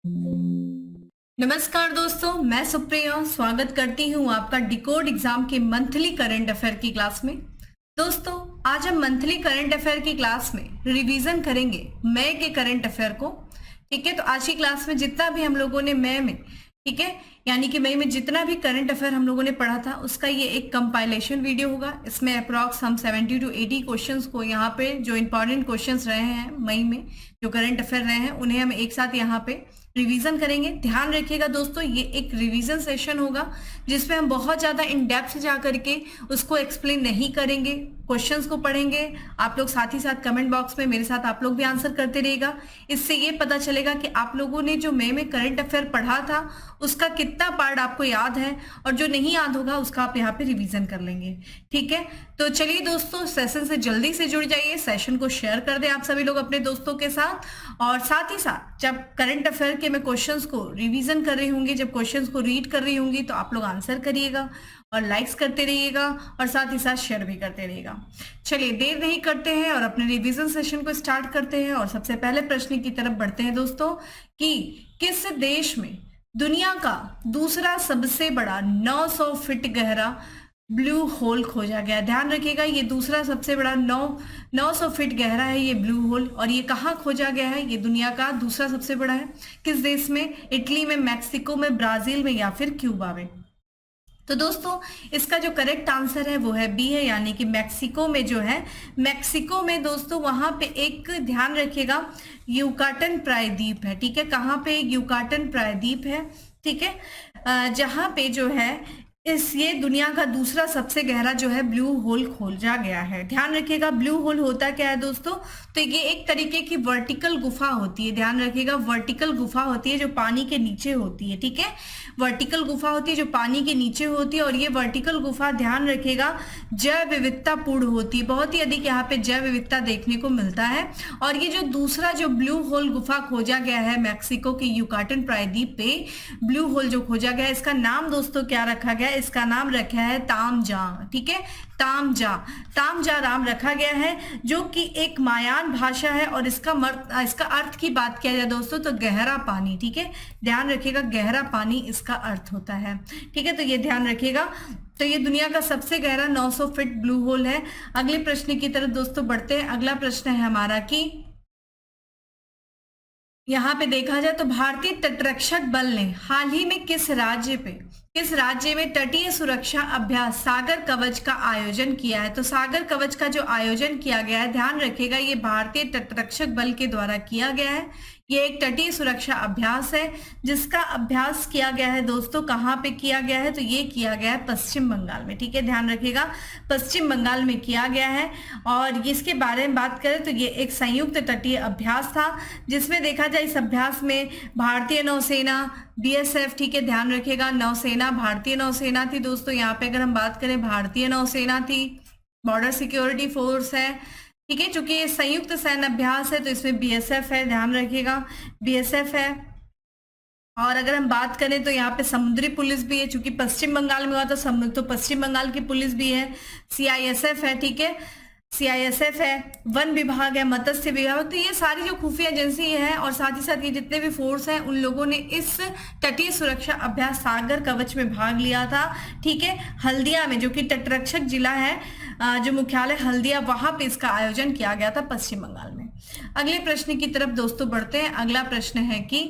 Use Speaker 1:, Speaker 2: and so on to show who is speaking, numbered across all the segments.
Speaker 1: नमस्कार दोस्तों, मैं सुप्रिया स्वागत करती हूँ आपका डिकोड एग्जाम के मंथली करंट अफेयर की क्लास में। दोस्तों, आज हम मंथली करंट अफेयर की क्लास में रिवीजन करेंगे मई के करंट अफेयर को। ठीक है, तो आज की क्लास में जितना भी हम लोगों ने मई में, ठीक है, यानी कि मई में जितना भी करंट अफेयर हम लोगों ने पढ़ा था उसका ये एक कंपाइलेशन वीडियो होगा। इसमें अप्रॉक्स हम 70 to 80 क्वेश्चंस को यहाँ पे जो इंपॉर्टेंट क्वेश्चंस रहे हैं मई में, जो करंट अफेयर रहे हैं, उन्हें हम एक साथ यहाँ पे रिवीजन करेंगे। ध्यान रखिएगा दोस्तों, ये एक रिवीजन सेशन होगा जिसमें हम बहुत ज़्यादा इन डेप्थ जा करके उसको एक्सप्लेन नहीं करेंगे, क्वेश्चंस को पढ़ेंगे। आप लोग साथ ही साथ कमेंट बॉक्स में मेरे साथ आप लोग भी आंसर करते रहिएगा। इससे ये पता चलेगा कि आप लोगों ने जो मई में करंट अफेयर पढ़ा था उसका कितना पार्ट आपको याद है, और जो नहीं याद होगा उसका आप यहाँ पे रिवीजन कर लेंगे। ठीक है, तो चलिए दोस्तों, सेशन से जल्दी से जुड़ जाइए, सेशन को शेयर कर दें आप सभी लोग अपने दोस्तों के साथ। और साथ ही साथ जब करंट अफेयर के मैं क्वेश्चंस को रिवीजन कर रही होंगी, जब क्वेश्चंस को रीड कर रही होंगी, तो आप लोग आंसर करिएगा और लाइक्स करते रहिएगा और साथ ही साथ शेयर भी करते रहिएगा। चलिए देर नहीं करते हैं और अपने रिवीजन सेशन को स्टार्ट करते हैं। और सबसे पहले प्रश्न की तरफ बढ़ते हैं दोस्तों, कि किस देश में दुनिया का दूसरा सबसे बड़ा 900 फीट गहरा ब्लू होल खोजा गया? ध्यान रखिएगा, ये दूसरा सबसे बड़ा 900 फीट गहरा है ये ब्लू होल। और ये कहाँ खोजा गया है? ये दुनिया का दूसरा सबसे बड़ा है। किस देश में? इटली में, मैक्सिको में, ब्राजील में या फिर क्यूबा में? तो दोस्तों, इसका जो करेक्ट आंसर है वो है बी है, यानी कि मैक्सिको में जो है, मैक्सिको में दोस्तों वहां पे एक, ध्यान रखिएगा, युकाटन प्रायद्वीप है। ठीक है, कहाँ पे? युकाटन प्रायद्वीप है। ठीक है, जहां पे जो है ये दुनिया का दूसरा सबसे गहरा जो है ब्लू होल खोजा गया है। ध्यान रखिएगा, ब्लू होल होता क्या है दोस्तों? तो ये एक तरीके की वर्टिकल गुफा होती है। ध्यान रखिएगा, वर्टिकल गुफा होती है जो पानी के नीचे होती है। ठीक है, वर्टिकल गुफा होती है जो पानी के नीचे होती है। और ये वर्टिकल गुफा, ध्यान रखिएगा, जैव विविधता पूर्ण होती है। बहुत ही अधिक यहाँ पे जैव विविधता देखने को मिलता है। और ये जो दूसरा जो ब्लू होल गुफा खोजा गया है मैक्सिको के युकाटन प्रायद्वीप पे, ब्लू होल जो खोजा गया है, इसका नाम दोस्तों क्या रखा गया? इसका नाम रखा है तामजा। ठीक है, तामजा नाम रखा गया है, जो कि एक मायान भाषा है। और इसका अर्थ की बात किया जाए दोस्तों तो गहरा पानी। ठीक है, ध्यान रखिएगा, गहरा पानी इसका अर्थ होता है। ठीक है, तो ये ध्यान रखिएगा। तो ये दुनिया का सबसे गहरा 900 फीट ब्लू होल है। अगले प्रश्न की तरफ दोस्तों बढ़ते हैं। अगला प्रश्न है हमारा कि यहाँ पे देखा जाए तो भारतीय तटरक्षक बल ने हाल ही में किस राज्य में तटीय सुरक्षा अभ्यास सागर कवच का आयोजन किया है? तो सागर कवच का जो आयोजन किया गया है, ध्यान रखिएगा, ये भारतीय तटरक्षक बल के द्वारा किया गया है। ये एक तटीय सुरक्षा अभ्यास है जिसका अभ्यास किया गया है दोस्तों, कहाँ पे किया गया है? तो ये किया गया है पश्चिम बंगाल में। ठीक है, ध्यान रखिएगा, पश्चिम बंगाल में किया गया है। और इसके बारे में बात करें तो ये एक संयुक्त तटीय अभ्यास था, जिसमें देखा जाए इस अभ्यास में भारतीय नौसेना, BSF, ठीक है, ध्यान रखिएगा, नौसेना, भारतीय नौसेना थी दोस्तों। यहाँ पे अगर हम बात करें, भारतीय नौसेना थी, बॉर्डर सिक्योरिटी फोर्स है। ठीक है, चूंकि ये संयुक्त सैन्य अभ्यास है तो इसमें BSF है, ध्यान रखिएगा, BSF है। और अगर हम बात करें तो यहाँ पे समुद्री पुलिस भी है, चूंकि पश्चिम बंगाल में हुआ तो पश्चिम बंगाल की पुलिस भी है। CISF है, ठीक है, CISF है, वन विभाग है, मत्स्य विभाग। तो ये सारी जो खुफिया एजेंसी है और साथ ही साथ ये जितने भी फोर्स हैं, उन लोगों ने इस तटीय सुरक्षा अभ्यास सागर कवच में भाग लिया था। ठीक है, हल्दिया में, जो कि तटरक्षक जिला है, जो मुख्यालय हल्दिया, वहां पे इसका आयोजन किया गया था पश्चिम बंगाल में। अगले प्रश्न की तरफ दोस्तों बढ़ते हैं। अगला प्रश्न है कि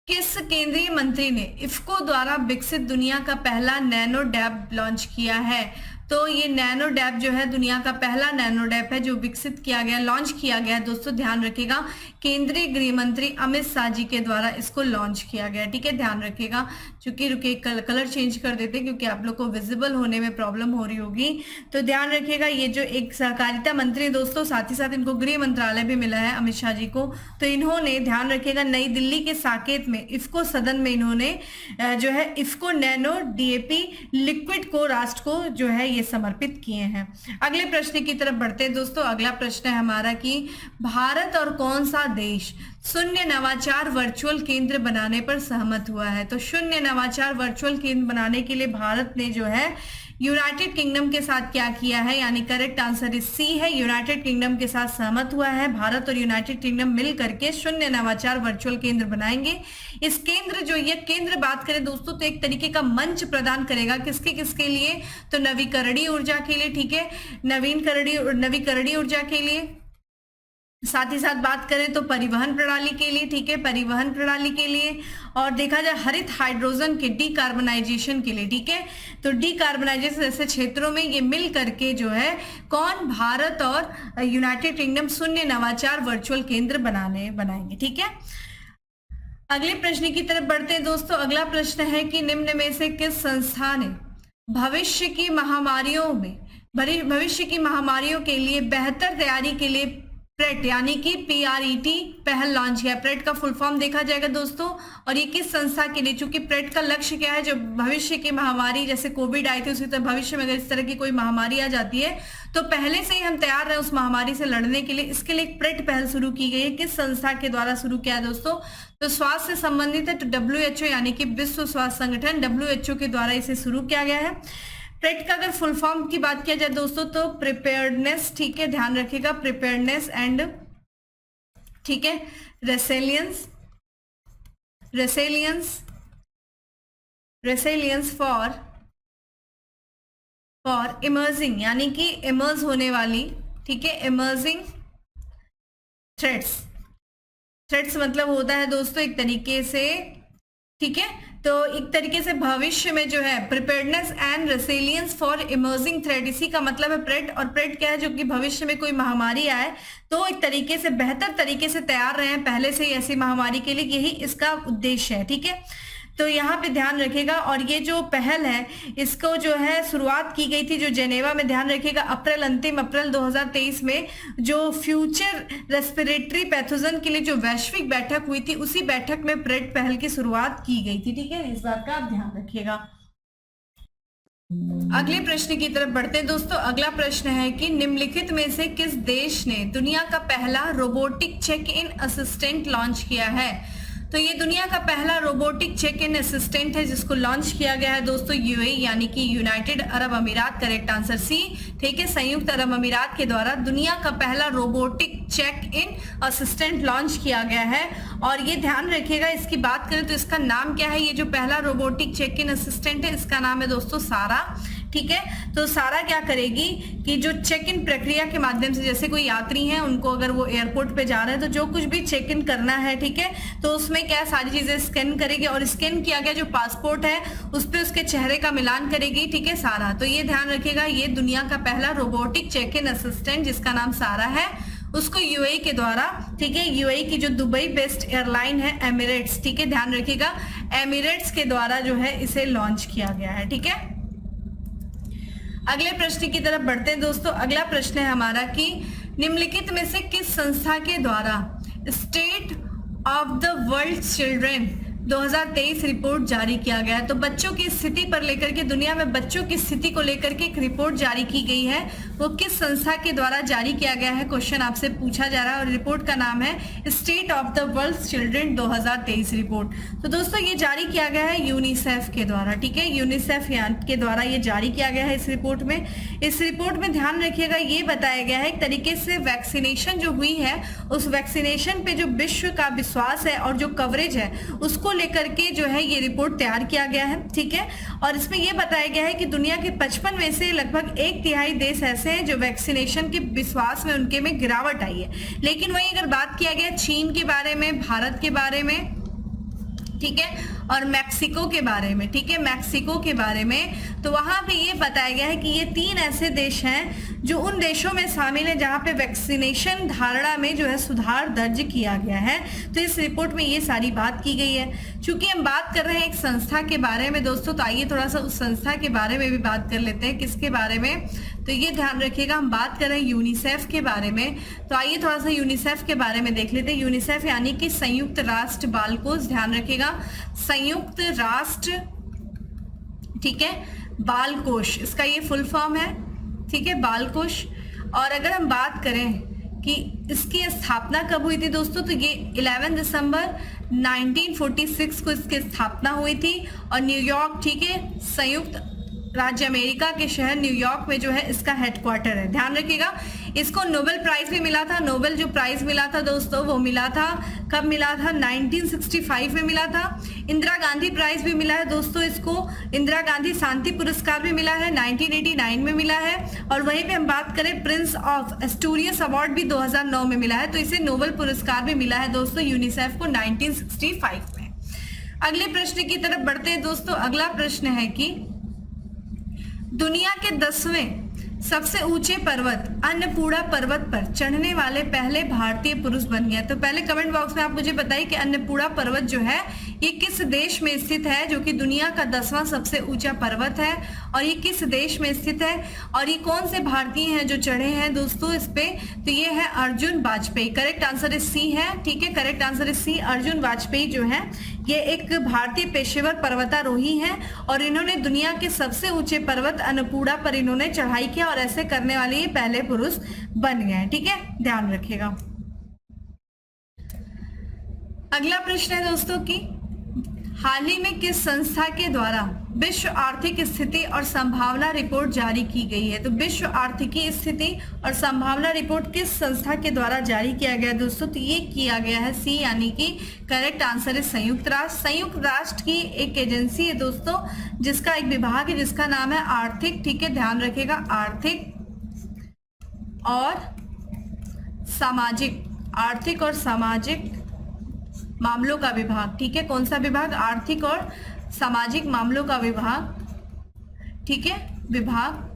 Speaker 1: किस केंद्रीय मंत्री ने इफ्को द्वारा विकसित दुनिया का पहला नैनो डैब लॉन्च किया है? तो ये नैनो डैब जो है दुनिया का पहला नैनो डैब है जो विकसित किया गया, लॉन्च किया गया है दोस्तों। ध्यान रखिएगा, केंद्रीय गृह मंत्री अमित शाह जी के द्वारा इसको लॉन्च किया गया। ठीक है, ध्यान रखिएगा, चूंकि रुकिए कलर चेंज कर देते हैं क्योंकि आप लोग को विजिबल होने में प्रॉब्लम हो रही होगी। तो ध्यान रखिएगा, ये जो एक सहकारिता मंत्री दोस्तों, साथ ही साथ इनको गृह मंत्रालय भी मिला है अमित शाह जी को। तो इन्होंने, ध्यान रखिएगा, नई दिल्ली के साकेत में इफ्को सदन में इन्होंने जो है इफ्को नैनो DAP लिक्विड को राष्ट्र को जो है ये समर्पित किए हैं। अगले प्रश्न की तरफ बढ़ते हैं दोस्तों। अगला प्रश्न है हमारा कि भारत और कौन सा देश शून्य नवाचार वर्चुअल केंद्र बनाने पर सहमत हुआ है? तो शून्य नवाचार वर्चुअल केंद्र बनाने के लिए भारत ने जो है यूनाइटेड किंगडम के साथ क्या किया है, यानी करेक्ट आंसर इस सी है, यूनाइटेड किंगडम के साथ सहमत हुआ है। भारत और यूनाइटेड किंगडम मिल करके शून्य नवाचार वर्चुअल केंद्र बनाएंगे। इस केंद्र जो ये केंद्र बात करें दोस्तों तो एक तरीके का मंच प्रदान करेगा किसके किसके लिए, तो नवीकरणीय ऊर्जा के लिए, ठीक है, नवीकरणीय ऊर्जा के लिए, साथ ही साथ बात करें तो परिवहन प्रणाली के लिए, ठीक है, परिवहन प्रणाली के लिए, और देखा जाए हरित हाइड्रोजन के डीकार्बनाइजेशन के लिए, ठीक है। तो डीकार्बनाइजेशन जैसे क्षेत्रों में ये मिल करके जो है कौन, भारत और यूनाइटेड किंगडम शून्य नवाचार वर्चुअल केंद्र बनाएंगे, ठीक है। अगले प्रश्न की तरफ बढ़ते हैं दोस्तों। अगला प्रश्न है कि निम्न में से किस संस्था ने भविष्य की महामारियों के लिए बेहतर तैयारी के लिए प्रेट यानी कि PRET पहल लॉन्च किया। प्रेट का फुल फॉर्म देखा जाएगा दोस्तों, और ये किस संस्था के लिए, चूंकि प्रेट का लक्ष्य क्या है, जो भविष्य की महामारी जैसे कोविड आई थी उसी तरह भविष्य में अगर इस तरह की कोई महामारी आ जाती है तो पहले से ही हम तैयार रहे उस महामारी से लड़ने के लिए। इसके लिए एक प्रेट पहल शुरू की गई है। किस संस्था के द्वारा शुरू किया है दोस्तों, तो स्वास्थ्य से संबंधित है, तो WHO यानी कि विश्व स्वास्थ्य संगठन WHO के द्वारा इसे शुरू किया गया है। प्रेट का अगर फुल फॉर्म की बात किया जाए दोस्तों तो प्रिपेयर्डनेस, ठीक है, ध्यान रखिएगा, प्रिपेयर्डनेस एंड, ठीक है, रेसिलियंस फॉर इमर्जिंग यानी कि इमर्ज होने वाली, ठीक है, इमर्जिंग थ्रेट्स मतलब होता है दोस्तों एक तरीके से, ठीक है, तो एक तरीके से भविष्य में जो है preparedness and resilience for emerging threat, इसी का मतलब है प्रेट। और प्रेट क्या है, जो कि भविष्य में कोई महामारी आए तो एक तरीके से बेहतर तरीके से तैयार रहे पहले से ही ऐसी महामारी के लिए, यही इसका उद्देश्य है, ठीक है। तो यहाँ पे ध्यान रखेगा, और ये जो पहल है इसको जो है शुरुआत की गई थी जो जेनेवा में, ध्यान रखिएगा, अंतिम अप्रैल 2023 में जो फ्यूचर रेस्पिरेटरी पैथोजन के लिए जो वैश्विक बैठक हुई थी उसी बैठक में प्रेट पहल की शुरुआत की गई थी, ठीक है, इस बात का आप ध्यान रखिएगा। अगले प्रश्न की तरफ बढ़ते हैं दोस्तों। अगला प्रश्न है कि निम्नलिखित में से किस देश ने दुनिया का पहला robotic check in assistant launch किया है। तो ये दुनिया का पहला रोबोटिक चेक इन असिस्टेंट है जिसको लॉन्च किया गया है दोस्तों UAE यानी कि यूनाइटेड अरब अमीरात, करेक्ट आंसर सी, ठीक है, संयुक्त अरब अमीरात के द्वारा दुनिया का पहला robotic check in assistant launch किया गया है। और ये ध्यान रखिएगा, इसकी बात करें तो इसका नाम क्या है, ये जो पहला रोबोटिक चेक इन असिस्टेंट है इसका नाम है दोस्तों सारा, ठीक है। तो सारा क्या करेगी कि जो चेक इन प्रक्रिया के माध्यम से, जैसे कोई यात्री हैं उनको अगर वो एयरपोर्ट पे जा रहे हैं तो जो कुछ भी चेक इन करना है, ठीक है, तो उसमें क्या सारी चीजें स्कैन करेगी, और स्कैन किया गया जो पासपोर्ट है उस पर उसके चेहरे का मिलान करेगी, ठीक है, सारा। तो ये ध्यान रखिएगा, ये दुनिया का पहला रोबोटिक चेक इन असिस्टेंट जिसका नाम सारा है उसको UAE के द्वारा, ठीक है, UAE की जो दुबई बेस्ड एयरलाइन है एमिरेट्स, ठीक है, ध्यान रखिएगा, एमिरेट्स के द्वारा जो है इसे लॉन्च किया गया है, ठीक है। अगले प्रश्न की तरफ बढ़ते हैं दोस्तों। अगला प्रश्न है हमारा कि निम्नलिखित में से किस संस्था के द्वारा state of the world children 2023 report जारी किया गया है। तो बच्चों की स्थिति पर लेकर के, दुनिया में बच्चों की स्थिति को लेकर के एक रिपोर्ट जारी की गई है, वो किस संस्था के द्वारा जारी किया गया है, क्वेश्चन आपसे पूछा जा रहा है। और रिपोर्ट का नाम है state of the world children 2023 report. तो दोस्तों ये जारी किया गया है यूनिसेफ के द्वारा, ठीक है, यूनिसेफ के द्वारा ये जारी किया गया है। इस रिपोर्ट में ध्यान रखिएगा, ये बताया गया है एक तरीके से वैक्सीनेशन जो हुई है उस वैक्सीनेशन पे जो विश्व का विश्वास है और जो कवरेज है उसको लेकर के जो है ये रिपोर्ट तैयार किया गया है, ठीक है। और इसमें यह बताया गया है कि दुनिया के 55 में से लगभग 1/3 देश ऐसे हैं जो वैक्सीनेशन के विश्वास में उनके में गिरावट आई है। लेकिन वहीं अगर बात किया गया चीन के बारे में, भारत के बारे में, ठीक है, और मैक्सिको के बारे में, ठीक है, मैक्सिको के बारे में, तो वहां पे ये बताया गया है कि ये 3 ऐसे देश हैं जो उन देशों में शामिल है जहां पे वैक्सीनेशन धारणा में जो है सुधार दर्ज किया गया है। तो इस रिपोर्ट में ये सारी बात की गई है। चूंकि हम बात कर रहे हैं एक संस्था के बारे में दोस्तों, तो आइए थोड़ा सा उस संस्था के बारे में भी बात कर लेते हैं। किसके बारे में, तो ये ध्यान रखिएगा, हम बात कर रहे हैं यूनिसेफ के बारे में। तो आइए थोड़ा सा यूनिसेफ के बारे में देख लेते हैं। यूनिसेफ यानी कि संयुक्त राष्ट्र बाल कोष, ध्यान रखिएगा, संयुक्त राष्ट्र, ठीक है, बाल कोष, इसका ये फुल फॉर्म है, ठीक है, बाल कोष। और अगर हम बात करें कि इसकी स्थापना कब हुई थी दोस्तों, तो ये 11 दिसंबर 1946 को इसकी स्थापना हुई थी। और न्यूयॉर्क, ठीक है, संयुक्त राज्य अमेरिका के शहर न्यूयॉर्क में जो है इसका हेडक्वार्टर है। ध्यान रखिएगा। इसको नोबेल प्राइज भी मिला था। नोबेल जो प्राइज मिला था दोस्तों वो मिला था, कब मिला था? 1965 में मिला था। इंदिरा गांधी प्राइज भी मिला है दोस्तों इसको। इंदिरा गांधी शांति पुरस्कार भी मिला है, 1989 में मिला है। और वहीं पे हम बात करें प्रिंस ऑफ एस्टूरियस अवार्ड भी 2009 में मिला है। तो इसे नोबेल पुरस्कार भी मिला है दोस्तों यूनिसेफ को 1965 में। अगले प्रश्न की तरफ बढ़ते हैं दोस्तों। अगला प्रश्न है कि दुनिया के 10वें सबसे ऊंचे पर्वत अन्नपूर्णा पर्वत पर चढ़ने वाले पहले भारतीय पुरुष बन गया। तो पहले कमेंट बॉक्स में आप मुझे बताइए कि अन्नपूर्णा पर्वत जो है ये किस देश में स्थित है, जो कि दुनिया का 10वां सबसे ऊंचा पर्वत है, और ये किस देश में स्थित है, और ये कौन से भारतीय हैं जो चढ़े हैं दोस्तों इस पे? तो ये है अर्जुन वाजपेयी। करेक्ट आंसर इस सी है। ठीक है, करेक्ट आंसर इस सी। अर्जुन वाजपेयी जो है ये एक भारतीय पेशेवर पर्वतारोही हैं और इन्होंने दुनिया के सबसे ऊंचे पर्वत अन्नपूर्णा पर इन्होंने चढ़ाई किया और ऐसे करने वाले ये पहले पुरुष बन गए हैं। ठीक है, ध्यान रखिएगा। अगला प्रश्न है दोस्तों कि हाल ही में किस संस्था के द्वारा विश्व आर्थिक स्थिति और संभावना रिपोर्ट जारी की गई है? तो विश्व आर्थिकी स्थिति और संभावना रिपोर्ट किस संस्था के द्वारा जारी किया गया दोस्तों? तो ये किया गया है सी, यानी कि करेक्ट आंसर है संयुक्त राष्ट्र। संयुक्त राष्ट्र की एक एजेंसी है दोस्तों जिसका एक विभाग है जिसका नाम है आर्थिक, ठीक है ध्यान रखिएगा, आर्थिक और सामाजिक मामलों का विभाग। ठीक है, कौन सा विभाग? आर्थिक और सामाजिक मामलों का विभाग। ठीक है, विभाग,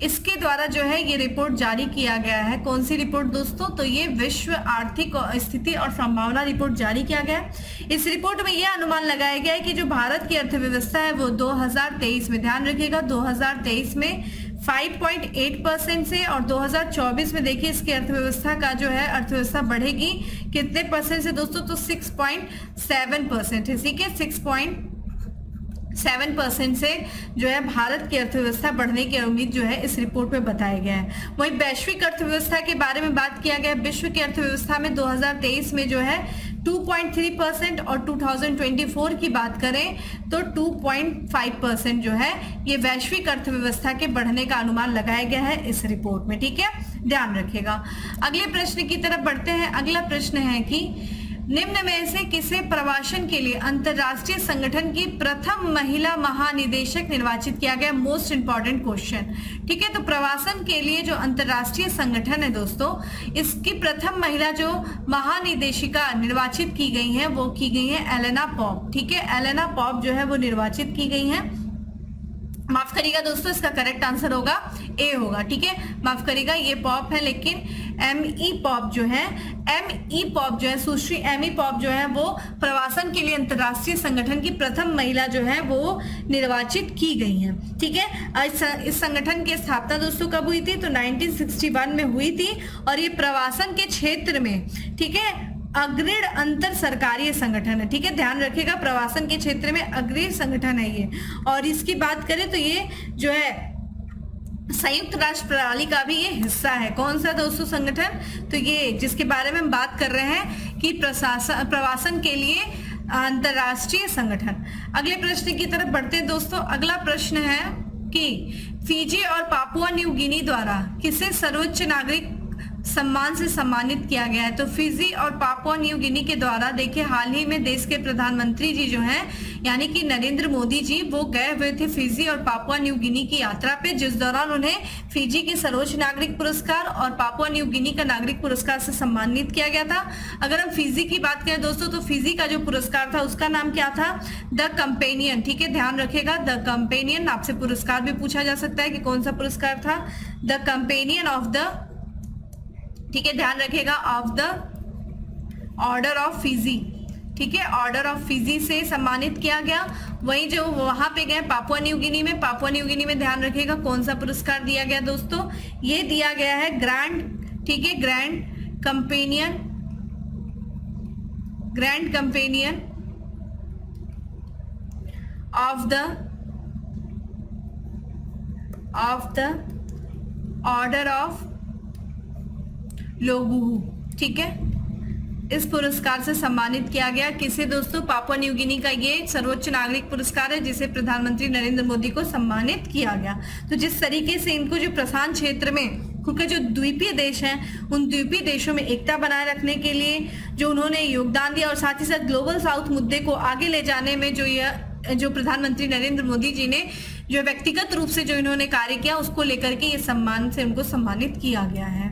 Speaker 1: इसके द्वारा जो है ये रिपोर्ट जारी किया गया है। कौन सी रिपोर्ट दोस्तों? तो ये विश्व आर्थिक स्थिति और संभावना रिपोर्ट जारी किया गया है। इस रिपोर्ट में यह अनुमान लगाया गया है कि जो भारत की अर्थव्यवस्था है वो 2023 में, ध्यान रखिएगा, 2023 में 5.8% से, और 2024 में देखिए इसकी अर्थव्यवस्था का जो है अर्थव्यवस्था बढ़ेगी कितने परसेंट से दोस्तों? तो 6.7% है। ठीक है, 6.7% से जो है भारत की अर्थव्यवस्था बढ़ने की उम्मीद जो है इस रिपोर्ट में बताया गया है। वहीं वैश्विक अर्थव्यवस्था के बारे में बात किया गया। विश्व की अर्थव्यवस्था में 2023 में जो है 2.3% और 2024 की बात करें तो 2.5% जो है ये वैश्विक अर्थव्यवस्था के बढ़ने का अनुमान लगाया गया है इस रिपोर्ट में। ठीक है, ध्यान रखिएगा। अगले प्रश्न की तरफ बढ़ते हैं। अगला प्रश्न है कि निम्न में से किसे प्रवासन के लिए अंतरराष्ट्रीय संगठन की प्रथम महिला महानिदेशक निर्वाचित किया गया? Most important question. ठीक है, तो प्रवासन के लिए जो अंतरराष्ट्रीय संगठन है दोस्तों इसकी प्रथम महिला जो महानिदेशिका निर्वाचित की गई है वो की गई है एलेना पॉप। ठीक है, एलेना पॉप जो है वो निर्वाचित की गई है। माफ करिएगा दोस्तों, इसका करेक्ट आंसर होगा ए होगा। ठीक है, माफ करिएगा, ये पॉप है लेकिन एमई पॉप जो है सुश्री एमई पॉप जो है वो प्रवासन के लिए अंतरराष्ट्रीय संगठन की प्रथम महिला जो है वो निर्वाचित की गई है। ठीक है, इस संगठन की स्थापना दोस्तों कब हुई थी? तो 1961 में हुई थी और ये प्रवासन के क्षेत्र में, ठीक है, अग्रणी अंतर सरकारी संगठन है। ठीक है, ध्यान रखिएगा, प्रवासन के क्षेत्र में अग्रणी संगठन है ये। और इसकी बात करें तो ये जो है संयुक्त राष्ट्र प्रणाली का भी ये हिस्सा है। कौन सा दोस्तों संगठन? तो ये जिसके बारे में हम बात कर रहे हैं कि प्रवासन के लिए अंतरराष्ट्रीय संगठन। अगले प्रश्न की तरफ बढ़ते हैं दोस्तों। अगला प्रश्न है कि फिजी और पापुआ न्यू गिनी द्वारा किसे सर्वोच्च नागरिक सम्मान से सम्मानित किया गया है? तो फिजी और पापुआ न्यू गिनी के द्वारा देखिए हाल ही में देश के प्रधानमंत्री जी जो हैं यानी कि नरेंद्र मोदी जी वो गए हुए थे फिजी और पापुआ न्यू गिनी की यात्रा पे, जिस दौरान उन्हें फिजी के सर्वोच्च नागरिक पुरस्कार और पापुआ न्यू गिनी का नागरिक पुरस्कार से सम्मानित किया गया था। अगर हम फिजी की बात करें दोस्तों तो फिजी का जो पुरस्कार था उसका नाम क्या था? The companion. ठीक है, ध्यान रखिएगा, द कंपेनियन। आपसे पुरस्कार भी पूछा जा सकता है कि कौन सा पुरस्कार था? द कंपेनियन ऑफ द, ठीक है ध्यान रखिएगा, of the order of Fiji. ठीक है, ऑर्डर ऑफ फिजी से सम्मानित किया गया। वहीं जो वहां पे गए पापुआ न्यू गिनी में, पापुआ न्यू गिनी में ध्यान रखिएगा कौन सा पुरस्कार दिया गया दोस्तों? ये दिया गया है ग्रैंड, ठीक है, grand companion of the order of Logohu. ठीक है, इस पुरस्कार से सम्मानित किया गया। किसे दोस्तों? पापुआ न्यू गिनी का ये सर्वोच्च नागरिक पुरस्कार है जिसे प्रधानमंत्री नरेंद्र मोदी को सम्मानित किया गया। तो जिस तरीके से इनको जो प्रशांत क्षेत्र में, क्योंकि जो द्वीपीय देश हैं उन द्वीपीय देशों में एकता बनाए रखने के लिए जो उन्होंने योगदान दिया और साथ ही साथ ग्लोबल साउथ मुद्दे को आगे ले जाने में जो प्रधानमंत्री नरेंद्र मोदी जी ने जो व्यक्तिगत रूप से जो इन्होंने कार्य किया उसको लेकर के ये सम्मान से उनको सम्मानित किया गया है।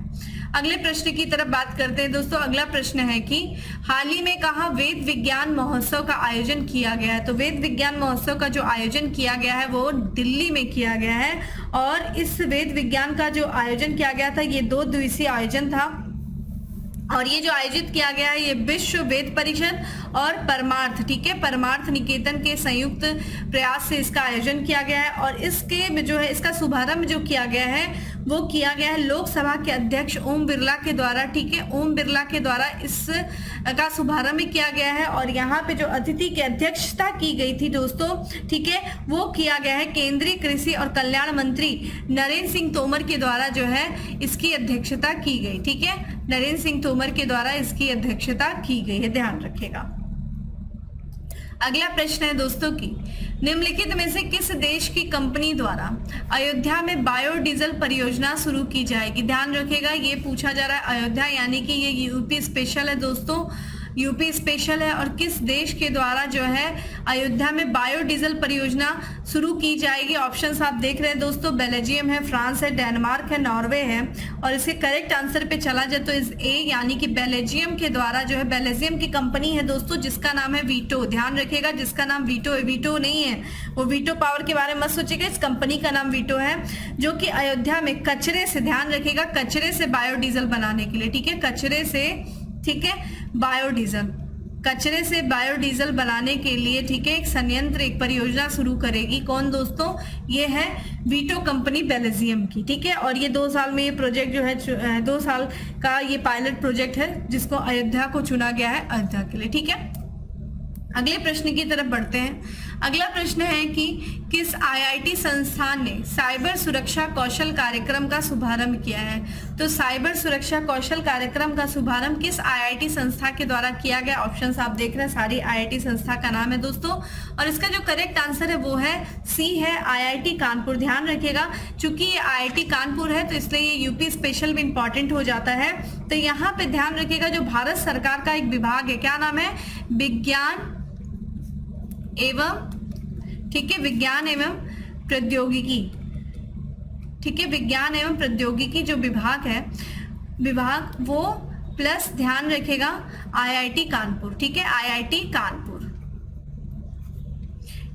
Speaker 1: अगले प्रश्न की तरफ बात करते हैं दोस्तों। अगला प्रश्न है कि हाल ही में कहाँ वेद विज्ञान महोत्सव का आयोजन किया गया है? तो वेद विज्ञान महोत्सव का जो आयोजन किया गया है वो दिल्ली में किया गया है और इस वेद विज्ञान का जो आयोजन किया गया था ये 2 दिवसीय आयोजन था और ये जो आयोजित किया गया है ये विश्व वेद परिषद और परमार्थ, ठीक है, परमार्थ निकेतन के संयुक्त प्रयास से इसका आयोजन किया गया है और इसके जो है इसका शुभारंभ जो किया गया है वो किया गया है लोकसभा के अध्यक्ष ओम बिरला के द्वारा, ठीक है, ओम बिरला के द्वारा इस का शुभारंभ किया गया है और यहाँ पे जो अतिथि की अध्यक्षता की गई थी दोस्तों, ठीक है, वो किया गया है केंद्रीय कृषि और कल्याण मंत्री नरेंद्र सिंह तोमर के द्वारा जो है इसकी अध्यक्षता की गई, ठीक है, नरेंद्र सिंह तोमर के द्वारा इसकी अध्यक्षता की गई है, ध्यान रखिएगा। अगला प्रश्न है दोस्तों की निम्नलिखित में से किस देश की कंपनी द्वारा अयोध्या में बायोडीजल परियोजना शुरू की जाएगी? ध्यान रखिएगा ये पूछा जा रहा है अयोध्या यानी कि ये यूपी स्पेशल है दोस्तों, यूपी स्पेशल है और किस देश के द्वारा जो है अयोध्या में बायोडीजल परियोजना शुरू की जाएगी? ऑप्शंस आप देख रहे हैं दोस्तों, बेल्जियम है, फ्रांस है, डेनमार्क है, नॉर्वे है और इसके करेक्ट आंसर पे चला जाए तो इस ए यानी कि बेल्जियम के द्वारा जो है बेल्जियम की कंपनी है दोस्तों जिसका नाम है वीटो। ध्यान रखिएगा जिसका नाम वीटो है, वीटो नहीं है वो वीटो पावर के बारे में मत सोचिएगा, इस कंपनी का नाम वीटो है जो कि अयोध्या में कचरे से, ध्यान रखिएगा, कचरे से बायोडीजल बनाने के लिए, ठीक है, कचरे से, ठीक है, बायोडीजल, कचरे से बायोडीजल बनाने के लिए, ठीक है, एक संयंत्र, एक परियोजना शुरू करेगी। कौन दोस्तों? ये है वीटो कंपनी बेल्जियम की, ठीक है, और ये 2 साल में ये प्रोजेक्ट जो है 2 साल का ये पायलट प्रोजेक्ट है जिसको अयोध्या को चुना गया है अयोध्या के लिए, ठीक है। अगले प्रश्न की तरफ बढ़ते हैं। अगला प्रश्न है कि किस आईआईटी संस्थान ने साइबर सुरक्षा कौशल कार्यक्रम का शुभारंभ किया है? तो साइबर सुरक्षा कौशल कार्यक्रम का शुभारंभ किस आईआईटी संस्था के द्वारा किया गया? ऑप्शंस आप देख रहे हैं, सारी आईआईटी संस्था का नाम है दोस्तों और इसका जो करेक्ट आंसर है वो है सी है आईआईटी कानपुर। ध्यान रखिएगा चूंकि ये आईआईटी कानपुर है तो इसलिए ये यूपी स्पेशल भी इंपॉर्टेंट हो जाता है। तो यहाँ पे ध्यान रखिएगा जो भारत सरकार का एक विभाग है, क्या नाम है? विज्ञान एवं, ठीक है, विज्ञान एवं प्रौद्योगिकी, ठीक है, विज्ञान एवं प्रौद्योगिकी जो विभाग है, विभाग वो प्लस ध्यान रखेगा आईआईटी कानपुर, ठीक है, आईआईटी कानपुर,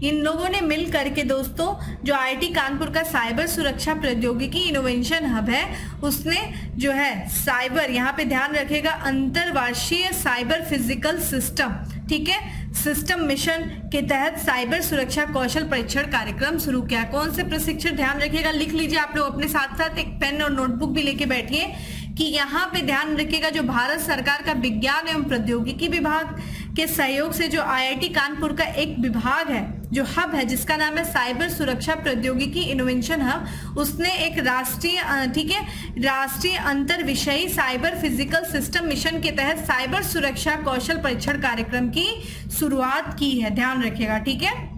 Speaker 1: इन लोगों ने मिल करके दोस्तों जो आईआईटी कानपुर का साइबर सुरक्षा प्रौद्योगिकी इनोवेशन हब है उसने जो है साइबर, यहाँ पे ध्यान रखेगा अंतरराष्ट्रीय साइबर फिजिकल सिस्टम, ठीक है, सिस्टम मिशन के तहत साइबर सुरक्षा कौशल परीक्षण कार्यक्रम शुरू किया। कौन से प्रशिक्षण? ध्यान रखिएगा, लिख लीजिए आप लोग अपने साथ साथ एक पेन और नोटबुक भी लेके बैठिए कि यहाँ पे ध्यान रखिएगा जो भारत सरकार का विज्ञान एवं प्रौद्योगिकी विभाग के सहयोग से जो आईआईटी कानपुर का एक विभाग है, जो हब है जिसका नाम है साइबर सुरक्षा प्रौद्योगिकी इनोवेशन हब, उसने एक राष्ट्रीय, ठीक है, राष्ट्रीय अंतर विषयी साइबर फिजिकल सिस्टम मिशन के तहत साइबर सुरक्षा कौशल परीक्षण कार्यक्रम की शुरुआत की है। ध्यान रखिएगा, ठीक है।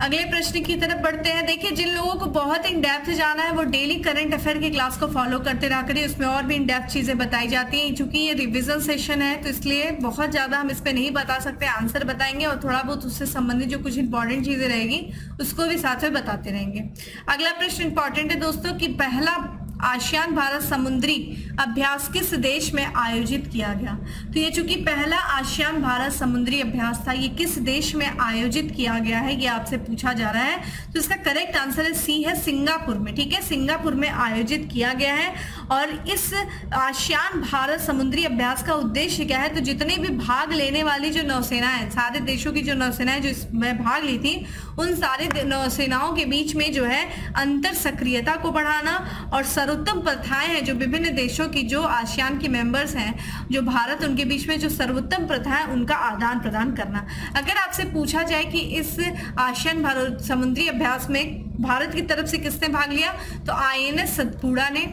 Speaker 1: अगले प्रश्न की तरफ बढ़ते हैं। देखिए जिन लोगों को बहुत इन डेप्थ जाना है वो डेली करंट अफेयर की क्लास को फॉलो करते रहा करिए, उसमें और भी इन डेप्थ चीजें बताई जाती हैं। चूंकि ये रिवीजन सेशन है तो इसलिए बहुत ज्यादा हम इस पे नहीं बता सकते, आंसर बताएंगे और थोड़ा बहुत उससे संबंधित जो कुछ इंपॉर्टेंट चीजें रहेगी उसको भी साथ में बताते रहेंगे। अगला प्रश्न इंपॉर्टेंट है दोस्तों कि पहला आसियान भारत समुद्री अभ्यास किस देश में आयोजित किया गया? तो ये चूंकि पहला आसियान भारत समुद्री अभ्यास था, ये किस देश में आयोजित किया गया है ये आपसे पूछा जा रहा है। तो इसका करेक्ट आंसर है सी है सिंगापुर में, ठीक है, सिंगापुर में आयोजित किया गया है। और इस आसियान भारत समुद्री अभ्यास का उद्देश्य क्या है? तो जितने भी भाग लेने वाली जो नौसेनाएं, सारे देशों की जो नौसेनाएं जो इसमें भाग ली थी, उन सारे नौसेनाओं के बीच में जो है अंतर सक्रियता को बढ़ाना और सर्वोत्तम प्रथाएं हैं जो विभिन्न देशों की जो आसियान के मेंबर्स हैं, जो भारत, उनके बीच में जो सर्वोत्तम प्रथाएं उनका आदान प्रदान करना। अगर आपसे पूछा जाए कि इस आसियान भारत समुद्री अभ्यास में भारत की तरफ से किसने भाग लिया, तो आईएनएस सतपुड़ा ने,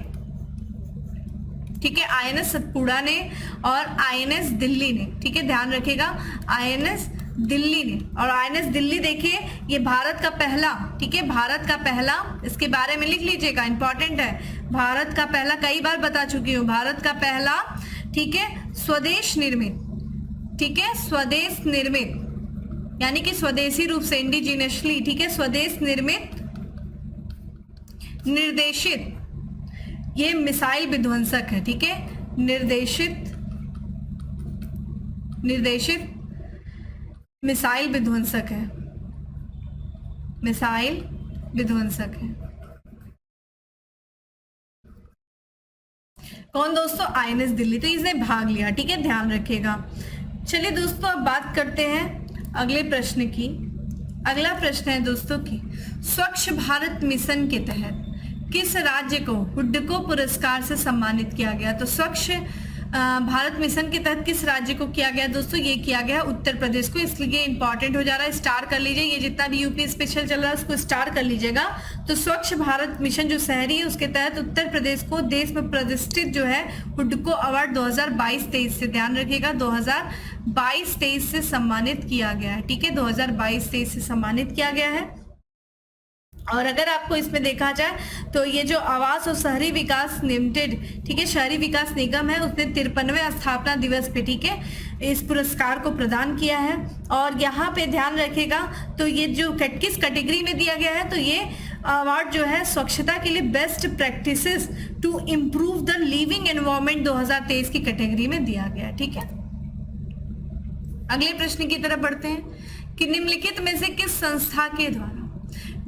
Speaker 1: ठीक है, INS सतपुड़ा ने और INS दिल्ली ने, ठीक है, ध्यान रखिएगा, INS दिल्ली ने। और INS दिल्ली देखिए ये भारत का पहला, ठीक है, भारत का पहला, इसके बारे में लिख लीजिएगा, इंपॉर्टेंट है, भारत का पहला, कई बार बता चुकी हूँ, भारत का पहला, ठीक है, स्वदेश निर्मित, ठीक है, स्वदेश निर्मित यानी कि स्वदेशी रूप से, इंडिजिनियसली, ठीक है, स्वदेश निर्मित निर्देशित ये मिसाइल विध्वंसक है, ठीक है, निर्देशित मिसाइल विध्वंसक है, मिसाइल विध्वंसक है। कौन दोस्तों? INS दिल्ली। तो इसने भाग लिया, ठीक है, ध्यान रखिएगा। चलिए दोस्तों अब बात करते हैं अगले प्रश्न की। अगला प्रश्न है दोस्तों की, स्वच्छ भारत मिशन के तहत किस राज्य को हुड्को पुरस्कार से सम्मानित किया गया? तो स्वच्छ भारत मिशन के तहत किस राज्य को किया गया दोस्तों? ये किया गया उत्तर प्रदेश को, इसलिए इंपॉर्टेंट हो जा रहा है, स्टार कर लीजिए, ये जितना भी यूपी स्पेशल चल रहा है उसको स्टार कर लीजिएगा। तो स्वच्छ भारत मिशन जो शहरी है उसके तहत उत्तर प्रदेश को देश में प्रतिष्ठित जो है हुड्को अवार्ड 2022-23 से, ध्यान रखिएगा, 2022-23 से सम्मानित किया गया है, ठीक है, 2022-23 से सम्मानित किया गया है। और अगर आपको इसमें देखा जाए तो ये जो आवास और शहरी विकास लिमिटेड, ठीक है, शहरी विकास निगम है, उसने 53वें स्थापना दिवस पे, ठीक है, इस पुरस्कार को प्रदान किया है। और यहाँ पे ध्यान रखिएगा तो ये जो किस कैटेगरी में दिया गया है, तो ये अवार्ड जो है स्वच्छता के लिए best practices to improve the living environment 2023 की कैटेगरी में दिया गया, ठीक है। अगले प्रश्न की तरफ बढ़ते हैं कि निम्नलिखित में से किस संस्था के द्वारा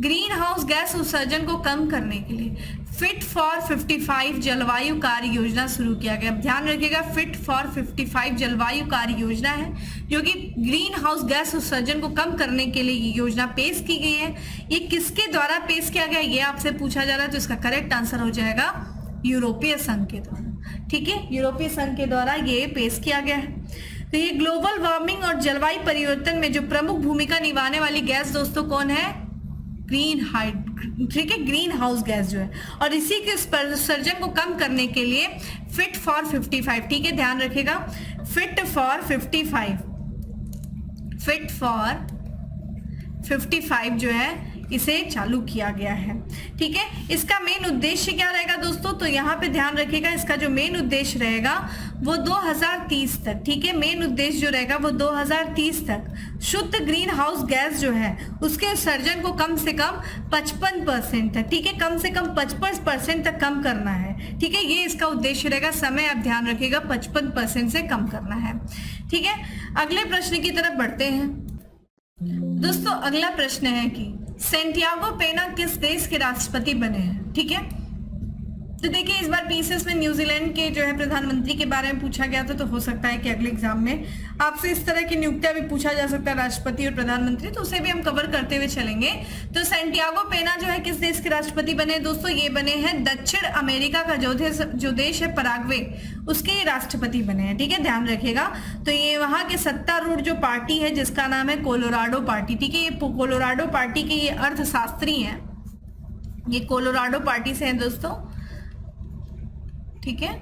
Speaker 1: ग्रीन हाउस गैस उत्सर्जन को कम करने के लिए फिट फॉर 55 जलवायु कार्य योजना शुरू किया गया? ध्यान रखिएगा, फिट फॉर 55 जलवायु कार्य योजना है जो कि ग्रीन हाउस गैस उत्सर्जन को कम करने के लिए ये योजना पेश की गई है। ये किसके द्वारा पेश किया गया, ये आपसे पूछा जा रहा है, तो इसका करेक्ट आंसर हो जाएगा यूरोपीय संघ के द्वारा, ठीक है, यूरोपीय संघ के द्वारा ये पेश किया गया है। तो ये ग्लोबल वार्मिंग और जलवायु परिवर्तन में जो प्रमुख भूमिका निभाने वाली गैस दोस्तों कौन है? ठीक है, ग्रीन हाउस गैस जो है, और इसी के उत्सर्जन को कम करने के लिए फिट फॉर 55, ठीक है, ध्यान रखिएगा, फिट फॉर 55 जो है इसे चालू किया गया है, ठीक है। इसका मेन उद्देश्य क्या रहेगा दोस्तों? तो यहाँ पे ध्यान रखिएगा, इसका जो मेन उद्देश्य रहेगा वो 2030 तक, ठीक है, मेन उद्देश्य जो रहेगा वो 2030 तक शुद्ध ग्रीन हाउस गैस जो है उसके उत्सर्जन को कम से कम 55% तक, ठीक है, कम से कम 55% तक कम करना है, ठीक है, ये इसका उद्देश्य रहेगा। समय आप ध्यान रखिएगा, 55% से कम करना है, ठीक है। अगले प्रश्न की तरफ बढ़ते हैं दोस्तों। अगला प्रश्न है कि सैंटियागो पेना किस देश के राष्ट्रपति बने हैं? ठीक है, तो देखिए इस बार पीसीएस में न्यूजीलैंड के जो है प्रधानमंत्री के बारे में पूछा गया था, तो हो सकता है कि अगले एग्जाम में आपसे इस तरह की नियुक्तियां भी पूछा जा सकता है, राष्ट्रपति और प्रधानमंत्री, तो उसे भी हम कवर करते हुए चलेंगे। तो सैंटियागो पेना जो है किस देश के राष्ट्रपति बने दोस्तों? ये बने हैं दक्षिण अमेरिका का जो देश है पराग्वे, उसके राष्ट्रपति बने हैं, ठीक है, ध्यान रखिएगा। तो ये वहां के सत्तारूढ़ जो पार्टी है जिसका नाम है कोलोराडो पार्टी, ठीक है, ये कोलोराडो पार्टी के ये अर्थशास्त्री हैं, ये कोलोराडो पार्टी से हैं दोस्तों, ठीक है,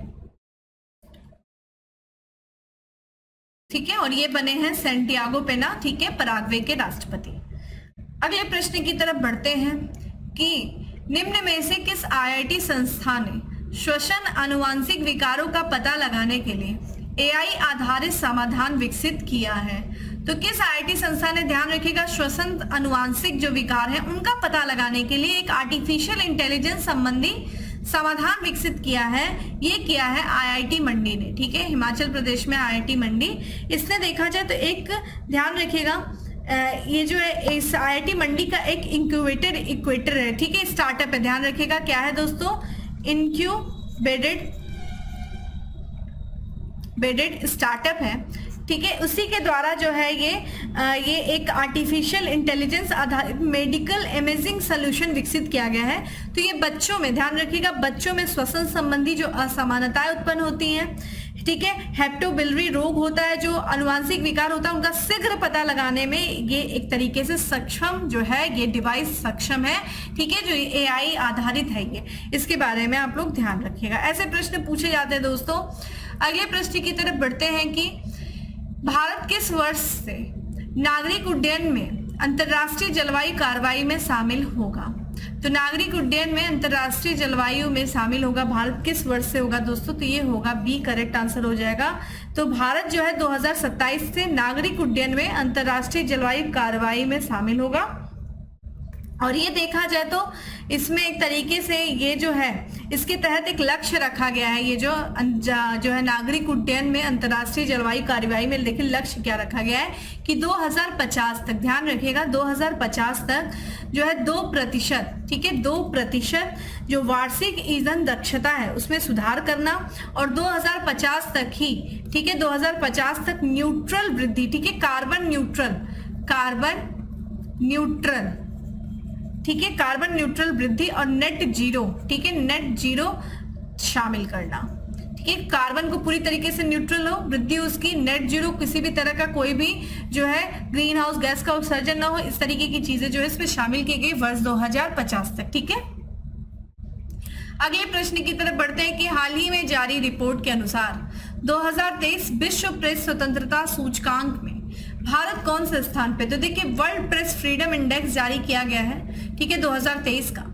Speaker 1: ठीक है, और ये बने हैं सैंटियागो पेना, ठीक है, पराग्वे के राष्ट्रपति। अगले प्रश्न की तरफ बढ़ते हैं कि निम्न में से किस IIT संस्था ने श्वसन आनुवांशिक विकारों का पता लगाने के लिए AI आधारित समाधान विकसित किया है? तो किस IIT संस्था ने, ध्यान रखिएगा, श्वसन आनुवांशिक जो विकार है उनका पता लगाने के लिए एक आर्टिफिशियल इंटेलिजेंस संबंधी समाधान विकसित किया है? ये किया है IIT मंडी ने, ठीक है, हिमाचल प्रदेश में IIT मंडी। इसने देखा जाए तो एक ध्यान रखिएगा, ये जो है इस IIT मंडी का एक इक्वेटर है, ठीक है, स्टार्टअप है, ध्यान रखिएगा क्या है दोस्तों? बेडेड स्टार्टअप है, ठीक है, उसी के द्वारा जो है ये एक आर्टिफिशियल इंटेलिजेंस आधारित मेडिकल इमेजिंग सोल्यूशन विकसित किया गया है। तो ये बच्चों में, ध्यान रखिएगा, बच्चों में श्वसन संबंधी जो असमानताएं उत्पन्न होती हैं, ठीक है। हेप्टोबिलरी रोग होता है, जो अनुवांशिक विकार होता है, उनका शीघ्र पता लगाने में ये एक तरीके से सक्षम जो है ये डिवाइस सक्षम है, ठीक है, जो AI आधारित है ये, इसके बारे में आप लोग ध्यान रखिएगा। ऐसे प्रश्न पूछे जाते हैं दोस्तों। अगले प्रश्न की तरफ बढ़ते हैं कि भारत किस वर्ष से नागरिक उड्डयन में अंतरराष्ट्रीय जलवायु कार्रवाई में शामिल होगा? तो नागरिक उड्डयन में अंतरराष्ट्रीय जलवायु में शामिल होगा भारत किस वर्ष से होगा दोस्तों? तो ये होगा बी, करेक्ट आंसर हो जाएगा। तो भारत जो है 2027 से नागरिक उड्डयन में अंतरराष्ट्रीय जलवायु कार्रवाई में शामिल होगा। और ये देखा जाए तो इसमें एक तरीके से ये जो है इसके तहत एक लक्ष्य रखा गया है, ये जो है नागरिक उड्डयन में अंतर्राष्ट्रीय जलवायु कार्रवाई में, लेकिन लक्ष्य क्या रखा गया है कि 2050 तक, ध्यान रखिएगा 2050 तक जो है 2%, ठीक है, 2% जो वार्षिक ईंधन दक्षता है उसमें सुधार करना, और 2050 तक ही, ठीक है, 2050 तक न्यूट्रल वृद्धि, ठीक है, कार्बन न्यूट्रल, ठीक है, कार्बन न्यूट्रल वृद्धि और नेट जीरो, ठीक है, नेट जीरो शामिल करना, ठीक है, कार्बन को पूरी तरीके से न्यूट्रल हो, वृद्धि उसकी, नेट जीरो, किसी भी तरह का कोई भी जो है ग्रीन हाउस गैस का उत्सर्जन ना हो, इस तरीके की चीजें जो है इसमें शामिल की गई वर्ष 2050 तक, ठीक है। अगले प्रश्न की तरफ बढ़ते हैं कि हाल ही में जारी रिपोर्ट के अनुसार 2023 विश्व प्रेस स्वतंत्रता सूचकांक में भारत कौन से स्थान पे? तो देखिए वर्ल्ड प्रेस फ्रीडम इंडेक्स जारी किया गया है, ठीक है, 2023 का।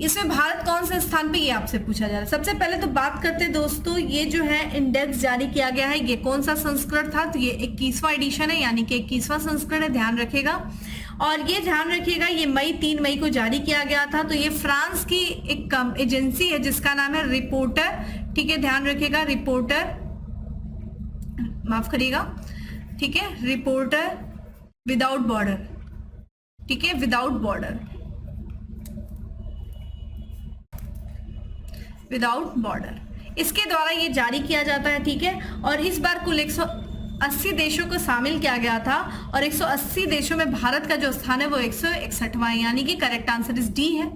Speaker 1: इसमें भारत कौन से स्थान पे ये आपसे पूछा जा रहा है। सबसे पहले तो बात करते हैं दोस्तों, ये जो है इंडेक्स जारी किया गया है, ये कौन सा संस्करण था? तो ये 21वां एडिशन है, यानी कि 21वां संस्करण है, ध्यान रखिएगा। और ये ध्यान रखिएगा ये 3 मई को जारी किया गया था। तो ये फ्रांस की एक एजेंसी है जिसका नाम है रिपोर्टर, ठीक है, ध्यान रखिएगा, रिपोर्टर, माफ करिएगा, ठीक है, रिपोर्टर विदाउट बॉर्डर, ठीक है, विदाउट बॉर्डर, इसके द्वारा ये जारी किया जाता है, ठीक है। और इस बार कुल 180 देशों को शामिल किया गया था, और 180 देशों में भारत का जो स्थान है वो 161वां है, यानी कि करेक्ट आंसर इज डी है।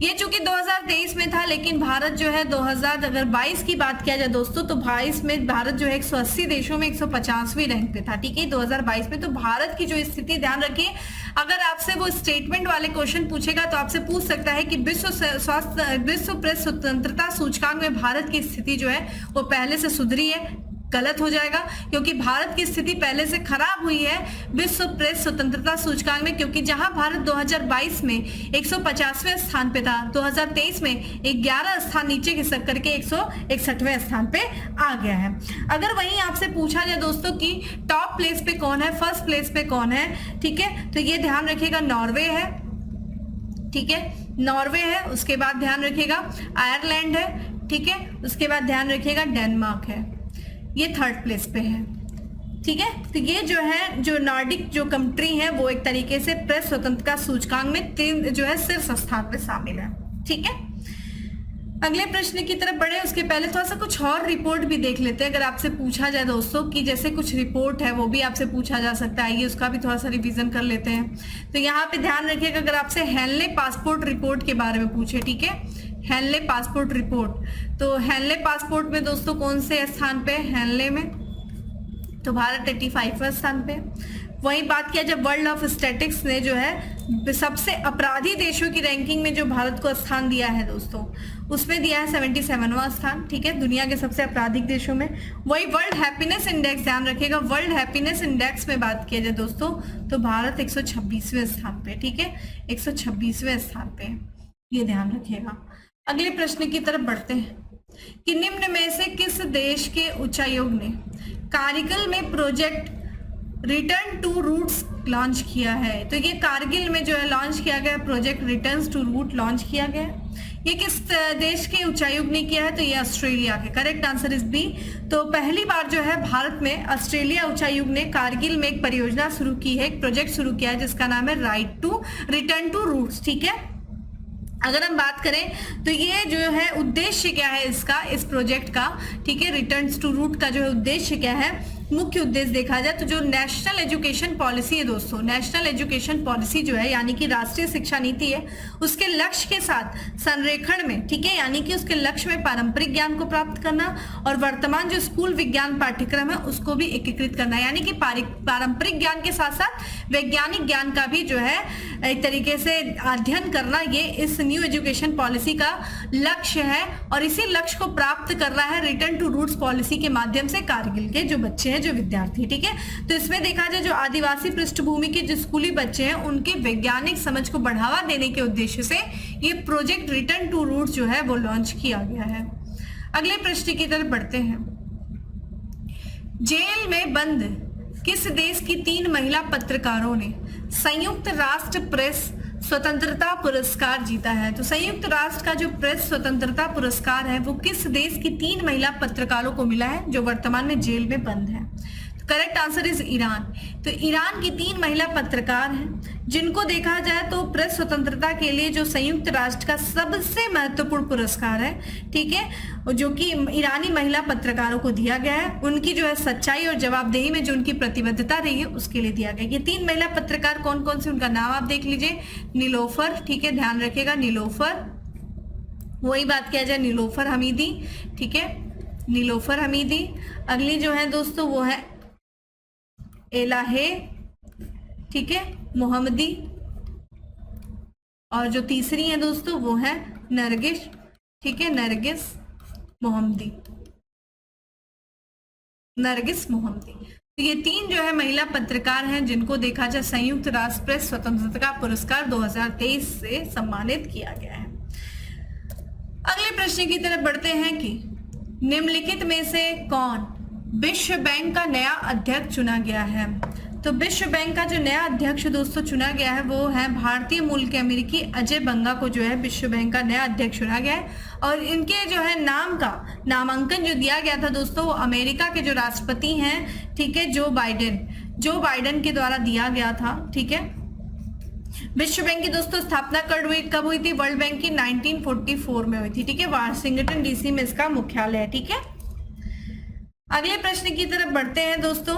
Speaker 1: ये चूंकि 2023 में था, लेकिन भारत जो है 2022 की बात किया जाए दोस्तों, तो 22 में भारत जो है 180 देशों में 150वें रैंक पे था, ठीक है, 2022 में। तो भारत की जो स्थिति, ध्यान रखिए, अगर आपसे वो स्टेटमेंट वाले क्वेश्चन पूछेगा तो आपसे पूछ सकता है कि विश्व प्रेस स्वतंत्रता सूचकांक में भारत की स्थिति जो है वो पहले से सुधरी है। गलत हो जाएगा, क्योंकि भारत की स्थिति पहले से खराब हुई है विश्व प्रेस स्वतंत्रता सूचकांक में, क्योंकि जहां भारत 2022 में 150वें स्थान पे था, 2023 में 11 स्थान नीचे खिसक करके 161वें स्थान पे आ गया है। अगर वहीं आपसे पूछा जाए दोस्तों कि टॉप प्लेस पे कौन है, फर्स्ट प्लेस पे कौन है, ठीक है, तो ये ध्यान रखिएगा नॉर्वे है, ठीक है, नॉर्वे है। उसके बाद ध्यान रखिएगा आयरलैंड है, ठीक है, उसके बाद ध्यान रखिएगा डेनमार्क है, ये थर्ड प्लेस पे है, ठीक है। तो ये जो है जो नॉर्डिक जो कंट्री है वो एक तरीके से प्रेस स्वतंत्रता सूचकांक में 3 जो है शीर्ष स्थान पे शामिल है, ठीक है। अगले प्रश्न की तरफ बढ़े उसके पहले थोड़ा सा कुछ और रिपोर्ट भी देख लेते हैं। अगर आपसे पूछा जाए दोस्तों कि जैसे कुछ रिपोर्ट है वो भी आपसे पूछा जा सकता है, आइए उसका भी थोड़ा सा रिवीजन कर लेते हैं। तो यहाँ पे ध्यान रखिएगा, अगर आपसे हेनले पासपोर्ट रिपोर्ट के बारे में पूछे, ठीक है, हेनले पासपोर्ट रिपोर्ट, तो हेनले पासपोर्ट में दोस्तों कौन से स्थान पे? हेनले में तो भारत 85वें स्थान पे। वही बात किया जब वर्ल्ड ऑफ स्टैटिक्स ने जो है सबसे अपराधी देशों की रैंकिंग में जो भारत को स्थान दिया है दोस्तों, उसमें दिया है 77वां स्थान, ठीक है, दुनिया के सबसे अपराधिक देशों में। वही वर्ल्ड हैप्पीनेस इंडेक्स, ध्यान रखिएगा, वर्ल्ड हैप्पीनेस इंडेक्स में बात किया जाए दोस्तों तो भारत 126वें स्थान पे, ठीक है, 126वें स्थान पे, ये ध्यान रखिएगा। अगले प्रश्न की तरफ बढ़ते हैं कि निम्न में से किस देश के उच्चायोग ने कारगिल में project return to roots launch किया है? तो ये कारगिल में जो है लॉन्च किया गया project return to root launch किया गया। ये किस देश के उच्चायोग ने किया है? तो ये ऑस्ट्रेलिया के, करेक्ट आंसर इज बी। तो पहली बार जो है भारत में ऑस्ट्रेलिया उच्चायोग ने कारगिल में एक परियोजना शुरू की है, एक प्रोजेक्ट शुरू किया है जिसका नाम है right to return to roots, ठीक है। अगर हम बात करें तो ये जो है उद्देश्य क्या है इसका, इस प्रोजेक्ट का, ठीक है, रिटर्न्स टू रूट का जो है उद्देश्य क्या है मुख्य उद्देश्य देखा जाए तो जो नेशनल एजुकेशन पॉलिसी है दोस्तों, नेशनल एजुकेशन पॉलिसी जो है यानी कि राष्ट्रीय शिक्षा नीति है, उसके लक्ष्य के साथ संरेखण में, ठीक है, यानी कि उसके लक्ष्य में पारंपरिक ज्ञान को प्राप्त करना और वर्तमान जो स्कूल विज्ञान पाठ्यक्रम है उसको भी एकीकृत करना, यानी कि पारंपरिक ज्ञान के साथ साथ वैज्ञानिक ज्ञान का भी जो है एक तरीके से अध्ययन करना, ये इस न्यू एजुकेशन पॉलिसी का लक्ष्य है। और इसी लक्ष्य को प्राप्त करना है रिटर्न टू रूट्स पॉलिसी के माध्यम से कारगिल के जो बच्चे हैं, जो विद्यार्थी, ठीक है। तो इसमें देखा जाए जो आदिवासी पृष्ठभूमि के जो स्कूली बच्चे हैं उनके वैज्ञानिक समझ को बढ़ावा देने के उद्देश्य से ये प्रोजेक्ट रिटर्न टू रूट्स जो है वो लॉन्च किया गया है। अगले प्रश्न की तरफ बढ़ते हैं। जेल में बंद किस देश की 3 महिला पत्रकारों ने संयुक्त राष्ट्र प्रेस स्वतंत्रता पुरस्कार जीता है? तो संयुक्त राष्ट्र का जो प्रेस स्वतंत्रता पुरस्कार है वो किस देश की 3 महिला पत्रकारों को मिला है जो वर्तमान में जेल में बंद है? तो करेक्ट आंसर इज ईरान। तो ईरान की 3 महिला पत्रकार हैं जिनको देखा जाए तो प्रेस स्वतंत्रता के लिए जो संयुक्त राष्ट्र का सबसे महत्वपूर्ण पुरस्कार है, ठीक है, जो कि ईरानी महिला पत्रकारों को दिया गया है। उनकी जो है सच्चाई और जवाबदेही में जो उनकी प्रतिबद्धता रही है उसके लिए दिया गया। ये 3 महिला पत्रकार कौन कौन से, उनका नाम आप देख लीजिए। नीलोफर, ठीक है, ध्यान रखिएगा, नीलोफर, वही बात किया जाए नीलोफर हमीदी, ठीक है, नीलोफर हमीदी। अगली जो है दोस्तों वो है एलाहे, ठीक है, मोहम्मदी। और जो तीसरी है दोस्तों वो है नरगिस, ठीक है, नरगिस मोहम्मदी, नरगिस मोहम्मदी। तो ये 3 जो है महिला पत्रकार हैं जिनको देखा जाए संयुक्त राष्ट्र प्रेस स्वतंत्रता पुरस्कार 2023 से सम्मानित किया गया है। अगले प्रश्न की तरफ बढ़ते हैं कि निम्नलिखित में से कौन विश्व बैंक का नया अध्यक्ष चुना गया है? तो विश्व बैंक का जो नया अध्यक्ष दोस्तों चुना गया है वो है भारतीय मूल के अमेरिकी अजय बंगा को जो है विश्व बैंक का नया अध्यक्ष चुना गया है। और इनके जो है नाम का नामांकन जो दिया गया था दोस्तों वो अमेरिका के जो राष्ट्रपति हैं, ठीक है, जो बाइडेन के द्वारा दिया गया था, ठीक है। विश्व बैंक की दोस्तों स्थापना कब हुई थी? वर्ल्ड बैंक की 1944 में हुई थी, ठीक है, वाशिंगटन डीसी में इसका मुख्यालय है, ठीक है। अगले प्रश्न की तरफ बढ़ते हैं दोस्तों।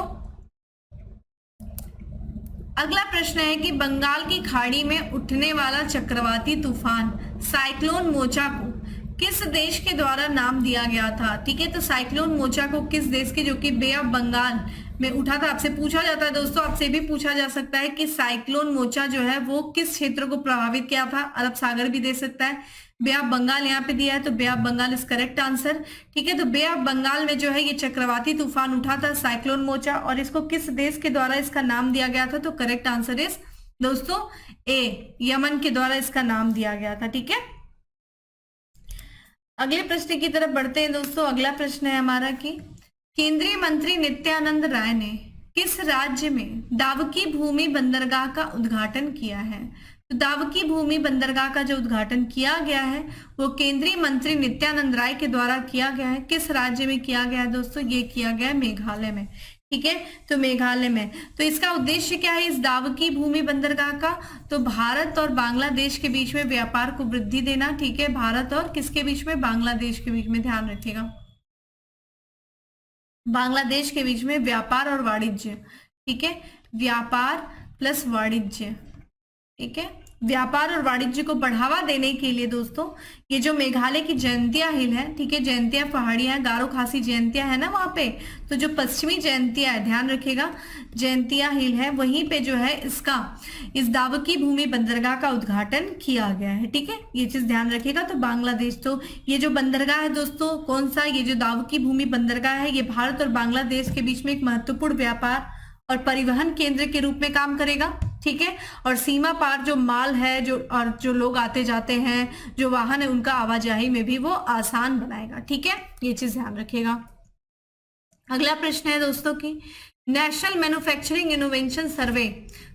Speaker 1: अगला प्रश्न है कि बंगाल की खाड़ी में उठने वाला चक्रवाती तूफान साइक्लोन मोचा को किस देश के द्वारा नाम दिया गया था? ठीक है, तो साइक्लोन मोचा को किस देश के, जो कि बे ऑफ बंगाल में उठा था। आपसे पूछा जाता है दोस्तों, आपसे भी पूछा जा सकता है कि साइक्लोन मोचा जो है वो किस क्षेत्र को प्रभावित किया था? अरब सागर भी दे सकता है, बे ऑफ बंगाल यहाँ पे दिया है तो Bay of Bengal is correct answer, ठीक है। तो बे ऑफ बंगाल में जो है ये चक्रवाती तूफान उठा था साइक्लोन मोचा, और इसको किस देश के द्वारा इसका नाम दिया गया था? तो करेक्ट आंसर इज दोस्तों ए, यमन के द्वारा इसका नाम दिया गया था, ठीक है। अगले प्रश्न की तरफ बढ़ते हैं दोस्तों। अगला प्रश्न है हमारा कि केंद्रीय मंत्री नित्यानंद राय ने किस राज्य में दावकी भूमि बंदरगाह का उद्घाटन किया है? तो दावकी भूमि बंदरगाह का जो उद्घाटन किया गया है वो केंद्रीय मंत्री नित्यानंद राय के द्वारा किया गया है। किस राज्य में किया गया है दोस्तों? ये किया गया है मेघालय में, ठीक है, तो मेघालय में। तो इसका उद्देश्य क्या है इस दावकी भूमि बंदरगाह का? तो भारत और बांग्लादेश के बीच में व्यापार को वृद्धि देना, ठीक है, भारत और किसके बीच में? बांग्लादेश के बीच में, ध्यान रखिएगा, बांग्लादेश के बीच में व्यापार और वाणिज्य, ठीक है, व्यापार प्लस वाणिज्य, ठीक है, व्यापार और वाणिज्य को बढ़ावा देने के लिए दोस्तों ये जो मेघालय की जयंतिया हिल है, ठीक है, जयंतिया पहाड़ियां है, गारो खासी जयंतिया है ना वहां पे, तो जो पश्चिमी जयंतिया है, ध्यान रखिएगा, जयंतिया हिल है, वहीं पे जो है इसका इस दावकी भूमि बंदरगाह का उद्घाटन किया गया है, ठीक है, ये चीज ध्यान रखिएगा। तो बांग्लादेश, तो ये जो बंदरगाह है दोस्तों कौन सा, ये जो दावकी भूमि बंदरगाह है ये भारत और बांग्लादेश के बीच में एक महत्वपूर्ण व्यापार और परिवहन केंद्र के रूप में काम करेगा, ठीक है, और सीमा पार जो माल है जो और जो लोग आते जाते हैं, जो वाहन है, उनका आवाजाही में भी वो आसान बनाएगा, ठीक है, ये चीज ध्यान रखिएगा। अगला प्रश्न है दोस्तों की नेशनल मैन्युफैक्चरिंग इनोवेशन सर्वे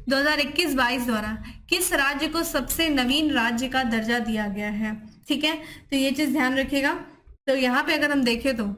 Speaker 1: 2021-22 द्वारा किस राज्य को सबसे नवीन राज्य का दर्जा दिया गया है? ठीक है, तो ये चीज ध्यान रखिएगा। तो यहाँ पे अगर हम देखें तो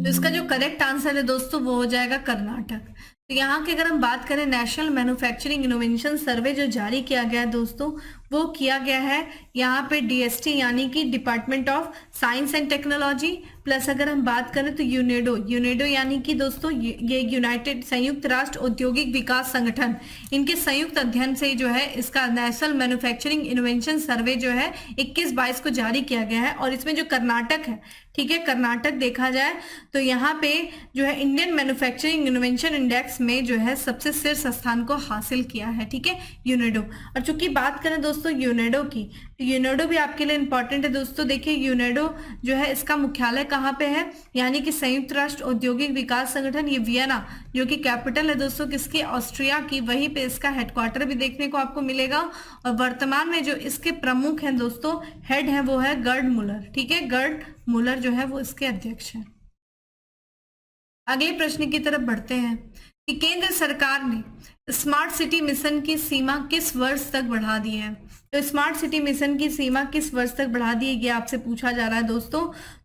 Speaker 1: इसका जो करेक्ट आंसर है दोस्तों वो हो जाएगा कर्नाटक। तो यहाँ की अगर हम बात करें, नेशनल मैन्युफैक्चरिंग इनोवेशन सर्वे जो जारी किया गया है दोस्तों, वो किया गया है यहाँ पे डीएसटी यानी कि department of science and technology, plus अगर हम बात करें तो यूनेडो यानी कि दोस्तों ये यूनाइटेड संयुक्त राष्ट्र औद्योगिक विकास संगठन, इनके संयुक्त अध्ययन से जो है इसका नेशनल मैन्युफैक्चरिंग इनोवेशन सर्वे जो है 21-22 को जारी किया गया है। और इसमें जो कर्नाटक है, ठीक है, कर्नाटक देखा जाए तो यहाँ पे जो है इंडियन मैन्युफैक्चरिंग इनोवेशन इंडेक्स में जो है सबसे शीर्ष स्थान को हासिल किया है, ठीक है, यूनेडो। और चूंकि बात करें दोस्तों यूनेडो की, तो यूनेडो भी आपके लिए इंपॉर्टेंट है दोस्तों। देखिए यूनेडो जो है इसका मुख्यालय कहाँ पे है, यानी कि संयुक्त राष्ट्र औद्योगिक विकास संगठन, ये वियना जो कि कैपिटल है दोस्तों किसकी, ऑस्ट्रिया की, वहीं पे इसका हेडक्वार्टर भी देखने को आपको मिलेगा। और वर्तमान में जो इसके प्रमुख हैं दोस्तों, हेड है वो है गर्ड मुलर, ठीक है, गर्ड मुलर जो है वो इसके अध्यक्ष है। अगले प्रश्न की तरफ बढ़ते हैं कि केंद्र सरकार ने स्मार्ट सिटी मिशन की सीमा किस वर्ष तक बढ़ा दी है। तो स्मार्ट सिटी मिशन की सीमा किस वर्ष तक बढ़ा दी है, ये आपसे पूछा जा रहा है दोस्तों।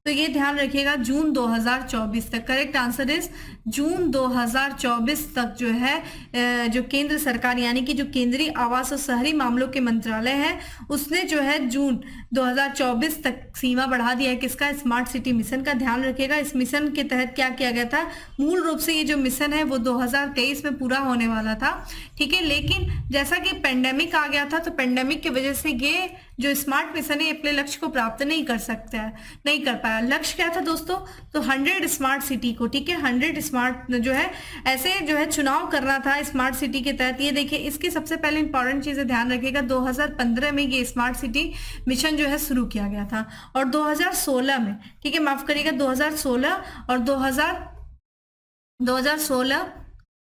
Speaker 1: तो ये ध्यान रखिएगा, जून 2024 तक। करेक्ट आंसर इज जून 2024 तक जो है जो केंद्र सरकार यानी कि जो केंद्रीय आवास और शहरी मामलों के मंत्रालय है, उसने जो है जून 2024 तक सीमा बढ़ा दिया है किसका, स्मार्ट सिटी मिशन का। ध्यान रखिएगा, इस मिशन के तहत क्या किया गया था, मूल रूप से ये जो मिशन है वो 2023 में पूरा होने वाला था, ठीक है, लेकिन जैसा कि पेंडेमिक आ गया था, तो पेंडेमिक की वजह से ये जो स्मार्ट मिशन है अपने लक्ष्य को प्राप्त नहीं कर सकता है, नहीं कर पाया। लक्ष्य क्या था दोस्तों, तो 100 स्मार्ट सिटी को, ठीक है, 100 स्मार्ट जो है ऐसे जो है चुनाव करना था स्मार्ट सिटी के तहत। ये देखिए, इसकी सबसे पहले इंपॉर्टेंट चीजें ध्यान रखिएगा, 2015 में ये स्मार्ट सिटी मिशन जो है शुरू किया गया था, और 2016 में, ठीक है, माफ करिएगा, 2016 और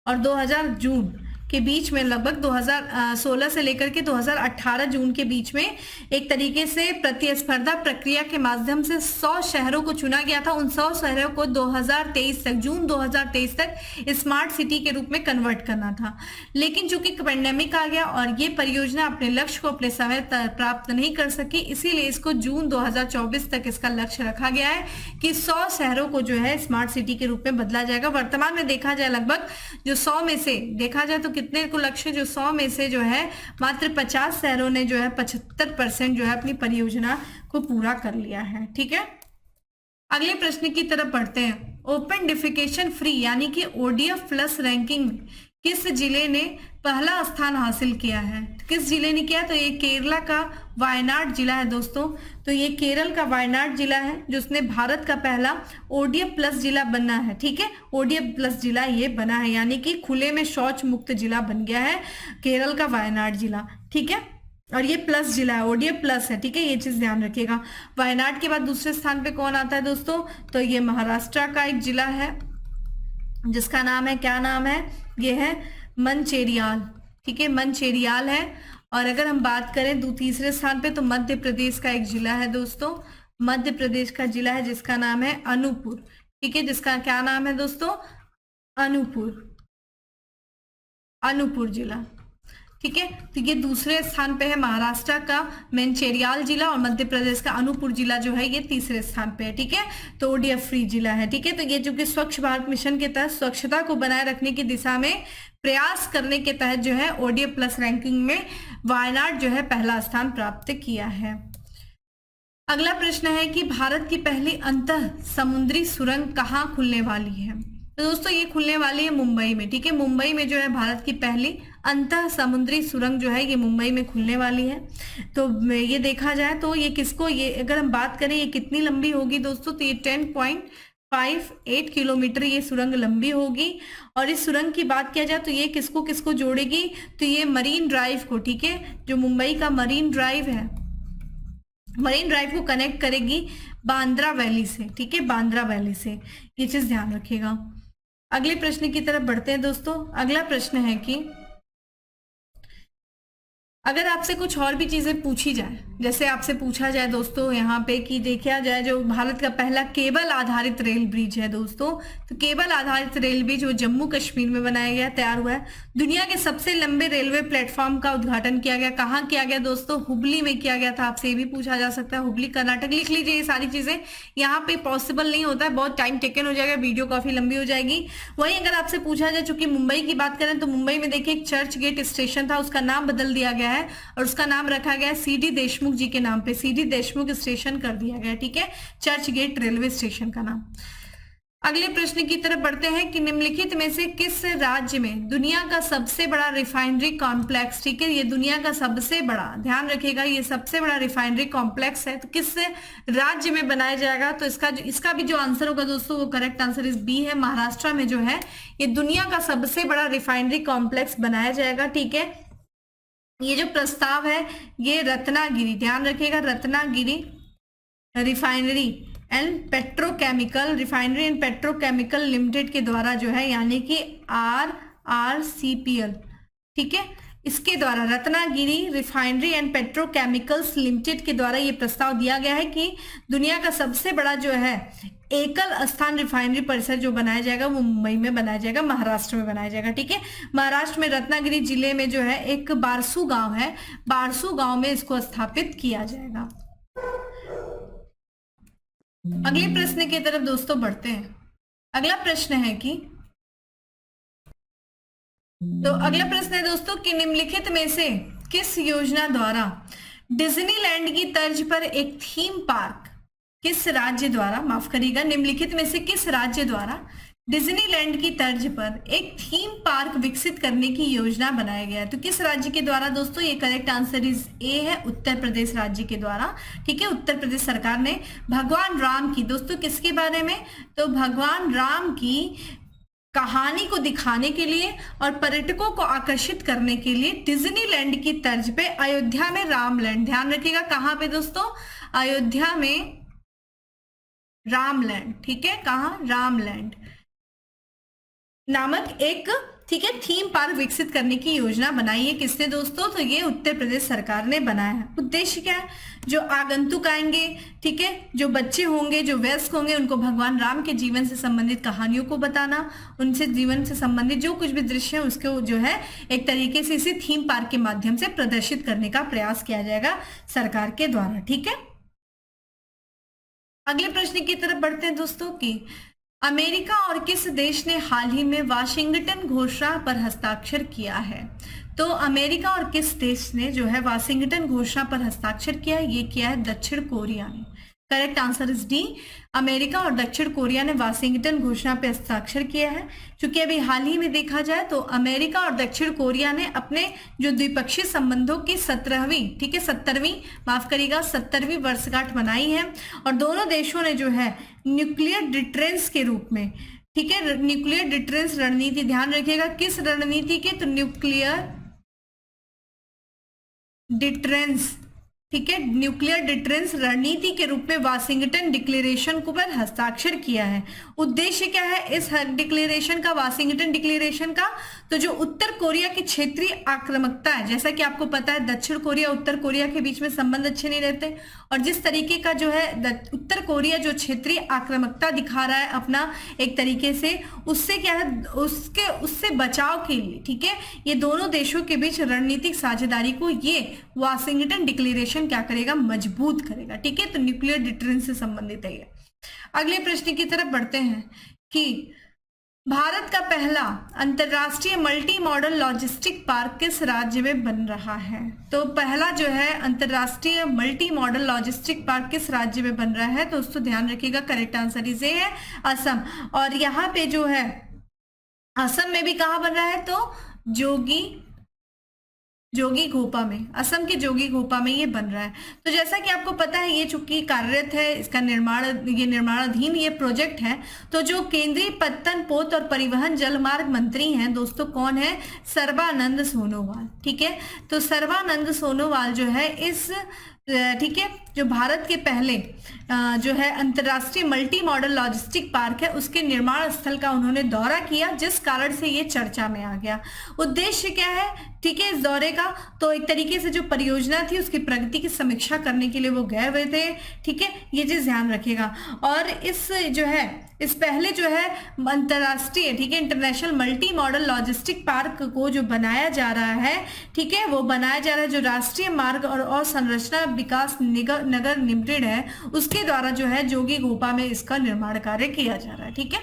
Speaker 1: 2000 जून के बीच में, लगभग 2016 से लेकर के 2018 जून के बीच में एक तरीके से प्रतिस्पर्धा प्रक्रिया के माध्यम से 100 शहरों को चुना गया था। उन 100 शहरों को 2023 तक, जून 2023 तक स्मार्ट सिटी के रूप में कन्वर्ट करना था। लेकिन चूंकि पेंडेमिक आ गया और ये परियोजना अपने लक्ष्य को अपने समय प्राप्त नहीं कर सकी, इसीलिए इसको जून 2024 तक इसका लक्ष्य रखा गया है कि 100 शहरों को जो है स्मार्ट सिटी के रूप में बदला जाएगा। वर्तमान में देखा जाए, लगभग जो 100 में से देखा जाए तो कितने को लक्ष्य, जो 100 में से जो है मात्र 50 शहरों ने जो है 75% जो है अपनी परियोजना को पूरा कर लिया है, ठीक है। अगले प्रश्न की तरफ बढ़ते हैं। ओपन डिफिकेशन फ्री यानी कि ODF प्लस रैंकिंग में किस जिले ने पहला स्थान हासिल किया है, किस जिले ने किया, तो ये केरला का वायनाड जिला है दोस्तों। तो ये केरल का वायनाड जिला है जिसने भारत का पहला ODF प्लस जिला बना है, ठीक है, ODF प्लस जिला ये बना है, यानी कि खुले में शौच मुक्त जिला बन गया है केरल का वायनाड जिला, ठीक है, और ये प्लस जिला है, ODF प्लस है, ठीक है, ये चीज ध्यान रखिएगा। वायनाड के बाद दूसरे स्थान पे कौन आता है दोस्तों, तो ये महाराष्ट्र का एक जिला है जिसका नाम है, क्या नाम है, ये है मंचेरियाल, ठीक है, मंचेरियाल है। और अगर हम बात करें तीसरे स्थान पे, तो मध्य प्रदेश का एक जिला है दोस्तों, मध्य प्रदेश का जिला है जिसका नाम है अनूपपुर, ठीक है, जिसका क्या नाम है दोस्तों, अनूपपुर जिला, ठीक है। तो ये दूसरे स्थान पे है महाराष्ट्र का मंचेरियाल जिला, और मध्य प्रदेश का अनूपपुर जिला जो है ये तीसरे स्थान पे है, ठीक है, तो ODF फ्री जिला है, ठीक है। तो ये जो कि स्वच्छ भारत मिशन के तहत स्वच्छता को बनाए रखने की दिशा में प्रयास करने के तहत जो है ODF प्लस रैंकिंग में वायनाड जो है पहला स्थान प्राप्त किया है। अगला प्रश्न है कि भारत की पहली अंतः समुद्री सुरंग कहाँ खुलने वाली है। तो दोस्तों ये खुलने वाली है मुंबई में, ठीक है, मुंबई में जो है भारत की पहली अंतः समुद्री सुरंग जो है ये मुंबई में खुलने वाली है। तो ये देखा जाए तो ये किसको, ये अगर हम बात करें ये कितनी लंबी होगी दोस्तों, तो ये 10.58 किलोमीटर ये सुरंग लंबी होगी। और इस सुरंग की बात किया जाए तो ये किसको किसको जोड़ेगी, तो ये मरीन ड्राइव को, ठीक है, जो मुंबई का मरीन ड्राइव है, मरीन ड्राइव को कनेक्ट करेगी बांद्रा वैली से, ठीक है, बांद्रा वैली से, ये चीज ध्यान रखिएगा। अगले प्रश्न की तरफ बढ़ते हैं दोस्तों। अगला प्रश्न है कि अगर आपसे कुछ और भी चीजें पूछी जाए, जैसे आपसे पूछा जाए दोस्तों यहाँ पे कि देखा जाए जो भारत का पहला केबल आधारित रेल ब्रिज है दोस्तों, तो केबल आधारित रेल ब्रिज वो जम्मू कश्मीर में बनाया गया, तैयार हुआ है। दुनिया के सबसे लंबे रेलवे प्लेटफॉर्म का उद्घाटन किया गया, कहाँ किया गया दोस्तों? हुबली में किया गया था। आपसे ये भी पूछा जा सकता है, हुबली कर्नाटक। लिख लीजिए ये सारी चीजें, यहाँ पे पॉसिबल नहीं होता है, बहुत टाइम टेकन हो जाएगा, वीडियो काफी लंबी हो जाएगी। वहीं अगर आपसे पूछा जाए, चूंकि मुंबई की बात करें तो मुंबई में देखिए एक चर्च गेट स्टेशन था, उसका नाम बदल दिया गया है और उसका नाम रखा गया सीडी देशमुख जी के नाम पे, सीडी देशमुख स्टेशन कर दिया गया, ठीक है, चर्च गेट रेलवे स्टेशन का नाम। अगले प्रश्न की तरफ बढ़ते हैं कि निम्नलिखित में से किस राज्य में दुनिया का सबसे बड़ा रिफाइनरी कॉम्प्लेक्स, ठीक है, ये दुनिया का सबसे बड़ा, ध्यान रखिएगा, ये सबसे बड़ा रिफाइनरी कॉम्प्लेक्स है, तो किस राज्य में बनाया जाएगा? तो इसका भी जो आंसर होगा दोस्तों वो करेक्ट आंसर इस बी है, महाराष्ट्र में जो है ये दुनिया का सबसे बड़ा रिफाइनरी कॉम्प्लेक्स बनाया जाएगा, ठीक है। ये जो प्रस्ताव है ये रत्नागिरी, ध्यान रखिएगा, Ratnagiri refinery and petrochemical, refinery and petrochemical limited के द्वारा जो है, यानी कि RRCPL, ठीक है, इसके द्वारा Ratnagiri refinery and petrochemicals limited के द्वारा ये प्रस्ताव दिया गया है कि दुनिया का सबसे बड़ा जो है एकल स्थान रिफाइनरी परिसर जो बनाया जाएगा वो मुंबई में बनाया जाएगा, महाराष्ट्र में बनाया जाएगा, ठीक है। महाराष्ट्र में रत्नागिरी जिले में जो है एक बारसू गांव है, बारसू गांव में इसको स्थापित किया जाएगा। अगले प्रश्न की तरफ दोस्तों बढ़ते हैं। अगला प्रश्न है कि अगला प्रश्न है दोस्तों कि निम्नलिखित में से किस योजना द्वारा डिज्नीलैंड की तर्ज पर एक थीम पार्क, किस राज्य द्वारा, माफ करिएगा, निम्नलिखित में से किस राज्य द्वारा डिज्नीलैंड की तर्ज पर एक थीम पार्क विकसित करने की योजना बनाया गया है? तो किस राज्य के द्वारा दोस्तों? ये करेक्ट आंसर इज ए है, उत्तर प्रदेश राज्य के द्वारा, ठीक है। उत्तर प्रदेश सरकार ने भगवान राम की, दोस्तों किसके बारे में? तो भगवान राम की कहानी को दिखाने के लिए और पर्यटकों को आकर्षित करने के लिए डिज्नीलैंड की तर्ज पे अयोध्या में रामलैंड, ध्यान रखिएगा, कहां पे दोस्तों? अयोध्या में रामलैंड, ठीक है, कहां? रामलैंड नामक एक, ठीक है, थीम पार्क विकसित करने की योजना बनाई है। किसने दोस्तों? तो ये उत्तर प्रदेश सरकार ने बनाया है। उद्देश्य क्या है? जो आगंतुक आएंगे, ठीक है, जो बच्चे होंगे, जो वयस्क होंगे, उनको भगवान राम के जीवन से संबंधित कहानियों को बताना, उनसे जीवन से संबंधित जो कुछ भी दृश्य है उसको जो है एक तरीके से इसी थीम पार्क के माध्यम से प्रदर्शित करने का प्रयास किया जाएगा सरकार के द्वारा, ठीक है। अगले प्रश्न की तरफ बढ़ते हैं दोस्तों कि अमेरिका और किस देश ने हाल ही में वाशिंगटन घोषणा पर हस्ताक्षर किया है? तो अमेरिका और किस देश ने जो है वाशिंगटन घोषणा पर हस्ताक्षर किया है? ये किया है दक्षिण कोरिया ने। Correct answer is D, America और दक्षिण कोरिया ने वाशिंगटन घोषणा पर हस्ताक्षर किया है। क्योंकि अभी हाल ही में देखा जाए तो अमेरिका और दक्षिण कोरिया ने अपने जो द्विपक्षीय संबंधों की 17वीं, ठीक है, 17वीं, माफ करिएगा, 17वीं वर्षगांठ मनाई है और दोनों देशों ने जो है न्यूक्लियर डिटरेंस के रूप में, ठीक है, न्यूक्लियर डिटरेंस रणनीति, ध्यान रखिएगा, किस रणनीति के? तो न्यूक्लियर डिटरेंस, ठीक है, न्यूक्लियर डिटरेंस रणनीति के रूप में वाशिंगटन डिक्लेरेशन को पर हस्ताक्षर किया है। उद्देश्य क्या है इस डिक्लेरेशन का, वाशिंगटन डिक्लेरेशन का? तो जो उत्तर कोरिया की क्षेत्रीय आक्रामकता है, जैसा कि आपको पता है दक्षिण कोरिया उत्तर कोरिया के बीच में संबंध अच्छे नहीं रहते, और जिस तरीके का जो है उत्तर कोरिया जो क्षेत्रीय आक्रामकता दिखा रहा है अपना एक तरीके से, उससे क्या है, उससे बचाव के लिए, ठीक है, ये दोनों देशों के बीच रणनीतिक साझेदारी को ये वाशिंगटन डिक्लेरेशन क्या करेगा? मजबूत करेगा, ठीक है। तो न्यूक्लियर डिटरेंस से संबंधित है ये। अगले प्रश्न की तरफ बढ़ते हैं कि भारत का पहला अंतरराष्ट्रीय मल्टी मॉडल लॉजिस्टिक पार्क किस राज्य में बन रहा है? तो पहला जो है अंतरराष्ट्रीय मल्टी मॉडल लॉजिस्टिक पार्क किस राज्य में बन रहा है? तो दोस्तों ध्यान रखिएगा, करेक्ट आंसर इज ए है, असम। और यहाँ पे जो है असम में भी कहाँ बन रहा है? तो जोगी घोपा में, असम के जोगी घोपा में ये बन रहा है। तो जैसा कि आपको पता है ये चूंकि कार्यरत है, इसका निर्माणाधीन ये प्रोजेक्ट है। तो जो केंद्रीय पत्तन, पोत और परिवहन जलमार्ग मंत्री हैं दोस्तों, कौन है? सर्बानंद सोनोवाल, ठीक है। तो सर्बानंद सोनोवाल जो है इस, ठीक है, जो भारत के पहले जो है अंतर्राष्ट्रीय मल्टी मॉडल लॉजिस्टिक पार्क है उसके निर्माण स्थल का उन्होंने दौरा किया, जिस कारण से ये चर्चा में आ गया। उद्देश्य क्या है, ठीक है, इस दौरे का, तो एक तरीके से जो परियोजना थी उसकी प्रगति की समीक्षा करने के लिए वो गए हुए थे, ठीक है, ये चीज ध्यान रखिएगा। और इस जो है इस पहले जो है अंतर्राष्ट्रीय, ठीक है, international multi modal logistic park को जो बनाया जा रहा है, ठीक है, वो बनाया जा रहा है जो राष्ट्रीय मार्ग और अवसंरचना विकास नगर लिमिटेड है उसके द्वारा जो है जोगीघोपा में इसका निर्माण कार्य किया जा रहा है। ठीक है,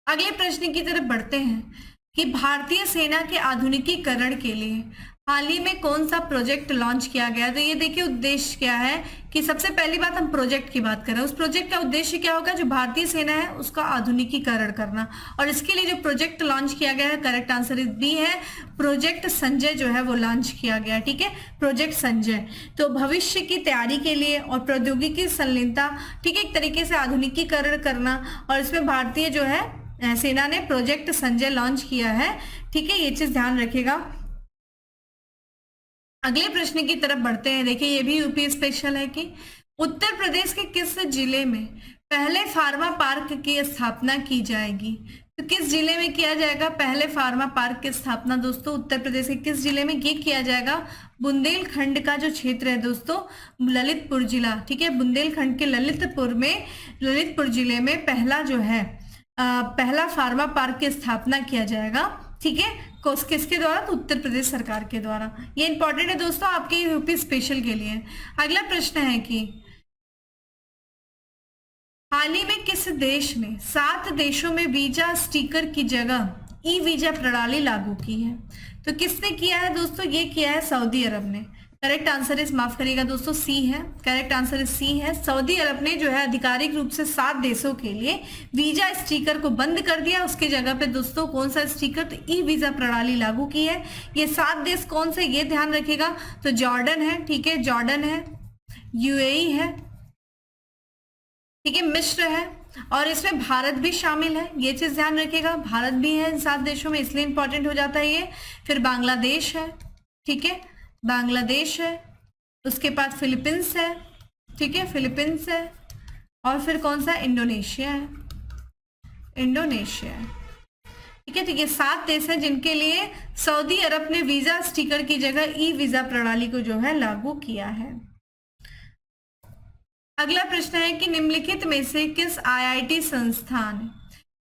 Speaker 1: अगले प्रश्न की तरफ बढ़ते हैं कि भारतीय सेना के आधुनिकीकरण के लिए हाल ही में कौन सा प्रोजेक्ट लॉन्च किया गया। तो ये देखिए उद्देश्य क्या है कि सबसे पहली बात हम प्रोजेक्ट की बात कर रहे हैं, उस प्रोजेक्ट का उद्देश्य क्या होगा, जो भारतीय सेना है उसका आधुनिकीकरण करना, और इसके लिए जो प्रोजेक्ट लॉन्च किया गया है, करेक्ट आंसर इज बी है, प्रोजेक्ट संजय जो है वो लॉन्च किया गया। ठीक है, प्रोजेक्ट संजय। तो भविष्य की तैयारी के लिए और प्रौद्योगिकी संलीनता, ठीक है, एक तरीके से आधुनिकीकरण करना, और इसमें भारतीय जो है सेना ने प्रोजेक्ट संजय लॉन्च किया है। ठीक है, ये चीज ध्यान रखिएगा। अगले प्रश्न की तरफ बढ़ते हैं। देखिए ये भी यूपी स्पेशल है कि उत्तर प्रदेश के किस जिले में पहले फार्मा पार्क की स्थापना की जाएगी। तो किस जिले में किया जाएगा पहले फार्मा पार्क की स्थापना दोस्तों, उत्तर प्रदेश के किस जिले में ये किया जाएगा, बुंदेलखंड का जो क्षेत्र है दोस्तों, ललितपुर जिला। ठीक है, बुंदेलखंड के ललितपुर जिले में पहला जो है पहला फार्मा पार्क की स्थापना किया जाएगा। ठीक है, किसके द्वारा, तो उत्तर प्रदेश सरकार के द्वारा। ये इंपॉर्टेंट है दोस्तों आपके यूपी स्पेशल के लिए। अगला प्रश्न है कि हाल ही में किस देश ने 7 देशों में वीजा स्टिकर की जगह ई वीजा प्रणाली लागू की है। तो किसने किया है दोस्तों, ये किया है सऊदी अरब ने। करेक्ट आंसर इस, माफ करिएगा दोस्तों, सी है। करेक्ट आंसर इस सी है। सऊदी अरब ने जो है आधिकारिक रूप से 7 देशों के लिए वीजा स्टिकर को बंद कर दिया, उसके जगह पे दोस्तों कौन सा स्टिकर, तो ई वीजा प्रणाली लागू की है। ये 7 देश कौन से, ये ध्यान रखिएगा, तो जॉर्डन है, ठीक है, जॉर्डन है, यूएई है, ठीक है, मिस्र है, और इसमें भारत भी शामिल है। ये चीज ध्यान रखिएगा, भारत भी है इन 7 देशों में, इसलिए इंपॉर्टेंट हो जाता है ये। फिर बांग्लादेश है, ठीक है, बांग्लादेश है, उसके बाद फिलीपींस है, ठीक है, फिलीपींस है, और फिर कौन सा, इंडोनेशिया है, इंडोनेशिया है। ठीक है, तो ये 7 देश हैं जिनके लिए सऊदी अरब ने वीजा स्टिकर की जगह ई वीजा प्रणाली को जो है लागू किया है। अगला प्रश्न है कि निम्नलिखित में से किस आईआईटी संस्थान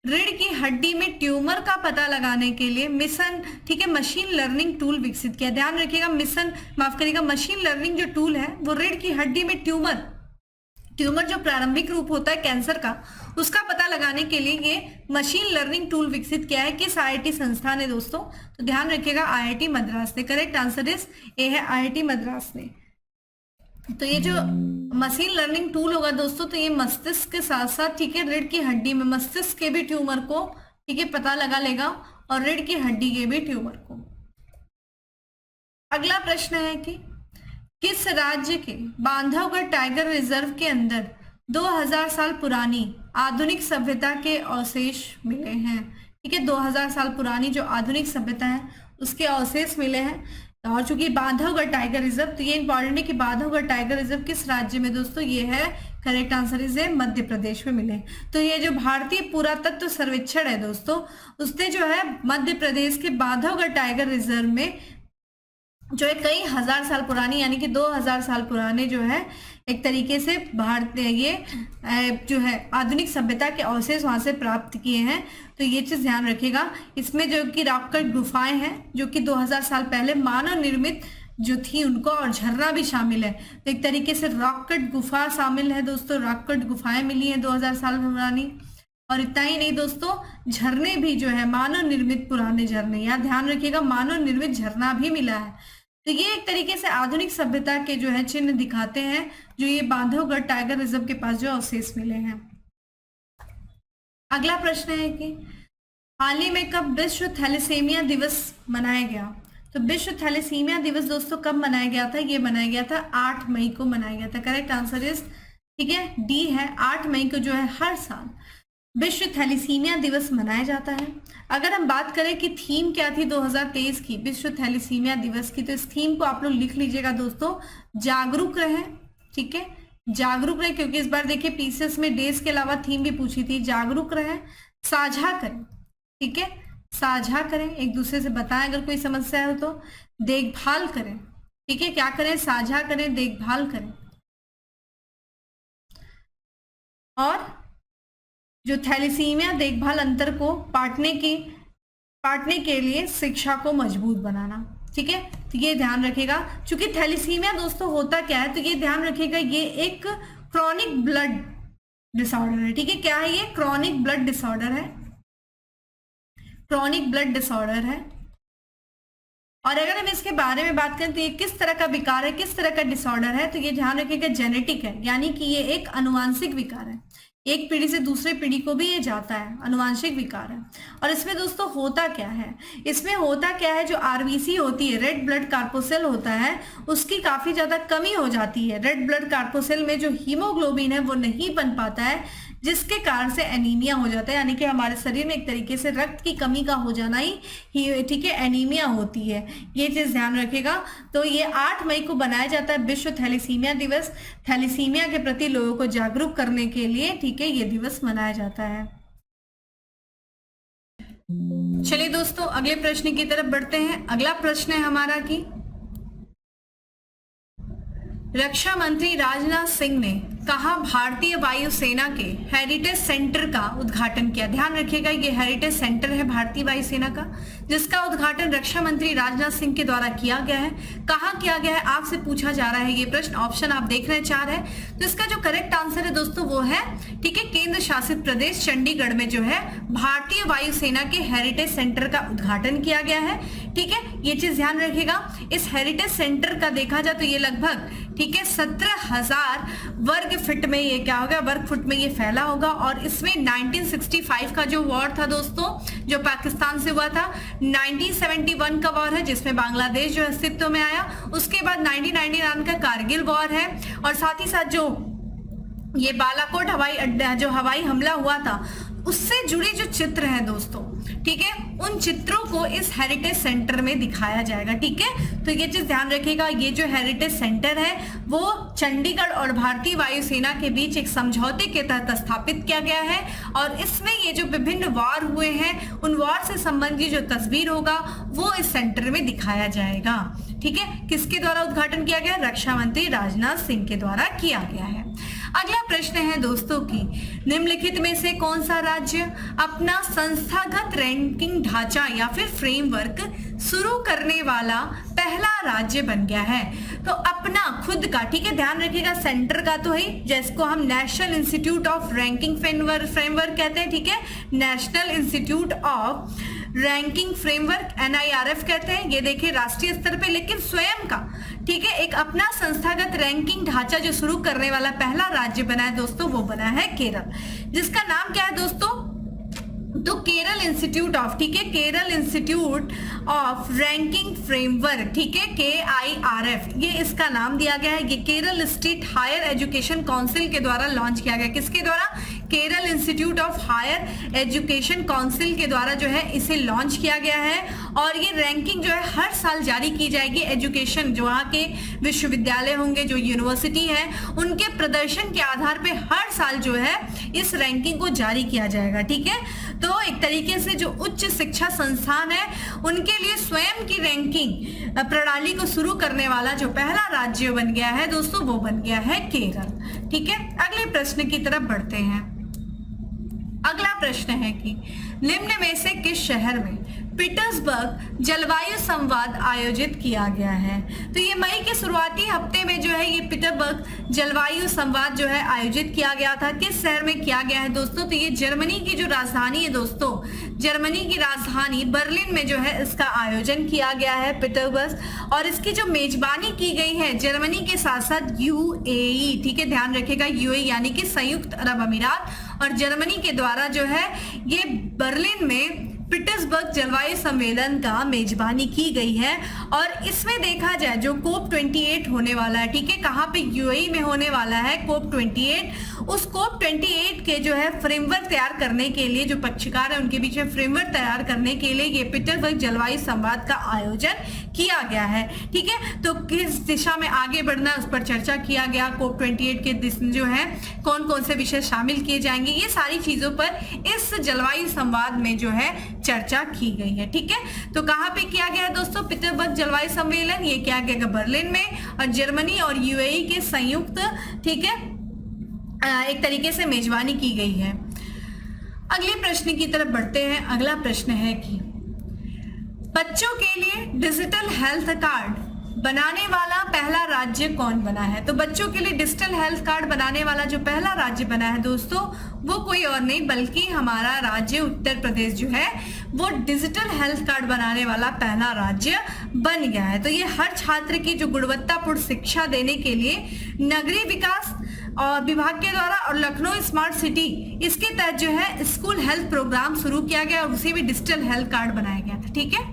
Speaker 1: रीढ़ की हड्डी में ट्यूमर का पता लगाने के लिए मिशन, ठीक है, मशीन लर्निंग टूल विकसित किया। ध्यान रखिएगा, माफ करिएगा, मशीन लर्निंग जो टूल है वो रीढ़ की हड्डी में ट्यूमर जो प्रारंभिक रूप होता है कैंसर का, उसका पता लगाने के लिए ये मशीन लर्निंग टूल विकसित किया है। किस आईआईटी संस्थान है दोस्तों, तो ध्यान रखिएगा आईआईटी मद्रास ने। करेक्ट आंसर इज ए है, आईआईटी मद्रास ने। तो ये जो मशीन लर्निंग टूल होगा दोस्तों, तो ये मस्तिष्क के साथ साथ, ठीक है, रीढ़ की हड्डी में मस्तिष्क के भी ट्यूमर को, ठीक है, पता लगा लेगा, और रीढ़ की हड्डी के भी ट्यूमर को। अगला प्रश्न है कि किस राज्य के बांधवगढ़ टाइगर रिजर्व के अंदर 2000 साल पुरानी आधुनिक सभ्यता के अवशेष मिले हैं। ठीक है, 2000 साल पुरानी जो आधुनिक सभ्यता है उसके अवशेष मिले हैं। और चूंकि बांधवगढ़ टाइगर रिजर्व, तो ये इंपॉर्टेंट है कि बांधवगढ़ टाइगर रिजर्व किस राज्य में दोस्तों, ये है, करेक्ट आंसर इज है, मध्य प्रदेश में मिले। तो ये जो भारतीय पुरातत्व सर्वेक्षण है दोस्तों, उसने जो है मध्य प्रदेश के बांधवगढ़ टाइगर रिजर्व में जो है कई हजार साल पुरानी, यानी कि 2000 साल पुराने जो है एक तरीके से भारत ये जो है आधुनिक सभ्यता के अवशेष वहां से प्राप्त किए हैं। तो ये चीज ध्यान रखिएगा। इसमें जो कि रॉक कट गुफाएं हैं जो कि 2000 साल पहले मानव निर्मित जो थी उनको, और झरना भी शामिल है। तो एक तरीके से रॉक कट गुफा शामिल है दोस्तों, रॉक कट गुफाएं मिली हैं 2000 साल पुरानी। और इतना ही नहीं दोस्तों, झरने भी जो है मानव निर्मित पुराने झरने, यहाँ ध्यान रखिएगा, मानव निर्मित झरना भी मिला है। तो ये एक तरीके से आधुनिक सभ्यता के जो है चिन्ह दिखाते हैं, जो ये बांधवगढ़ टाइगर रिजर्व के पास जो अवशेष मिले हैं। अगला प्रश्न है कि हाल ही में कब विश्व थैलेसीमिया दिवस मनाया गया। तो विश्व थैलेसीमिया दिवस दोस्तों कब मनाया गया था, ये मनाया गया था 8 मई को मनाया गया था। करेक्ट आंसर इज, ठीक है, डी है, 8 मई को जो है हर साल विश्व थैलेसीमिया दिवस मनाया जाता है। अगर हम बात करें कि थीम क्या थी 2023 की विश्व थैलेसीमिया दिवस की, तो इस थीम को आप लोग लिख लीजिएगा दोस्तों, जागरूक रहें। ठीक है, जागरूक रहें, क्योंकि इस बार देखिए पीसीएस में डेज के अलावा थीम भी पूछी थी। जागरूक रहें, साझा करें, ठीक है, साझा करें, एक दूसरे से बताएं अगर कोई समस्या हो तो। देखभाल करें, ठीक है, क्या करें, साझा करें, देखभाल करें। और जो थैलेसीमिया देखभाल अंतर को पाटने के लिए शिक्षा को मजबूत बनाना, ठीक है, तो ये ध्यान रखेगा। क्योंकि थैलेसीमिया दोस्तों होता क्या है, तो ये ध्यान रखेगा, ये एक क्रॉनिक ब्लड डिसऑर्डर है, ठीक है। क्या है ये? क्रॉनिक ब्लड डिसऑर्डर है, क्रॉनिक ब्लड डिसऑर्डर है। और अगर हम इसके बारे में बात करें तो ये किस तरह का विकार है, किस तरह का डिसऑर्डर है, तो ये ध्यान रखिएगा जेनेटिक है, यानी कि ये एक अनुवांशिक विकार है, एक पीढ़ी से दूसरे पीढ़ी को भी ये जाता है, अनुवांशिक विकार है। और इसमें दोस्तों होता क्या है, इसमें होता क्या है, जो आरबीसी होती है, रेड ब्लड कार्पोसेल होता है, उसकी काफी ज्यादा कमी हो जाती है। रेड ब्लड कार्पोसेल में जो हीमोग्लोबिन है वो नहीं बन पाता है, जिसके कारण से एनीमिया हो जाता है, यानी कि हमारे शरीर में एक तरीके से रक्त की कमी का हो जाना ही, ठीक है, एनीमिया होती है। ये चीज ध्यान रखेगा। तो ये 8 मई को बनाया जाता है विश्व थैलेसीमिया दिवस, थैलेसीमिया के प्रति लोगों को जागरूक करने के लिए, ठीक है, ये दिवस मनाया जाता है। चलिए दोस्तों अगले प्रश्न की तरफ बढ़ते हैं। अगला प्रश्न है हमारा कि रक्षा मंत्री राजनाथ सिंह ने कहा भारतीय वायुसेना के हेरिटेज सेंटर का उद्घाटन किया। ध्यान रखिएगा ये हेरिटेज सेंटर है भारतीय वायुसेना का, जिसका उद्घाटन रक्षा मंत्री राजनाथ सिंह के द्वारा किया गया है। कहाँ किया गया है आपसे पूछा जा रहा है ये प्रश्न। ऑप्शन आप देख रहे हैं 4 है, तो इसका जो करेक्ट आंसर है दोस्तों वो है, ठीक है, केंद्र शासित प्रदेश चंडीगढ़ में जो है भारतीय वायुसेना के हेरिटेज सेंटर का उद्घाटन किया गया है, ठीक है। ये चीज ध्यान रखिएगा। इस हेरिटेज सेंटर का देखा जाए तो ये लगभग, ठीक है, 17,000 वर्ग फीट में ये क्या होगा, वर्ग फुट में ये फैला होगा। और इसमें 1965 का जो वॉर था दोस्तों, जो पाकिस्तान से हुआ था, 1971 का वॉर है जिसमें बांग्लादेश जो अस्तित्व में आया, उसके बाद 1999 का कारगिल वॉर है, और साथ ही साथ जो ये बालाकोट हवाई अड्डा, जो हवाई हमला हुआ था, उससे जुड़े जो चित्र हैं दोस्तों, ठीक है, उन चित्रों को इस हेरिटेज सेंटर में दिखाया जाएगा, ठीक है। तो ये चीज ध्यान रखिएगा, ये जो हेरिटेज सेंटर है वो चंडीगढ़ और भारतीय वायुसेना के बीच एक समझौते के तहत स्थापित किया गया है, और इसमें ये जो विभिन्न वार हुए हैं उन वार से संबंधित जो तस्वीर होगा वो इस सेंटर में दिखाया जाएगा, ठीक है। किसके द्वारा उद्घाटन किया गया? रक्षा मंत्री राजनाथ सिंह के द्वारा किया गया है। अगला प्रश्न है दोस्तों की निम्नलिखित में से कौन सा राज्य अपना संस्थागत रैंकिंग ढांचा या फिर फ्रेमवर्क शुरू करने वाला पहला राज्य बन गया है? तो अपना खुद का, ठीक है, ध्यान रखिएगा, सेंटर का तो है, जिसको हम national institute of ranking framework कहते हैं, ठीक है, national institute of ranking framework NIRF कहते हैं। ये देखिए राष्ट्रीय स्तर पे, लेकिन स्वयं का, ठीक है, एक अपना संस्थागत रैंकिंग ढांचा जो शुरू करने वाला पहला राज्य बना है दोस्तों, वो बना है केरल, जिसका नाम क्या है दोस्तों? तो केरल इंस्टीट्यूट ऑफ, ठीक है, Kerala institute of ranking framework, ठीक है, KIRF, ये इसका नाम दिया गया है। ये Kerala state higher education council के द्वारा लॉन्च किया गया। किसके द्वारा? Kerala institute of higher education council के द्वारा जो है इसे लॉन्च किया गया है। और ये रैंकिंग जो है हर साल जारी की जाएगी। एजुकेशन जो वहाँ के विश्वविद्यालय होंगे, जो यूनिवर्सिटी है, उनके प्रदर्शन के आधार पे हर साल जो है इस रैंकिंग को जारी किया जाएगा, ठीक है। तो एक तरीके से जो उच्च शिक्षा संस्थान है उनके लिए स्वयं की रैंकिंग प्रणाली को शुरू करने वाला जो पहला राज्य बन गया है दोस्तों, वो बन गया है केरल, ठीक है। अगले प्रश्न की तरफ बढ़ते हैं। अगला प्रश्न है कि निम्न में से किस शहर में पीटर्सबर्ग जलवायु संवाद आयोजित किया गया है? तो ये मई के शुरुआती हफ्ते में जो है ये पीटर्सबर्ग जलवायु संवाद जो है आयोजित किया गया था। किस शहर में किया गया है दोस्तों? तो ये जर्मनी की जो राजधानी है दोस्तों, जर्मनी की राजधानी बर्लिन में जो है इसका आयोजन किया गया है, पीटर्सबर्ग। और इसकी जो मेजबानी की गई है जर्मनी के साथ साथ UAE, ठीक है, ध्यान रखिएगा, UAE यानी कि संयुक्त अरब अमीरात और जर्मनी के द्वारा जो है ये बर्लिन में पीटर्सबर्ग जलवायु सम्मेलन का मेजबानी की गई है। और इसमें देखा जाए जो COP 28 होने वाला है, ठीक है, कहाँ पे, यूएई में होने वाला है COP 28। उस COP 28 के जो है फ्रेमवर्क तैयार करने के लिए, जो पक्षकार है उनके बीच में फ्रेमवर्क तैयार करने के लिए ये पीटर्सबर्ग जलवायु संवाद का आयोजन किया गया है। ठीक है, तो किस दिशा में आगे बढ़ना है उस पर चर्चा किया गया। COP 28 के जो है कौन कौन से विषय शामिल किए जाएंगे, ये सारी चीजों पर इस जलवायु संवाद में जो है चर्चा की गई है। ठीक है, तो कहाँ पे किया गया है दोस्तों पीटर्सबर्ग जलवायु सम्मेलन? ये किया गया बर्लिन में, और जर्मनी और यूएई के संयुक्त, ठीक है, एक तरीके से मेजबानी की गई है। अगले प्रश्न की तरफ बढ़ते हैं। अगला प्रश्न है कि बच्चों के लिए डिजिटल हेल्थ कार्ड बनाने वाला पहला राज्य कौन बना है? तो बच्चों के लिए डिजिटल हेल्थ कार्ड बनाने वाला जो पहला राज्य बना है दोस्तों, वो कोई और नहीं बल्कि हमारा राज्य उत्तर प्रदेश जो है वो डिजिटल हेल्थ कार्ड बनाने वाला पहला राज्य बन गया है। तो ये हर छात्र की जो गुणवत्तापूर्ण शिक्षा देने के लिए नगरीय विकास और विभाग के द्वारा और लखनऊ स्मार्ट सिटी, इसके तहत जो है स्कूल हेल्थ प्रोग्राम शुरू किया गया और उसी में डिजिटल हेल्थ कार्ड बनाया गया था। ठीक है,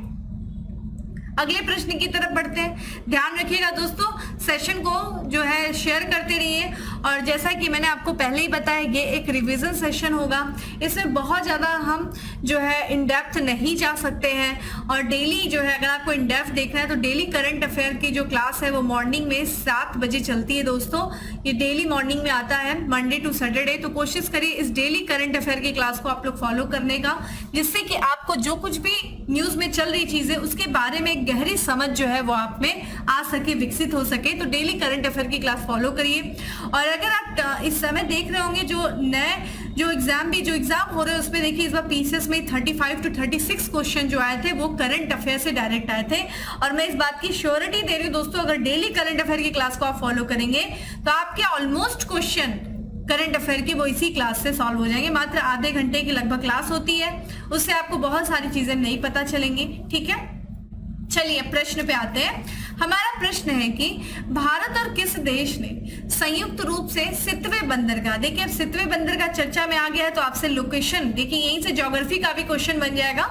Speaker 1: अगले प्रश्न की तरफ बढ़ते हैं। ध्यान रखिएगा दोस्तों, सेशन को जो है शेयर करते रहिए। और जैसा कि मैंने आपको पहले ही बताया, ये एक रिवीजन सेशन होगा। इसमें बहुत ज़्यादा हम जो है इन डेप्थ नहीं जा सकते हैं। और डेली जो है अगर आपको इन डेप्थ देखना है तो डेली करंट अफेयर की जो क्लास है वो मॉर्निंग में 7 बजे चलती है दोस्तों। ये डेली मॉर्निंग में आता है मंडे टू सैटरडे। तो कोशिश करिए इस डेली करंट अफेयर की क्लास को आप लोग फॉलो करने का, जिससे कि आपको जो कुछ भी न्यूज में चल रही चीजें उसके बारे में गहरी समझ जो है वो आप में आ सके, विकसित हो सके। तो डेली करंट अफेयर की क्लास फॉलो करिए। और अगर आप इस समय देख रहे होंगे जो नए जो एग्जाम हो रहे हैं उसमें देखिए इस बार पीसीएस में 35 to 36 क्वेश्चन जो आए थे वो करंट अफेयर से डायरेक्ट आए थे। और मैं इस बात की श्योरिटी दे रही हूँ दोस्तों, अगर डेली करंट अफेयर की क्लास को आप फॉलो करेंगे तो आपके ऑलमोस्ट क्वेश्चन करंट अफेयर की वो इसी क्लास से सॉल्व हो जाएंगे। मात्र आधे घंटे की लगभग क्लास होती है, उससे आपको बहुत सारी चीजें नहीं पता चलेंगी। ठीक है, चलिए प्रश्न पे आते हैं। हमारा प्रश्न है कि भारत और किस देश ने संयुक्त रूप से सितवे बंदरगाह, देखिए अब सितवे बंदरगाह चर्चा में आ गया है तो आपसे लोकेशन, देखिए यहीं से ज्योग्राफी का भी क्वेश्चन बन जाएगा।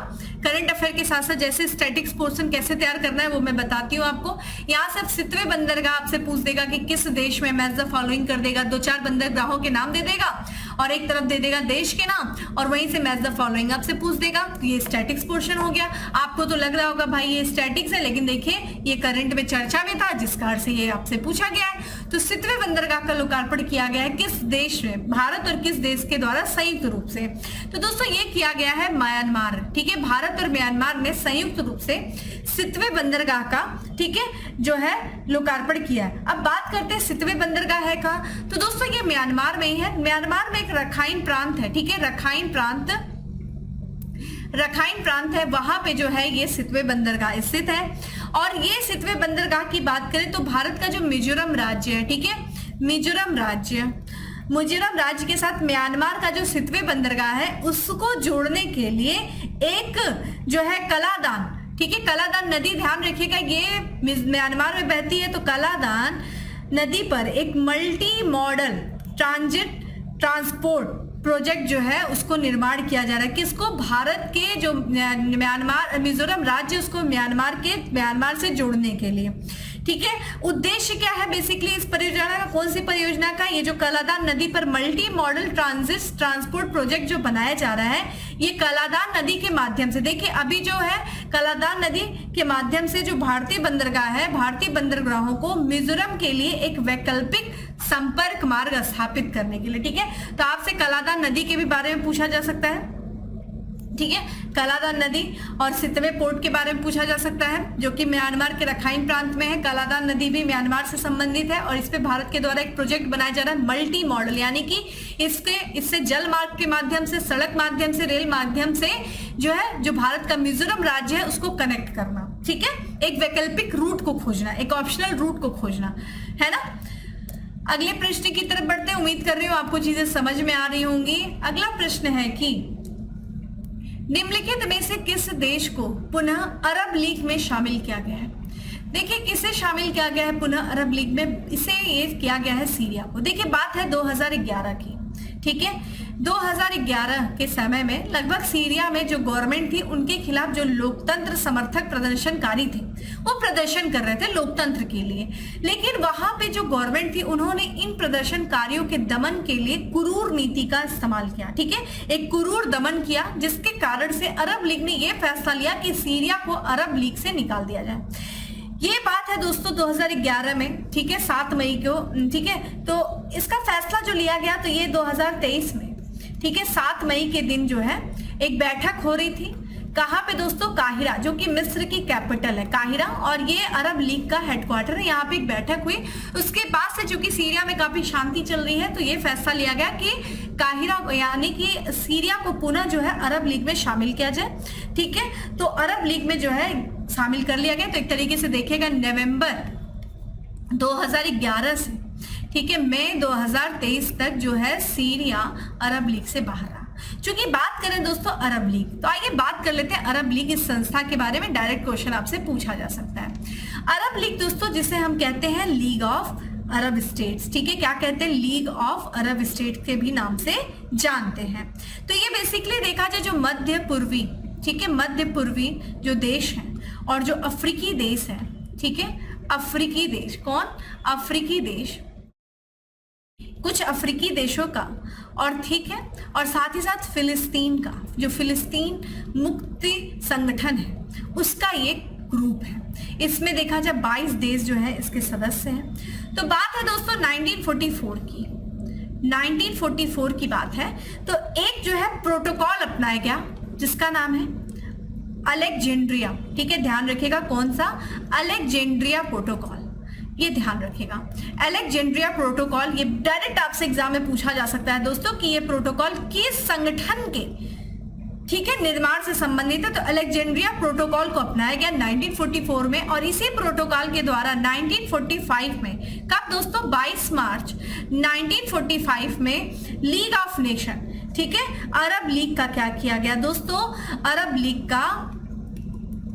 Speaker 1: करंट अफेयर के साथ साथ जैसे स्टैटिक्स पोर्शन कैसे तैयार करना है वो मैं बताती हूँ आपको। यहाँ से सितवे बंदरगाह आपसे पूछ देगा कि किस देश में, मैच द फॉलोइंग कर देगा, 2-4 बंदरगाहों के नाम दे देगा और एक तरफ दे देगा देश के नाम, और वहीं से मैच द फॉलोइंग आपसे पूछ देगा। तो ये स्टैटिक्स पोर्शन हो गया। आपको तो लग रहा होगा भाई ये स्टैटिक्स है, लेकिन देखिए ये करंट में चर्चा में था जिस कारण से ये आपसे पूछा गया है। तो सितवे बंदरगाह का लोकार्पण किया गया है किस देश में? भारत और किस देश के द्वारा संयुक्त रूप से? तो दोस्तों ये किया गया है म्यांमार। ठीक है, भारत और म्यांमार ने संयुक्त रूप से सितवे बंदरगाह का, ठीक है, जो है लोकार्पण किया है। अब बात करते हैं सितवे बंदरगाह है का, तो दोस्तों ये म्यांमार में ही है। म्यांमार में एक रखाइन प्रांत है, ठीक है, रखाइन प्रांत है, वहां पे जो है ये सितवे बंदरगाह स्थित है। और ये सितवे बंदरगाह की बात करें तो भारत का जो मिजोरम राज्य है, ठीक है, मिजोरम राज्य के साथ म्यांमार का जो सितवे बंदरगाह है उसको जोड़ने के लिए एक जो है कलादान, ठीक है, कलादान नदी, ध्यान रखिएगा ये म्यांमार में बहती है। तो कलादान नदी पर एक मल्टी मॉडल ट्रांसपोर्ट प्रोजेक्ट जो है उसको निर्माण किया जा रहा है। किसको? भारत के जो मिजोरम राज्य उसको म्यांमार से जोड़ने के लिए। ठीक है, उद्देश्य क्या है बेसिकली इस परियोजना का? कौन सी परियोजना का? ये जो कलादान नदी पर मल्टी मॉडल ट्रांसपोर्ट प्रोजेक्ट जो बनाया जा रहा है, ये कलादान नदी के माध्यम से, देखिए अभी जो है कलादान नदी के माध्यम से जो भारतीय बंदरगाह है, भारतीय बंदरगाहों को मिजोरम के लिए एक वैकल्पिक संपर्क मार्ग स्थापित करने के लिए। ठीक है, तो आपसे कलादान नदी के भी बारे में पूछा जा सकता है। ठीक है, कलादान नदी और सितवे पोर्ट के बारे में पूछा जा सकता है, जो कि म्यांमार के रखाइन प्रांत में है। कलादान नदी भी म्यांमार से संबंधित है और इस पे भारत के द्वारा एक प्रोजेक्ट बनाया जा रहा है मल्टी मॉडल, यानी कि इससे जल मार्ग के माध्यम से, सड़क माध्यम से, रेल माध्यम से जो है जो भारत का मिजोरम राज्य है उसको कनेक्ट करना। ठीक है, एक वैकल्पिक रूट को खोजना, एक ऑप्शनल रूट को खोजना, है ना। अगले प्रश्न की तरफ बढ़ते हैं। उम्मीद कर रही हूँ आपको चीजें समझ में आ रही होंगी। अगला प्रश्न है कि निम्नलिखित में से किस देश को पुनः अरब लीग में शामिल किया गया है? देखिए किसे शामिल किया गया है पुनः अरब लीग में? इसे ये किया गया है सीरिया को। देखिए बात है 2011 की, ठीक है, 2011 के समय में लगभग सीरिया में जो गवर्नमेंट थी उनके खिलाफ जो लोकतंत्र समर्थक प्रदर्शनकारी थे वो प्रदर्शन कर रहे थे लोकतंत्र के लिए, लेकिन वहां पे जो गवर्नमेंट थी उन्होंने इन प्रदर्शनकारियों के दमन के लिए क्रूर नीति का इस्तेमाल किया। ठीक है, एक क्रूर दमन किया, जिसके कारण से अरब लीग ने यह फैसला लिया कि सीरिया को अरब लीग से निकाल दिया जाए। ये बात है दोस्तों 2011 में, ठीक है, 7 मई को। ठीक है, तो इसका फैसला जो लिया गया तो ये 2023 में, ठीक है, 7 मई के दिन जो है एक बैठक हो रही थी। कहाँ पे दोस्तों? काहिरा, जो कि मिस्र की कैपिटल है काहिरा, और ये अरब लीग का हेडक्वार्टर है। यहाँ पे एक बैठक हुई, उसके बाद से चूंकि सीरिया में काफी शांति चल रही है तो ये फैसला लिया गया कि काहिरा यानी कि सीरिया को पुनः जो है अरब लीग में शामिल किया जाए। ठीक है, तो अरब लीग में जो है शामिल कर लिया गया। तो एक तरीके से देखेगा नवंबर 2011 से, ठीक है, मई 2023 तक जो है सीरिया अरब लीग से बाहर रहा। चूंकि बात करें दोस्तों अरब लीग, तो आइए बात कर लेते हैं अरब लीग इस संस्था के बारे में। डायरेक्ट क्वेश्चन आपसे पूछा जा सकता है। अरब लीग दोस्तों जिसे हम कहते हैं लीग ऑफ अरब स्टेट्स, ठीक है, क्या कहते हैं? लीग ऑफ अरब स्टेट्स के भी नाम से जानते हैं। तो ये बेसिकली देखा जाए जो मध्य पूर्वी, ठीक है, मध्य पूर्वी जो देश हैं और जो अफ्रीकी देश है, ठीक है, अफ्रीकी देश, कौन? अफ्रीकी देश, कुछ अफ्रीकी देशों का, और ठीक है, और साथ ही साथ फिलिस्तीन का, जो फिलिस्तीन मुक्ति संगठन है उसका ये ग्रुप है। इसमें देखा जाए 22 देश जो है इसके सदस्य हैं। तो बात है दोस्तों 1944 की, 1944 की बात है। तो एक जो है प्रोटोकॉल अपनाया गया जिसका नाम है अलेक्जेंड्रिया, ठीक है, ध्यान रखिएगा, कौन सा? अलेक्जेंड्रिया प्रोटोकॉल, ये ध्यान रखिएगा। अलेक्जेंड्रिया प्रोटोकॉल, ये डायरेक्ट आपसे एग्जाम में पूछा जा सकता है दोस्तों कि ये प्रोटोकॉल किस संगठन के, ठीक है, निर्माण से संबंधित है। तो अलेक्जेंड्रिया प्रोटोकॉल को अपनाया गया 1944 में, और इसी प्रोटोकॉल के द्वारा 1945 में, कब दोस्तों? 22 मार्च 1945 में लीग ऑफ नेशन, ठीक है, अरब लीग का क्या किया गया दोस्तों? अरब लीग का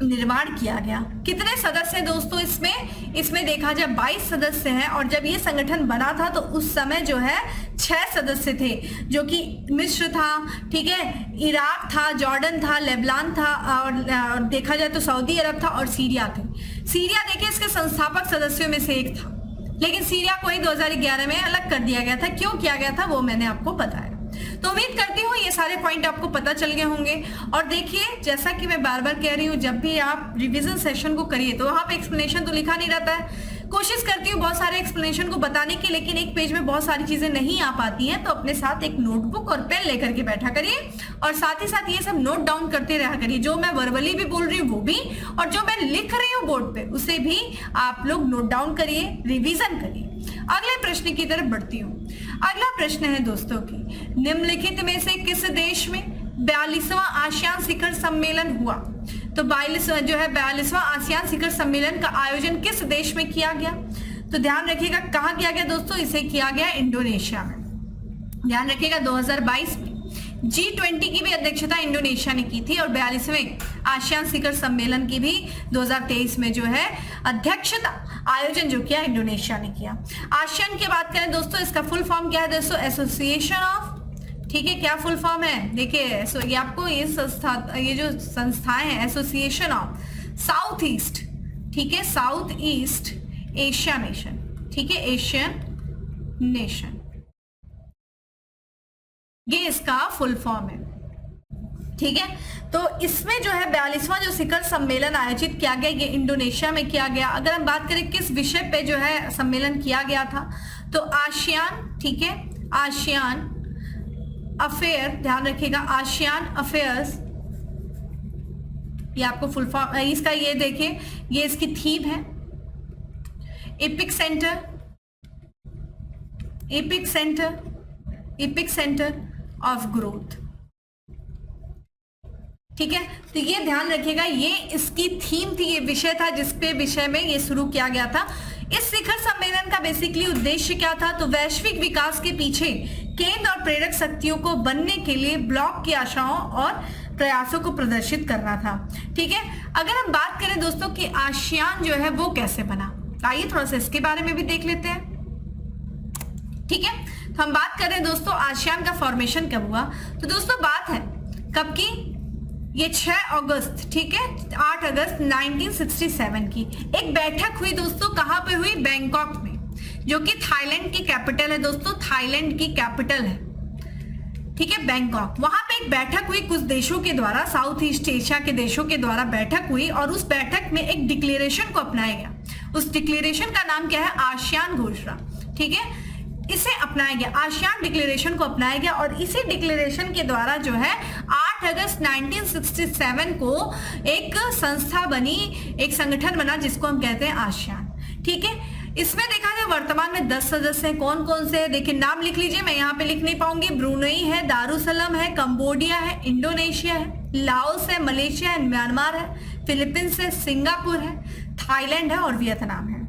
Speaker 1: निर्माण किया गया। कितने सदस्य हैं दोस्तों इसमें देखा जाए 22 सदस्य हैं, और जब ये संगठन बना था तो उस समय जो है 6 सदस्य थे, जो कि मिस्र था, ठीक है, इराक था, जॉर्डन था, लेबनान था, और देखा जाए तो सऊदी अरब था, और सीरिया थे। सीरिया देखिए इसके संस्थापक सदस्यों में से एक था, लेकिन सीरिया को ही 2011 में अलग कर दिया गया था। क्यों किया गया था वो मैंने आपको बताया। तो उम्मीद करती हूँ ये सारे पॉइंट आपको पता चल गए होंगे। और देखिए जैसा कि मैं बार बार कह रही हूँ, जब भी आप रिवीजन सेशन को करिए तो वहां पे एक्सप्लेनेशन तो लिखा नहीं रहता है। कोशिश करती हूँ बहुत सारे एक्सप्लेनेशन को बताने की, लेकिन एक पेज में बहुत सारी चीजें नहीं आ पाती हैं। तो अपने साथ एक नोटबुक और पेन लेकर के बैठा करिए, और साथ ही साथ ये सब नोट डाउन करते रहा करिए। जो मैं वर्बली भी बोल रही हूँ वो भी, और जो मैं लिख रही हूँ बोर्ड पे उसे भी आप लोग नोट डाउन करिए, रिविजन करिए। अगले प्रश्न की तरफ बढ़ती हूँ। अगला प्रश्न है दोस्तों की, निम्नलिखित में से किस देश में 42वां आसियान शिखर सम्मेलन हुआ? तो 42वां आसियान शिखर सम्मेलन का आयोजन किस देश में किया गया? तो ध्यान रखिएगा कहाँ किया गया दोस्तों? इसे किया गया इंडोनेशिया में। ध्यान रखिएगा 2022 में G20 की भी अध्यक्षता इंडोनेशिया ने की थी, और 42वें आसियान शिखर सम्मेलन की भी 2023 में जो है अध्यक्षता आयोजन जो किया इंडोनेशिया ने किया। आसियान की बात करें दोस्तों, इसका फुल फॉर्म क्या है दोस्तों? एसोसिएशन ऑफ, ठीक है, क्या फुल फॉर्म है? देखिए ये आपको ये जो संस्थाएं हैं, एसोसिएशन ऑफ साउथ ईस्ट, ठीक है, साउथ ईस्ट एशिया नेशन, ठीक है, एशियन नेशन, ये इसका फुल फॉर्म है। ठीक है, तो इसमें जो है 42वां जो शिखर सम्मेलन आयोजित किया गया, ये इंडोनेशिया में किया गया। अगर हम बात करें किस विषय पे जो है सम्मेलन किया गया था, तो आसियान, ठीक है, आसियान अफेयर, ध्यान रखिएगा, आसियान अफेयर्स, ये आपको फुल फॉर्म इसका, ये देखिए ये इसकी थीम है, epic centre, epic centre, epic centre of growth. ठीक है, तो ये ध्यान रखिएगा, ये इसकी थीम थी, ये विषय था जिसपे विषय में ये शुरू किया गया था। इस शिखर सम्मेलन का बेसिकली उद्देश्य क्या था? तो वैश्विक विकास के पीछे केंद्र और प्रेरक शक्तियों को बनने के लिए ब्लॉक की आशाओं और प्रयासों को प्रदर्शित करना था। ठीक है, अगर हम बात करें दोस्तों कि आसियान जो है वो कैसे बना, आइए थोड़ा सा इसके बारे में भी देख लेते हैं। ठीक है, तो हम बात करें दोस्तों आसियान का फॉर्मेशन कब हुआ। तो दोस्तों बात है कब की, ये 6 अगस्त, ठीक है, 8 अगस्त 1967 की एक बैठक हुई दोस्तों। कहां पे हुई? बैंकॉक में, जो कि थाईलैंड की कैपिटल है दोस्तों, थाईलैंड की कैपिटल है, ठीक है, बैंकॉक। वहां पे एक बैठक हुई कुछ देशों के द्वारा, साउथ ईस्ट एशिया के देशों के द्वारा बैठक हुई और उस बैठक में एक डिक्लेरेशन को अपनाया गया। उस डिक्लेरेशन का नाम क्या है? आसियान घोषणा, ठीक है, इसे अपनाया गया, आसियान डिक्लेरेशन को अपनाया गया। और इसी डिक्लेरेशन के द्वारा जो है 8 अगस्त 1967 को एक संस्था बनी, एक संगठन बना जिसको हम कहते हैं आसियान, ठीक है। इसमें देखा जाए वर्तमान में 10 सदस्य हैं। कौन कौन से हैं? देखिए नाम लिख लीजिए, मैं यहाँ पे लिख नहीं पाऊंगी। ब्रुनेई है, दारुसलाम है, कंबोडिया है, इंडोनेशिया है, लाओस है, मलेशिया है, म्यांमार है, फिलीपींस है, सिंगापुर है, थाईलैंड है और वियतनाम है,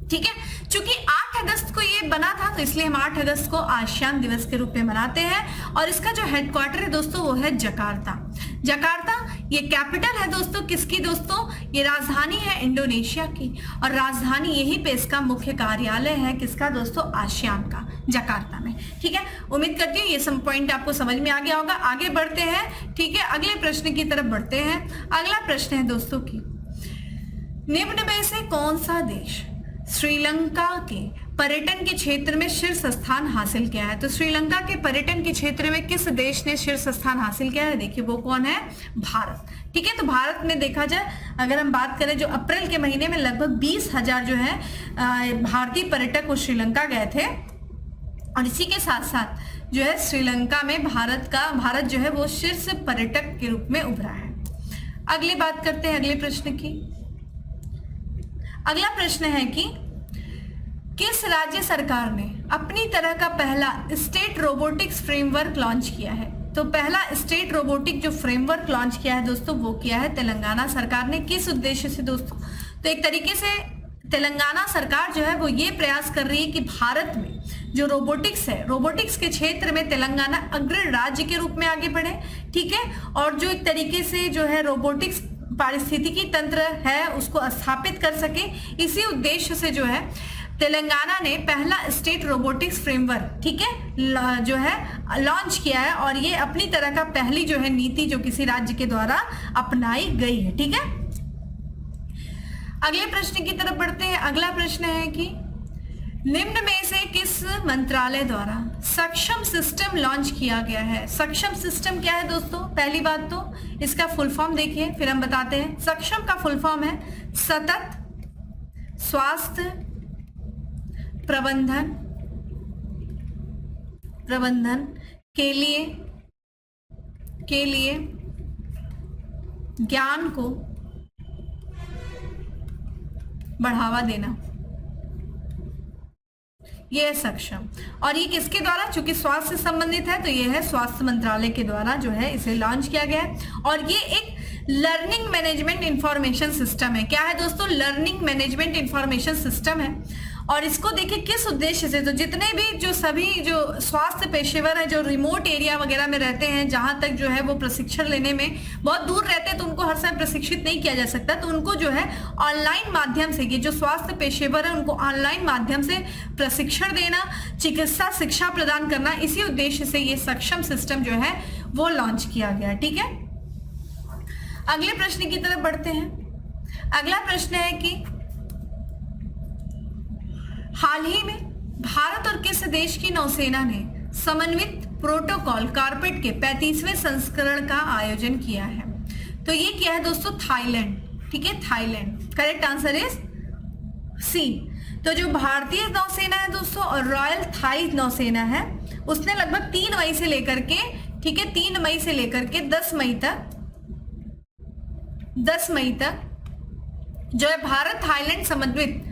Speaker 1: ठीक है। चूंकि 8 अगस्त को ये बना था तो इसलिए हम 8 अगस्त को आसियान दिवस के रूप में मनाते हैं। और इसका जो हेडक्वार्टर है दोस्तों वो है जकार्ता। जकार्ता ये कैपिटल है दोस्तों, किसकी दोस्तों? ये राजधानी है इंडोनेशिया की, और राजधानी यहीं पे इसका मुख्य कार्यालय है, किसका दोस्तों? आसियान का, जकार्ता में, ठीक है। उम्मीद करती हूँ ये सब पॉइंट आपको समझ में आ गया होगा। आगे बढ़ते हैं, ठीक है, अगले प्रश्न की तरफ बढ़ते हैं। अगला प्रश्न है दोस्तों की, निम्न में से कौन सा देश श्रीलंका के पर्यटन के क्षेत्र में शीर्ष स्थान हासिल किया है? तो श्रीलंका के पर्यटन के क्षेत्र में किस देश ने शीर्ष स्थान हासिल किया है? देखिए वो कौन है? भारत, ठीक है। तो भारत में देखा जाए, अगर हम बात करें, जो अप्रैल के महीने में लगभग 20,000 जो है भारतीय पर्यटक वो श्रीलंका गए थे। और इसी के साथ साथ जो है श्रीलंका में भारत जो है वो शीर्ष पर्यटक के रूप में उभरा है। अगली बात करते हैं अगले प्रश्न की। अगला प्रश्न है कि किस राज्य सरकार ने अपनी तरह का पहला स्टेट रोबोटिक्स फ्रेमवर्क लॉन्च किया है? तो पहला स्टेट रोबोटिक जो फ्रेमवर्क लॉन्च किया है दोस्तों वो किया है तेलंगाना सरकार ने। किस उद्देश्य से दोस्तों? तो एक तरीके से तेलंगाना सरकार जो है वो ये प्रयास कर रही है कि भारत में जो रोबोटिक्स है, रोबोटिक्स के क्षेत्र में तेलंगाना अग्रणी राज्य के रूप में आगे बढ़े, ठीक है। और जो एक तरीके से जो है रोबोटिक्स पारिस्थितिकी तंत्र है उसको स्थापित कर सके, इसी उद्देश्य से जो है तेलंगाना ने पहला स्टेट रोबोटिक्स फ्रेमवर्क, ठीक है, जो है लॉन्च किया है। और ये अपनी तरह का पहली जो है नीति जो किसी राज्य के द्वारा अपनाई गई है, ठीक है। अगले प्रश्न की तरफ बढ़ते हैं। अगला प्रश्न है कि निम्न में से किस मंत्रालय द्वारा सक्षम सिस्टम लॉन्च किया गया है? सक्षम सिस्टम क्या है दोस्तों? पहली बात तो इसका फुल फॉर्म देखिए, फिर हम बताते हैं। सक्षम का फुल फॉर्म है सतत स्वास्थ्य प्रबंधन के लिए ज्ञान को बढ़ावा देना, ये है सक्षम। और ये किसके द्वारा? चूंकि स्वास्थ्य से संबंधित है तो ये है स्वास्थ्य मंत्रालय के द्वारा जो है इसे लॉन्च किया गया है। और ये एक लर्निंग मैनेजमेंट इंफॉर्मेशन सिस्टम है। क्या है दोस्तों? लर्निंग मैनेजमेंट इंफॉर्मेशन सिस्टम है। और इसको देखिए किस उद्देश्य से, तो जितने भी जो सभी जो स्वास्थ्य पेशेवर है जो रिमोट एरिया वगैरह में रहते हैं, जहां तक जो है वो प्रशिक्षण लेने में बहुत दूर रहते हैं तो उनको हर समय प्रशिक्षित नहीं किया जा सकता, तो उनको जो है ऑनलाइन माध्यम से, ये जो स्वास्थ्य पेशेवर है उनको ऑनलाइन माध्यम से प्रशिक्षण देना, चिकित्सा शिक्षा प्रदान करना, इसी उद्देश्य से ये सक्षम सिस्टम जो है वो लॉन्च किया गया, ठीक है। अगले प्रश्न की तरफ बढ़ते हैं। अगला प्रश्न है कि हाल ही में भारत और किस देश की नौसेना ने समन्वित प्रोटोकॉल कारपेट के 35वें संस्करण का आयोजन किया है? तो ये किया है दोस्तों थाईलैंड, ठीक है, Thailand. Correct answer is C. तो जो भारतीय नौसेना है दोस्तों और रॉयल थाई नौसेना है, उसने लगभग 3 मई से लेकर के, ठीक है, 3 मई से लेकर के 10 मई तक जो है भारत थाईलैंड समन्वित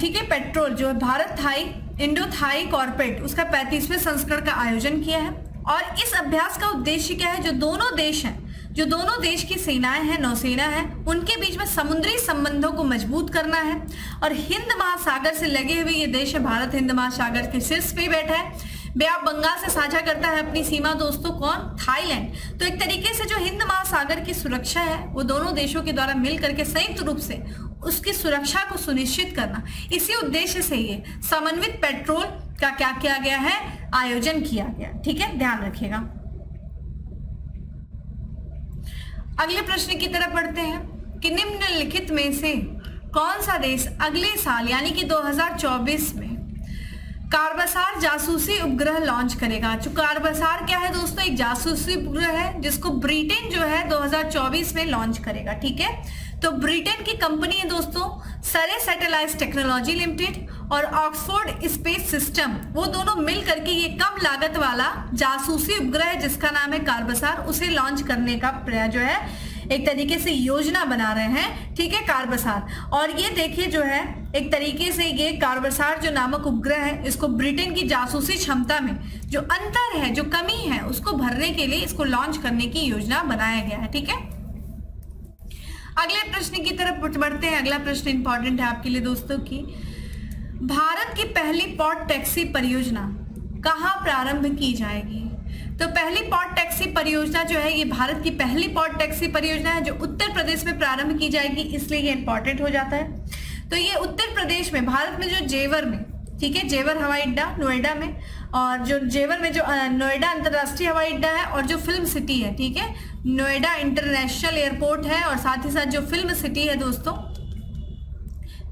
Speaker 1: ठीक है पेट्रोल जो है भारत थाई इंडो थाई कॉर्पेट उसका 35वें संस्करण का आयोजन किया है। और इस अभ्यास का उद्देश्य क्या है? जो दोनों देश हैं, जो दोनों देश की सेनाएं हैं, नौसेना है, उनके बीच में समुद्री संबंधों को मजबूत करना है। और हिंद महासागर से लगे हुए ये देश है, भारत हिंद महासागर के शीर्ष पे बैठा है। बे ऑफ बंगाल से साझा करता है अपनी सीमा दोस्तों, कौन? थाईलैंड। तो एक तरीके से जो हिंद महासागर की सुरक्षा है वो दोनों देशों के द्वारा मिल करके संयुक्त रूप से उसकी सुरक्षा को सुनिश्चित करना, इसी उद्देश्य से ये समन्वित पेट्रोल का क्या किया गया है, आयोजन किया गया। ठीक है, ध्यान रखिएगा। अगले प्रश्न की तरफ बढ़ते हैं कि निम्नलिखित में से कौन सा देश अगले साल यानी कि 2024 में कार्बसार जासूसी उपग्रह लॉन्च करेगा। जो कार्बसार क्या है दोस्तों, एक जासूसी उपग्रह है जिसको ब्रिटेन जो है 2024 में लॉन्च करेगा। ठीक है, तो ब्रिटेन की कंपनी है दोस्तों सरे सैटेलाइट टेक्नोलॉजी लिमिटेड और ऑक्सफोर्ड स्पेस सिस्टम, वो दोनों मिल करके ये कम लागत वाला जासूसी उपग्रह है जिसका नाम है कार्बसार, उसे लॉन्च करने का जो है एक तरीके से योजना बना रहे हैं। ठीक है, कार्बसार। और ये देखिए जो है एक तरीके से ये कार्बसार जो नामक उपग्रह है, इसको ब्रिटेन की जासूसी क्षमता में जो अंतर है, जो कमी है, उसको भरने के लिए इसको लॉन्च करने की योजना बनाया गया है। ठीक है, अगले प्रश्न की तरफ बढ़ते हैं। अगला प्रश्न इंपॉर्टेंट है आपके लिए दोस्तों की भारत की पहली पॉड टैक्सी परियोजना कहाँ प्रारंभ की जाएगी। तो पहली पॉड टैक्सी परियोजना जो है ये भारत की पहली पॉड टैक्सी परियोजना है जो उत्तर प्रदेश में प्रारंभ की जाएगी, इसलिए ये इंपॉर्टेंट हो जाता है। तो ये उत्तर प्रदेश में, भारत में जो जेवर में, ठीक है, जेवर हवाई अड्डा नोएडा में, और जो जेवर में जो नोएडा अंतरराष्ट्रीय हवाई अड्डा है और जो फिल्म सिटी है, ठीक है, नोएडा इंटरनेशनल एयरपोर्ट है, और साथ ही साथ जो फिल्म सिटी है दोस्तों,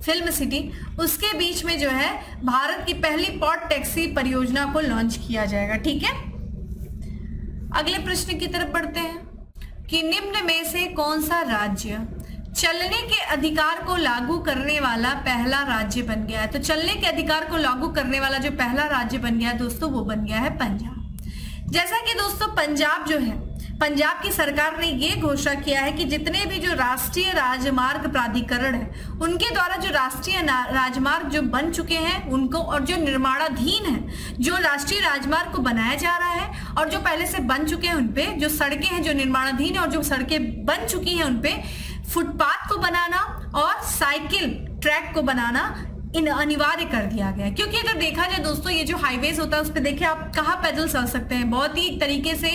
Speaker 1: फिल्म सिटी, उसके बीच में जो है भारत की पहली पॉड टैक्सी परियोजना को लॉन्च किया जाएगा। ठीक है, अगले प्रश्न की तरफ बढ़ते हैं कि निम्न में से कौन सा राज्य चलने के अधिकार को लागू करने वाला पहला राज्य बन गया है। तो चलने के अधिकार को लागू करने वाला जो पहला राज्य बन गया है दोस्तों, वो बन गया है पंजाब। जैसा कि दोस्तों पंजाब जो है, पंजाब की सरकार ने ये घोषणा किया है कि जितने भी जो राष्ट्रीय राजमार्ग प्राधिकरण है उनके द्वारा जो राष्ट्रीय राजमार्ग जो बन चुके हैं उनको, और जो निर्माणाधीन है जो राष्ट्रीय राजमार्ग को बनाया जा रहा है और जो पहले से बन चुके हैं उनपे जो सड़कें हैं जो निर्माणाधीन है और जो सड़कें बन चुकी हैं उनपे फुटपाथ को बनाना और साइकिल ट्रैक को बनाना इन अनिवार्य कर दिया गया है। क्योंकि अगर देखा जाए दोस्तों ये जो हाईवेज होता है उस पर देखिए आप कहाँ पैदल चल सकते हैं, बहुत ही तरीके से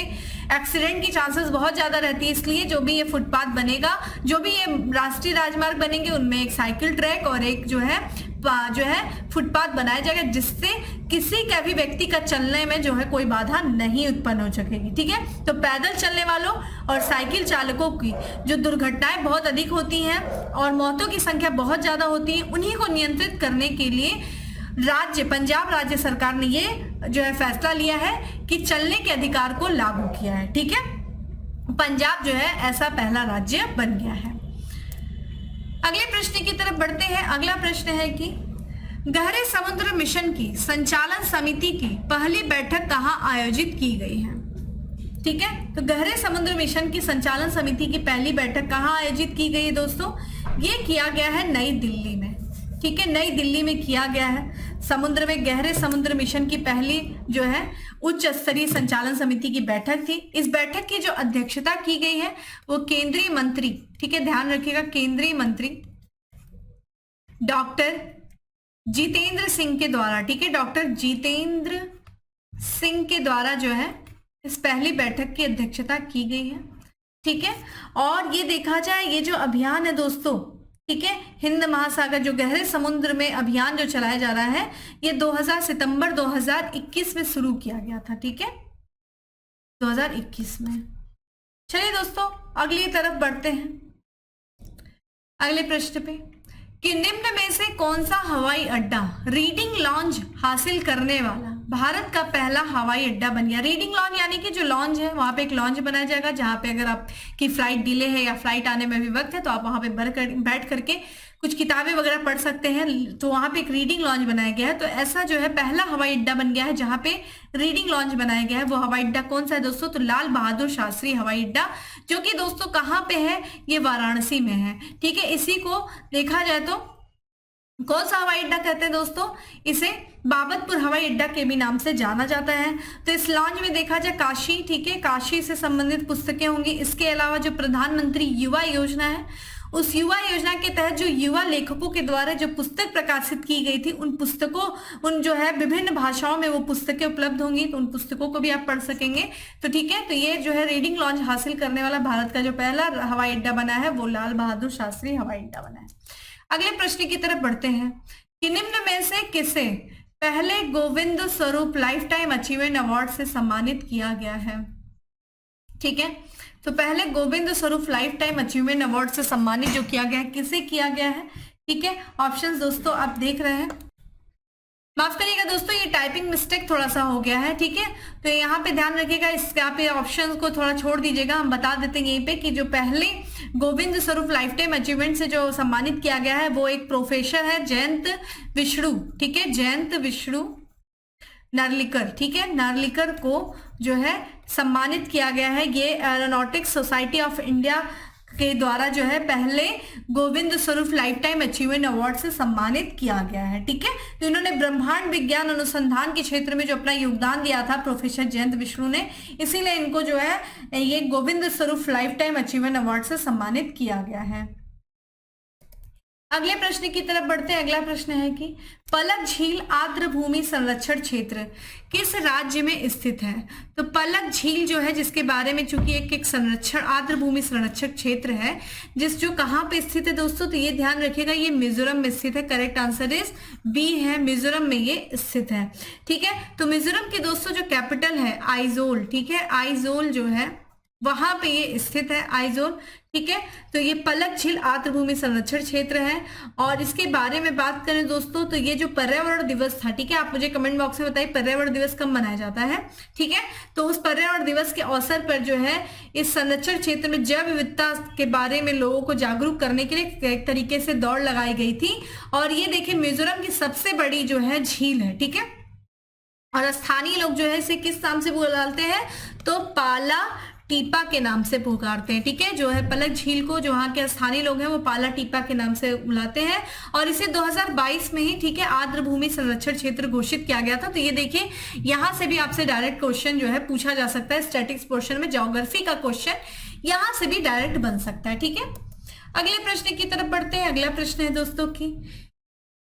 Speaker 1: एक्सीडेंट की चांसेस बहुत ज्यादा रहती है, इसलिए जो भी ये फुटपाथ बनेगा, जो भी ये राष्ट्रीय राजमार्ग बनेंगे उनमें एक साइकिल ट्रैक और एक जो है फुटपाथ बनाया जाएगा जिससे किसी का भी व्यक्ति का चलने में जो है कोई बाधा नहीं उत्पन्न हो सकेगी। ठीक है, तो पैदल चलने वालों और साइकिल चालकों की जो दुर्घटनाएं बहुत अधिक होती हैं और मौतों की संख्या बहुत ज्यादा होती है, उन्हीं को नियंत्रित करने के लिए पंजाब राज्य सरकार ने ये जो है फैसला लिया है कि चलने के अधिकार को लागू किया है। ठीक है, पंजाब जो है ऐसा पहला राज्य बन गया है। अगले प्रश्न की तरफ बढ़ते हैं। अगला प्रश्न है कि गहरे समुद्र मिशन की संचालन समिति की पहली बैठक कहां आयोजित की गई है। ठीक है, तो गहरे समुद्र मिशन की संचालन समिति की पहली बैठक कहां आयोजित की गई है दोस्तों, ये किया गया है नई दिल्ली में। ठीक है, नई दिल्ली में किया गया है। समुद्र में गहरे समुद्र मिशन की पहली जो है उच्च स्तरीय संचालन समिति की बैठक थी। इस बैठक की जो अध्यक्षता की गई है वो केंद्रीय मंत्री, ठीक है, ध्यान रखिएगा, केंद्रीय मंत्री डॉक्टर जितेंद्र सिंह के द्वारा, ठीक है, डॉक्टर जितेंद्र सिंह के द्वारा जो है इस पहली बैठक की अध्यक्षता की गई है। ठीक है, और ये देखा जाए ये जो अभियान है दोस्तों, ठीक है, हिंद महासागर जो गहरे समुद्र में अभियान जो चलाया जा रहा है ये सितंबर 2021 में शुरू किया गया था। ठीक है, 2021 में। चलिए दोस्तों अगली तरफ बढ़ते हैं अगले प्रश्न पे कि निम्न में से कौन सा हवाई अड्डा रीडिंग लॉन्च हासिल करने वाला भारत का पहला हवाई अड्डा बन गया। रीडिंग लॉन्च यानी कि जो लॉन्च है वहां पे एक लॉन्च बनाया जाएगा जहां पे अगर आपकी फ्लाइट डिले है या फ्लाइट आने में भी वक्त है तो आप वहां पे बैठ करके कुछ किताबें वगैरह पढ़ सकते हैं। तो वहां पे एक रीडिंग लॉन्च बनाया गया है। तो ऐसा जो है पहला हवाई अड्डा बन गया है जहां पे रीडिंग लॉन्च बनाया गया है। वो हवाई अड्डा कौन सा है दोस्तों, तो लाल बहादुर शास्त्री हवाई अड्डा, जो कि दोस्तों कहाँ पे है, ये वाराणसी में है। ठीक है, इसी को देखा जाए तो कौन सा हवाई अड्डा कहते हैं दोस्तों, इसे बाबतपुर हवाई अड्डा के भी नाम से जाना जाता है। तो इस लॉन्च में देखा जाए काशी, ठीक है, काशी से संबंधित पुस्तकें होंगी। इसके अलावा जो प्रधानमंत्री युवा योजना है उस युवा योजना के तहत जो युवा लेखकों के द्वारा जो पुस्तक प्रकाशित की गई थी उन पुस्तकों, उन जो है विभिन्न भाषाओं में वो पुस्तकें उपलब्ध होंगी, तो उन पुस्तकों को भी आप पढ़ सकेंगे। तो ठीक है, तो ये जो है रीडिंग लॉन्च हासिल करने वाला भारत का जो पहला हवाई अड्डा बना है वो लाल बहादुर शास्त्री हवाई अड्डा बना है। अगले प्रश्न की तरफ बढ़ते हैं कि निम्न में से किसे पहले Govind Swarup life time achievement award से सम्मानित किया गया है? ठीक है, तो पहले Govind Swarup life time achievement award से सम्मानित जो किया गया है, किसे किया गया है? ठीक है, ऑप्शंस दोस्तों आप देख रहे हैं। माफ करिएगा दोस्तों, ये टाइपिंग मिस्टेक थोड़ा सा हो गया है। ठीक है, तो यहाँ पे ध्यान रखिएगा, यहाँ पे ऑप्शंस को थोड़ा छोड़ दीजिएगा। हम बता देते हैं यहीं पे कि जो पहले Govind Swarup life time achievement से जो सम्मानित किया गया है वो एक प्रोफेसर है जयंत विष्णु। ठीक है, जयंत विष्णु नार्लिकर। ठीक है, नार्लिकर को जो है सम्मानित किया गया है। ये एरोनॉटिक्स सोसाइटी ऑफ इंडिया के द्वारा जो है पहले Govind Swarup life time achievement award से सम्मानित किया गया है। ठीक है, तो इन्होंने ब्रह्मांड विज्ञान अनुसंधान के क्षेत्र में जो अपना योगदान दिया था प्रोफेसर जयंत विष्णु ने, इसीलिए इनको जो है ये Govind Swarup life time achievement award से सम्मानित किया गया है। अगले प्रश्न की तरफ बढ़ते हैं। अगला प्रश्न है कि पलक झील आर्द्र भूमि संरक्षण क्षेत्र किस राज्य में स्थित है? तो पलक झील जो है, जिसके बारे में चूंकि एक संरक्षण आर्द्र भूमि संरक्षण क्षेत्र है, जिस जो कहाँ पे स्थित है दोस्तों, तो ये ध्यान रखिएगा, ये मिजोरम में स्थित है। करेक्ट आंसर इज बी है, मिजोरम में ये स्थित है। ठीक है, तो मिजोरम की दोस्तों जो कैपिटल है आइजोल। ठीक है, आइजोल जो है वहां पे ये स्थित है, आइजोल। ठीक है, तो ये पलक झील आर्द्र भूमि संरक्षण क्षेत्र है। और इसके बारे में बात करें दोस्तों, तो ये जो पर्यावरण दिवस था, ठीक है, आप मुझे कमेंट बॉक्स में बताइए पर्यावरण दिवस कब मनाया जाता है? ठीक है, तो उस पर्यावरण दिवस के अवसर पर जो है इस संरक्षण क्षेत्र में जैव विविधता के बारे में लोगों को जागरूक करने के लिए एक तरीके से दौड़ लगाई गई थी। और ये देखिए मिजोरम की सबसे बड़ी जो है झील है। ठीक है, और स्थानीय लोग जो है इसे किस नाम से बुलाते हैं? तो पाला टीपा के नाम से पुकारते हैं। ठीक है, जो है पलक झील को जो वहाँ के स्थानीय लोग हैं वो पाला टीपा के नाम से बुलाते हैं। और इसे 2022 में ही, ठीक है, आर्द्र भूमि संरक्षण क्षेत्र घोषित किया गया था। तो ये देखिए, यहाँ से भी आपसे डायरेक्ट क्वेश्चन जो है पूछा जा सकता है। स्टैटिक्स पोर्शन में ज्योग्राफी का क्वेश्चन यहाँ से भी डायरेक्ट बन सकता है। ठीक है, अगले प्रश्न की तरफ बढ़ते हैं। अगला प्रश्न है दोस्तों की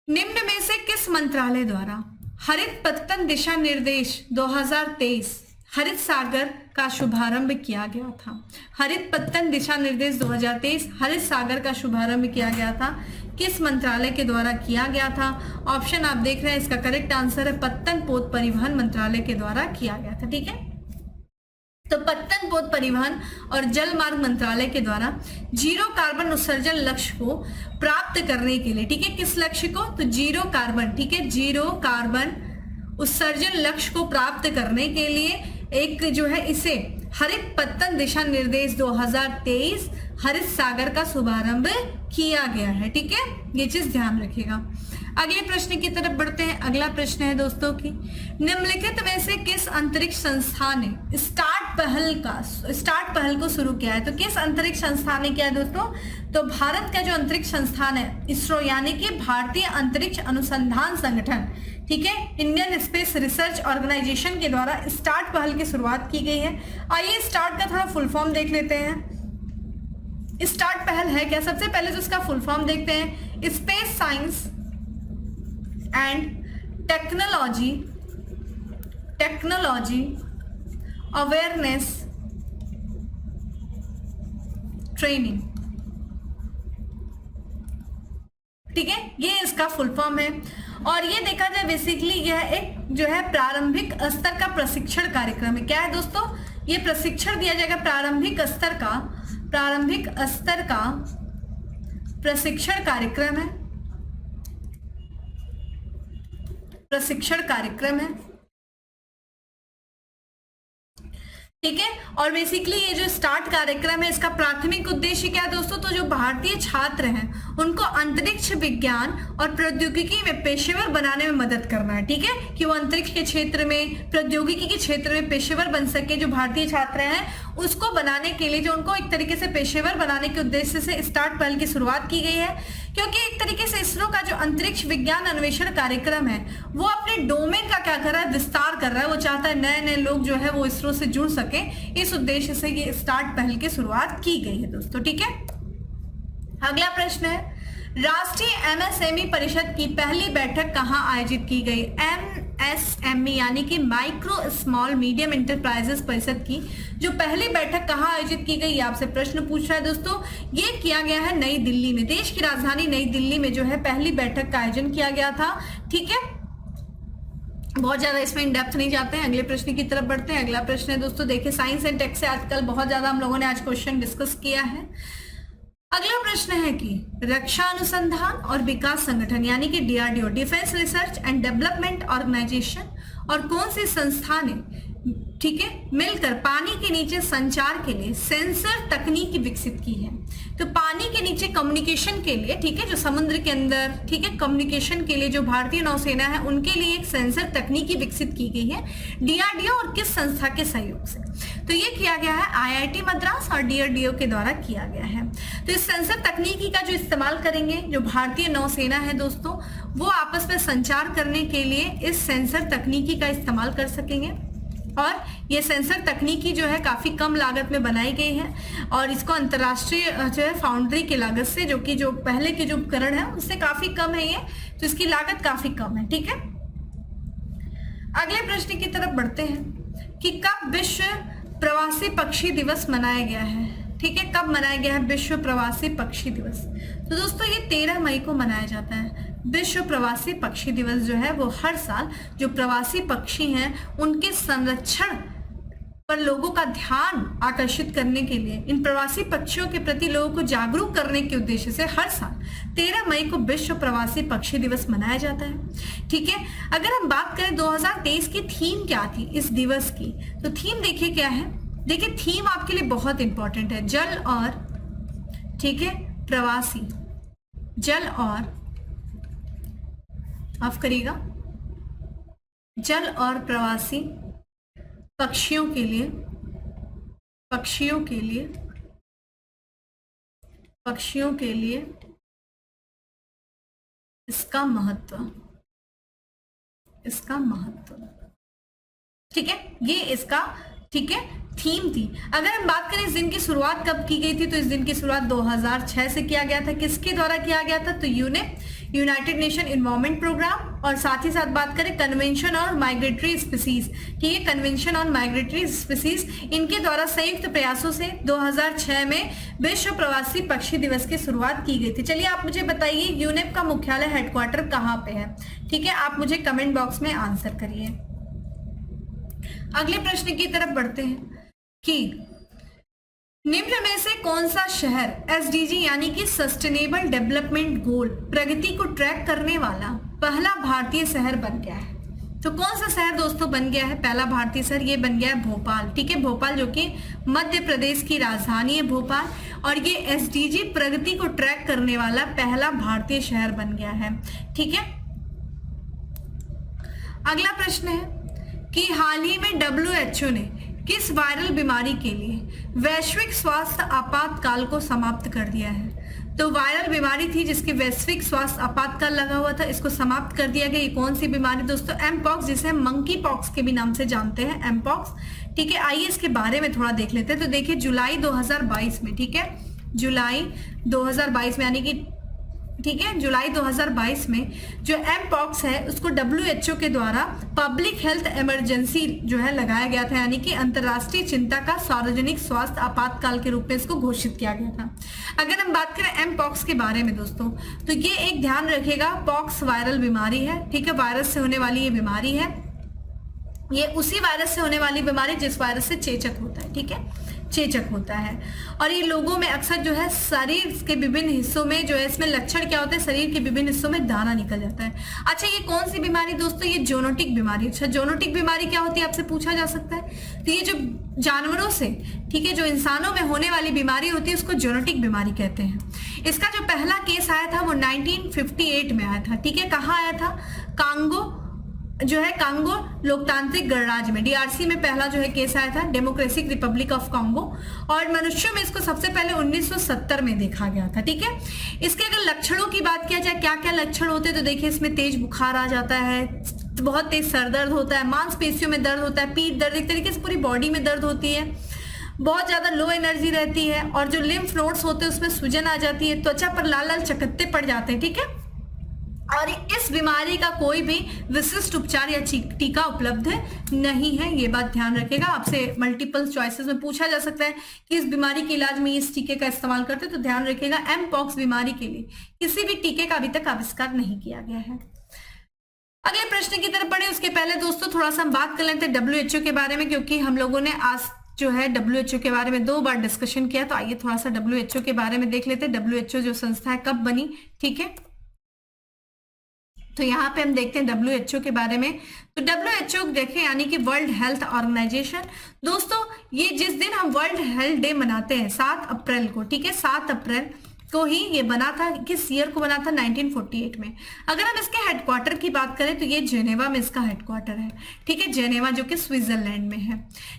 Speaker 1: निम्न में से किस मंत्रालय द्वारा हरित पत्तन दिशा निर्देश 2023 हरित सागर का शुभारंभ किया गया था? हरित पत्तन दिशा निर्देश 2023 हरित सागर का शुभारंभ किया गया था, किस मंत्रालय के द्वारा किया गया था? ऑप्शन आप देख रहे हैं, इसका करेक्ट आंसर है पत्तन पोत परिवहन मंत्रालय के द्वारा किया गया था। ठीक है, तो पत्तन पोत परिवहन और जल मार्ग मंत्रालय के द्वारा जीरो कार्बन उत्सर्जन लक्ष्य को प्राप्त करने के लिए, ठीक है, किस लक्ष्य को? तो जीरो कार्बन। ठीक है, जीरो कार्बन उत्सर्जन लक्ष्य को प्राप्त करने के लिए एक जो है इसे हरित पत्तन दिशा निर्देश 2023 हरित सागर का शुभारंभ किया गया है। ठीक है, ये चीज ध्यान रखिएगा। अगले प्रश्न की तरफ बढ़ते हैं। अगला प्रश्न है दोस्तों की निम्नलिखित में से किस अंतरिक्ष संस्था ने स्टार्ट पहल को शुरू किया है? तो किस अंतरिक्ष संस्थान ने किया है दोस्तों? तो भारत का जो अंतरिक्ष संस्थान है इसरो, यानी कि भारतीय अंतरिक्ष अनुसंधान संगठन, ठीक है, इंडियन स्पेस रिसर्च ऑर्गेनाइजेशन के द्वारा स्टार्ट पहल की शुरुआत की गई है। आइए स्टार्ट का थोड़ा फुल फॉर्म देख लेते हैं। स्टार्ट पहल है क्या? सबसे पहले तो इसका फुल फॉर्म देखते हैं, space science and technology awareness training. ठीक है, ये इसका फुल फॉर्म है। और ये देखा जाए बेसिकली यह एक जो है प्रारंभिक स्तर का प्रशिक्षण कार्यक्रम है। क्या है दोस्तों? ये प्रशिक्षण दिया जाएगा प्रारंभिक स्तर का प्रशिक्षण कार्यक्रम है, प्रशिक्षण कार्यक्रम है। ठीक है, और बेसिकली ये जो स्टार्ट कार्यक्रम है इसका प्राथमिक उद्देश्य क्या है दोस्तों? तो जो भारतीय छात्र हैं उनको अंतरिक्ष विज्ञान और प्रौद्योगिकी में पेशेवर बनाने में मदद करना है। ठीक है, कि वो अंतरिक्ष के क्षेत्र में, प्रौद्योगिकी के क्षेत्र में पेशेवर बन सके। जो भारतीय छात्र हैं उसको बनाने के लिए, जो उनको एक तरीके से पेशेवर बनाने के उद्देश्य से स्टार्ट पहल की शुरुआत की गई है। क्योंकि एक तरीके से इसरो का जो अंतरिक्ष विज्ञान अन्वेषण कार्यक्रम है वो अपने डोमेन का क्या कर रहा है? विस्तार कर रहा है। वो चाहता है नए नए लोग जो है वो इसरो से जुड़ सके। इस उद्देश्य से ये स्टार्ट पहल की शुरुआत की गई है दोस्तों। ठीक है, अगला प्रश्न है राष्ट्रीय एमएसएमई परिषद की पहली बैठक कहां आयोजित की गई? एमएसएमई यानी कि माइक्रो स्मॉल मीडियम एंटरप्राइजेस परिषद की जो पहली बैठक कहां आयोजित की गई, आपसे प्रश्न पूछ रहा है दोस्तों। ये किया गया है नई दिल्ली में, देश की राजधानी नई दिल्ली में जो है पहली बैठक का आयोजन किया गया था। ठीक है, बहुत ज्यादा इसमें इन डेप्थ नहीं जाते हैं, अगले प्रश्न की तरफ बढ़ते हैं। अगला प्रश्न है दोस्तों, देखिए साइंस एंड टेक से आजकल बहुत ज्यादा हम लोगों ने आज क्वेश्चन डिस्कस किया है। अगला प्रश्न है कि रक्षा अनुसंधान और विकास संगठन यानी कि DRDO, Defence Research and Development Organisation, और कौन सी संस्था ने, ठीक है, मिलकर पानी के नीचे संचार के लिए सेंसर तकनीक विकसित की है। तो पानी के नीचे कम्युनिकेशन के लिए, ठीक है, जो समुद्र के अंदर, ठीक है, कम्युनिकेशन के लिए जो भारतीय नौसेना है उनके लिए एक सेंसर तकनीकी विकसित की गई है डीआरडीओ और किस संस्था के सहयोग से। तो ये किया गया है आईआईटी मद्रास और डीआरडीओ के द्वारा किया गया है। तो इस सेंसर तकनीकी का जो इस्तेमाल करेंगे जो भारतीय नौसेना है दोस्तों, वो आपस में संचार करने के लिए इस सेंसर तकनीकी का इस्तेमाल कर सकेंगे। और ये सेंसर तकनीकी जो है काफी कम लागत में बनाई गई है और इसको अंतरराष्ट्रीय जो है फाउंड्री की लागत से, जो कि जो पहले के जो उपकरण है उससे काफी कम है ये, तो इसकी लागत काफी कम है। ठीक है, अगले प्रश्न की तरफ बढ़ते हैं कि कब विश्व प्रवासी पक्षी दिवस मनाया गया है। ठीक है, कब मनाया गया है विश्व प्रवासी पक्षी दिवस? तो दोस्तों ये 13 मई को मनाया जाता है। विश्व प्रवासी पक्षी दिवस जो है वो हर साल जो प्रवासी पक्षी हैं उनके संरक्षण पर लोगों का ध्यान आकर्षित करने के लिए, इन प्रवासी पक्षियों के प्रति लोगों को जागरूक करने के उद्देश्य से हर साल 13 मई को विश्व प्रवासी पक्षी दिवस मनाया जाता है। ठीक है, अगर हम बात करें 2023 की थीम क्या थी इस दिवस की, तो थीम देखिए क्या है। देखिए थीम आपके लिए बहुत इंपॉर्टेंट है, जल और, ठीक है, प्रवासी, जल और, माफ करिएगा, जल और प्रवासी पक्षियों के लिए, पक्षियों के लिए, पक्षियों के लिए इसका महत्व, इसका महत्व। ठीक है, ये इसका, ठीक है, थीम थी। अगर हम बात करें इस दिन की शुरुआत कब की गई थी, तो इस दिन की शुरुआत 2006 से किया गया था। किसके द्वारा किया गया था? तो UNEP, United Nation Environment Programme, और साथ ही साथ बात करें कन्वेंशन और माइग्रेटरी स्पीसीज, ठीक है, कन्वेंशन और माइग्रेटरी स्पीसीज, इनके द्वारा संयुक्त प्रयासों से 2006 में विश्व प्रवासी पक्षी दिवस की शुरुआत की गई थी। चलिए आप मुझे बताइए यूनेप का मुख्यालय हेडक्वार्टर कहाँ पे है? ठीक है, आप मुझे कमेंट बॉक्स में आंसर करिए। अगले प्रश्न की तरफ बढ़ते हैं कि निम्न में से कौन सा शहर एसडीजी यानी कि सस्टेनेबल डेवलपमेंट गोल प्रगति को ट्रैक करने वाला पहला भारतीय शहर बन गया है? तो कौन सा शहर दोस्तों बन गया है पहला भारतीय शहर? ये बन गया है भोपाल। ठीक है, भोपाल जो कि मध्य प्रदेश की राजधानी है भोपाल, और ये एसडीजी प्रगति को ट्रैक करने वाला पहला भारतीय शहर बन गया है। ठीक है, अगला प्रश्न है कि हाल ही में WHO ने किस वायरल बीमारी के लिए वैश्विक स्वास्थ्य आपातकाल को समाप्त कर दिया है? तो वायरल बीमारी थी जिसकी वैश्विक स्वास्थ्य आपातकाल लगा हुआ था, इसको समाप्त कर दिया गया। ये कौन सी बीमारी दोस्तों? एमपॉक्स, जिसे हम मंकी पॉक्स के भी नाम से जानते हैं, एमपॉक्स। ठीक है, आइए इसके बारे में थोड़ा देख लेते हैं। तो देखिए जुलाई 2022 में, ठीक है, जुलाई 2022 में यानी कि, ठीक है, जुलाई 2022 में जो एमपॉक्स है उसको WHO के द्वारा पब्लिक हेल्थ इमरजेंसी जो है लगाया गया था, यानी कि अंतरराष्ट्रीय चिंता का सार्वजनिक स्वास्थ्य आपातकाल के रूप में इसको घोषित किया गया था। अगर हम बात करें एमपॉक्स के बारे में दोस्तों, तो ये एक ध्यान रखिएगा, पॉक्स वायरल बीमारी है। ठीक है, वायरस से होने वाली ये बीमारी है, ये उसी वायरस से होने वाली बीमारी जिस वायरस से चेचक होता है। ठीक है, चेचक होता है, और ये लोगों में अक्सर जो है शरीर के विभिन्न हिस्सों में जो है, इसमें लक्षण क्या होते हैं? शरीर के विभिन्न हिस्सों में दाना निकल जाता है। अच्छा, ये कौन सी बीमारी दोस्तों? ये ज़ूनोटिक बीमारी। अच्छा, ज़ूनोटिक बीमारी क्या होती है आपसे पूछा जा सकता है। तो ये जो जानवरों से, ठीक है, जो इंसानों में होने वाली बीमारी होती है उसको ज़ूनोटिक बीमारी कहते हैं। इसका जो पहला केस आया था वो 1958 में आया था। ठीक है, कहाँ आया था? कांगो जो है, कांगो लोकतांत्रिक गणराज्य में, DRC में पहला जो है केस आया था, डेमोक्रेटिक रिपब्लिक ऑफ कांगो, और मनुष्यों में इसको सबसे पहले 1970 में देखा गया था। ठीक है, इसके अगर लक्षणों की बात किया जाए, क्या क्या लक्षण होते हैं, तो देखिए इसमें तेज बुखार आ जाता है, बहुत तेज सर दर्द होता है, मांसपेशियों में दर्द होता है, पीठ दर्द, एक तरीके से पूरी बॉडी में दर्द होती है, बहुत ज्यादा लो एनर्जी रहती है, और जो लिम्फ नोड्स होते हैं उसमें सूजन आ जाती है, त्वचा पर लाल लाल चकत्ते पड़ जाते हैं। ठीक है, और इस बीमारी का कोई भी विशिष्ट उपचार या टीका उपलब्ध नहीं है, ये बात ध्यान रखेगा। आपसे मल्टीपल चॉइसेस में पूछा जा सकता है कि इस बीमारी के इलाज में इस टीके का इस्तेमाल करते हैं, तो ध्यान रखिएगा एमपॉक्स बीमारी के लिए किसी भी टीके का अभी तक आविष्कार नहीं किया गया है। अगले प्रश्न की तरफ बढ़े उसके पहले दोस्तों थोड़ा सा हम बात कर लेते हैं WHO के बारे में, क्योंकि हम लोगों ने आज जो है WHO के बारे में 2 बार डिस्कशन किया, तो आइए थोड़ा सा WHO के बारे में देख लेते हैं। WHO जो संस्था है कब बनी, ठीक है। तो यहाँ पे हम देखते हैं WHO के बारे में। तो WHO देखें यानी कि वर्ल्ड हेल्थ ऑर्गेनाइजेशन। दोस्तों ये जिस दिन हम वर्ल्ड हेल्थ डे मनाते हैं 7 अप्रैल को, ठीक है, 7 अप्रैल को ही ये बना था। किस ईयर को बना था? 1948 में। अगर हम इसके हेडक्वार्टर की बात करें तो ये जेनेवा में इसका हेडक्वार्टर है, ठीक है, जेनेवा जो कि स्विट्जरलैंड में है,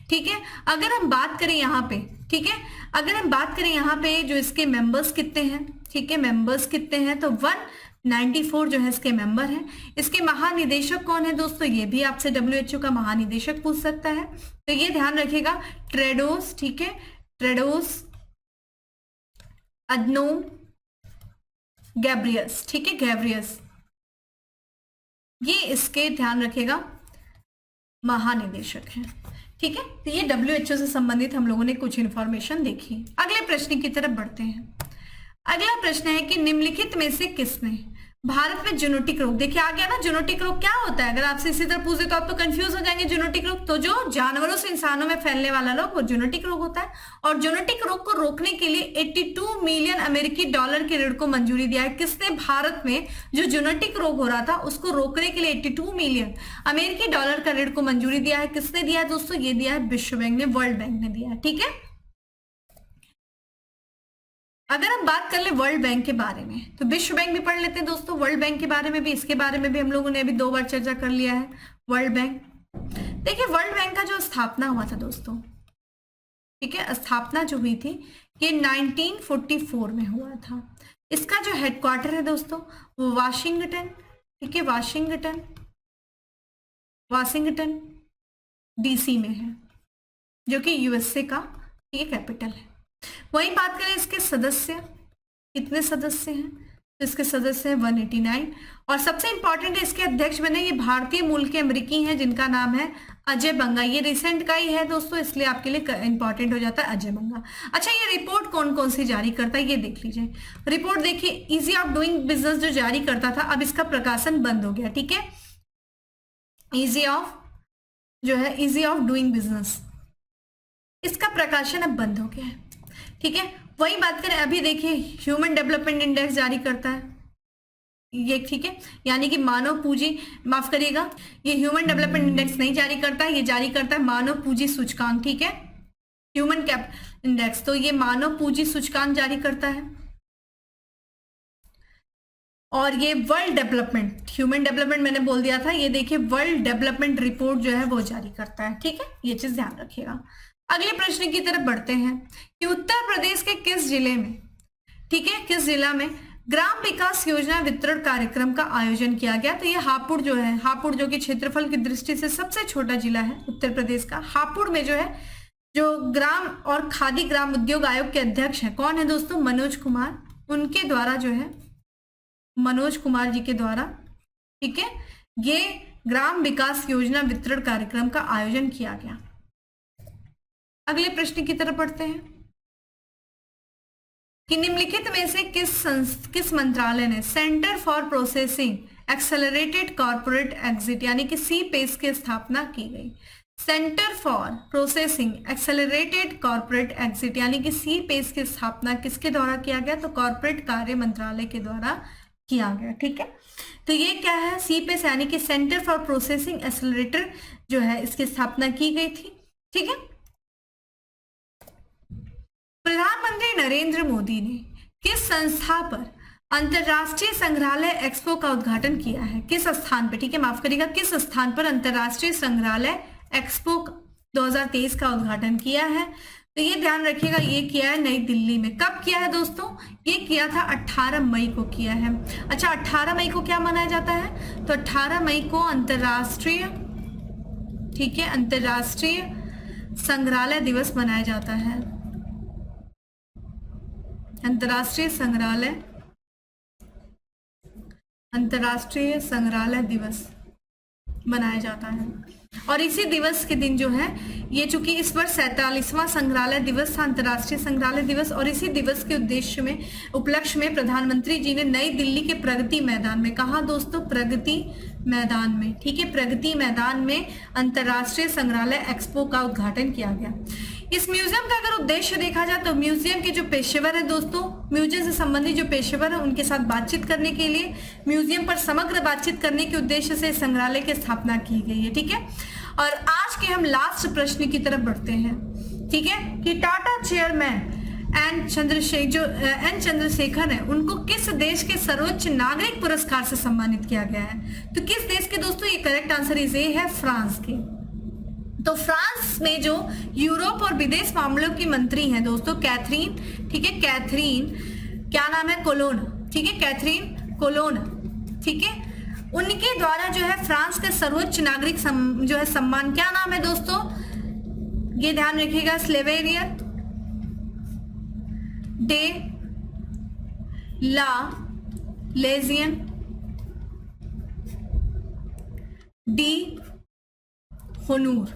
Speaker 1: ठीक है। अगर हम बात करें यहाँ पे, ठीक है, अगर हम बात करें यहाँ पे जो इसके मेंबर्स कितने हैं, ठीक है, मेंबर्स कितने हैं, तो 194 जो है इसके मेंबर हैं। इसके महानिदेशक कौन है दोस्तों? ये भी आपसे WHO का महानिदेशक पूछ सकता है, तो ये ध्यान रखिएगा, टेड्रोस, ठीक है, टेड्रोस अदनोम गैब्रियस, ठीक है, गैब्रियस, ये इसके ध्यान रखेगा महानिदेशक हैं, ठीक है। तो ये WHO से संबंधित हम लोगों ने कुछ इंफॉर्मेशन देखी। अगले प्रश्न की तरफ बढ़ते हैं। अगला प्रश्न है कि निम्नलिखित में से किसने भारत में जूनोटिक रोग, देखिए आ गया ना, जूनोटिक रोग क्या होता है? अगर आपसे इसी तरह पूछे तो आप तो कंफ्यूज हो जाएंगे। जूनोटिक रोग तो जो जानवरों से इंसानों में फैलने वाला रोग वो जूनोटिक रोग होता है। और जूनोटिक रोग को रोकने के लिए 82 मिलियन अमेरिकी डॉलर के ऋण को मंजूरी दिया है। किसने? भारत में जो जूनोटिक रोग हो रहा था उसको रोकने के लिए 82 मिलियन अमेरिकी डॉलर का ऋण को मंजूरी दिया है। किसने दिया है दोस्तों? ये दिया है विश्व बैंक ने, वर्ल्ड बैंक ने दिया है, ठीक है। अगर हम बात कर ले वर्ल्ड बैंक के बारे में तो विश्व बैंक भी पढ़ लेते हैं दोस्तों, वर्ल्ड बैंक के बारे में भी, इसके बारे में भी हम लोगों ने अभी 2 बार चर्चा कर लिया है। वर्ल्ड बैंक, देखिए वर्ल्ड बैंक का जो स्थापना हुआ था दोस्तों, ठीक है, स्थापना जो हुई थी ये 1944 में हुआ था। इसका जो हेडक्वार्टर है दोस्तों वो वाशिंगटन, ठीक है, वाशिंगटन DC में है, जो कि USA का ये कैपिटल है। वहीं बात करें इसके सदस्य, कितने सदस्य हैं? तो इसके सदस्य हैं 189। और सबसे इंपॉर्टेंट है इसके अध्यक्ष बने ये भारतीय मूल के अमेरिकी हैं जिनका नाम है अजय बंगा। ये रिसेंट का ही है दोस्तों, इसलिए आपके लिए इंपॉर्टेंट हो जाता है अजय बंगा। अच्छा, ये रिपोर्ट कौन कौन सी जारी करता है ये देख लीजिए। रिपोर्ट देखिए, इजी ऑफ डूइंग बिजनेस जो जारी करता था अब इसका प्रकाशन बंद हो गया, ठीक है। इजी ऑफ डूइंग बिजनेस, इसका प्रकाशन अब बंद हो गया है, ठीक है। वही बात करें अभी देखिए ह्यूमन डेवलपमेंट इंडेक्स जारी करता है ये, ठीक है, यानी कि मानव पूंजी, माफ करिएगा, ये ह्यूमन डेवलपमेंट इंडेक्स नहीं जारी करता है, ये जारी करता है मानव पूंजी सूचकांक, ठीक है, ह्यूमन कैप इंडेक्स, तो ये मानव पूंजी सूचकांक जारी करता है। और ये वर्ल्ड डेवलपमेंट, ह्यूमन डेवलपमेंट मैंने बोल दिया था, ये देखिए वर्ल्ड डेवलपमेंट रिपोर्ट जो है वो जारी करता है, ठीक है, ये चीज ध्यान रखिएगा। अगले प्रश्न की तरफ बढ़ते हैं कि उत्तर प्रदेश के किस जिले में, ठीक है, किस जिला में ग्राम विकास योजना वितरण कार्यक्रम का आयोजन किया गया? तो ये हापुड़ जो है, हापुड़ जो कि क्षेत्रफल की दृष्टि से सबसे छोटा जिला है उत्तर प्रदेश का, हापुड़ में जो है जो ग्राम और खादी ग्राम उद्योग आयोग के अध्यक्ष हैं कौन है दोस्तों? मनोज कुमार, उनके द्वारा जो है मनोज कुमार जी के द्वारा, ठीक है, ये ग्राम विकास योजना वितरण कार्यक्रम का आयोजन किया गया। अगले प्रश्न की तरफ बढ़ते हैं कि निम्नलिखित में से किस मंत्रालय ने centre for processing accelerated corporate exit यानी कि CPEX की स्थापना की गई? Centre for processing accelerated corporate exit यानी कि CPEX की स्थापना किसके द्वारा किया गया? तो कॉर्पोरेट कार्य मंत्रालय के द्वारा किया गया, ठीक है। तो ये क्या है? CPEX यानी कि सेंटर फॉर प्रोसेसिंग एक्सेलरेटर जो है इसकी स्थापना की गई थी, ठीक है। प्रधानमंत्री नरेंद्र मोदी ने किस संस्था पर अंतरराष्ट्रीय संग्रहालय एक्सपो का उद्घाटन किया है? किस स्थान पर, ठीक है, माफ करिएगा, किस स्थान पर अंतरराष्ट्रीय संग्रहालय एक्सपो 2023 का उद्घाटन किया है? तो ये ध्यान रखिएगा, ये किया है नई दिल्ली में। कब किया है दोस्तों? ये किया था 18 मई को किया है। अच्छा, 18 मई को क्या मनाया जाता है? तो 18 मई को अंतरराष्ट्रीय, ठीक है, अंतरराष्ट्रीय संग्रहालय दिवस मनाया जाता है। अंतरराष्ट्रीय संग्रहालय दिवस मनाया जाता है। और इसी दिवस के दिन जो है ये, चूंकि इस वर्ष 47वां संग्रहालय दिवस था, अंतर्राष्ट्रीय संग्रहालय दिवस, और इसी दिवस के उद्देश्य में उपलक्ष्य में प्रधानमंत्री जी ने नई दिल्ली के प्रगति मैदान में, कहा दोस्तों, प्रगति मैदान में, ठीक है, प्रगति मैदान में अंतर्राष्ट्रीय संग्रहालय एक्सपो का उद्घाटन किया गया। इस म्यूजियम का अगर उद्देश्य देखा जाए तो म्यूजियम के जो पेशेवर है दोस्तों, म्यूजियम से संबंधित जो पेशेवर है उनके साथ बातचीत करने के लिए, म्यूजियम पर समग्र बातचीत करने के उद्देश्य से संग्रहालय की स्थापना की गई है, ठीक है। और आज के हम लास्ट प्रश्न की तरफ बढ़ते हैं, ठीक है, कि टाटा चेयरमैन एन चंद्रशेखर है, उनको किस देश के सर्वोच्च नागरिक पुरस्कार से सम्मानित किया गया है? तो किस देश के दोस्तों? ये करेक्ट आंसर इज ए है, फ्रांस के। तो फ्रांस में जो यूरोप और विदेश मामलों की मंत्री हैं दोस्तों, कैथरीन, ठीक है, कैथरीन, क्या नाम है? कोलोन, ठीक है, कैथरीन कोलोन, ठीक है, उनके द्वारा जो है फ्रांस का सर्वोच्च नागरिक जो है सम्मान, क्या नाम है दोस्तों? ये ध्यान रखिएगा, स्लेवेरियर डे ला लेजियन डी होनूर,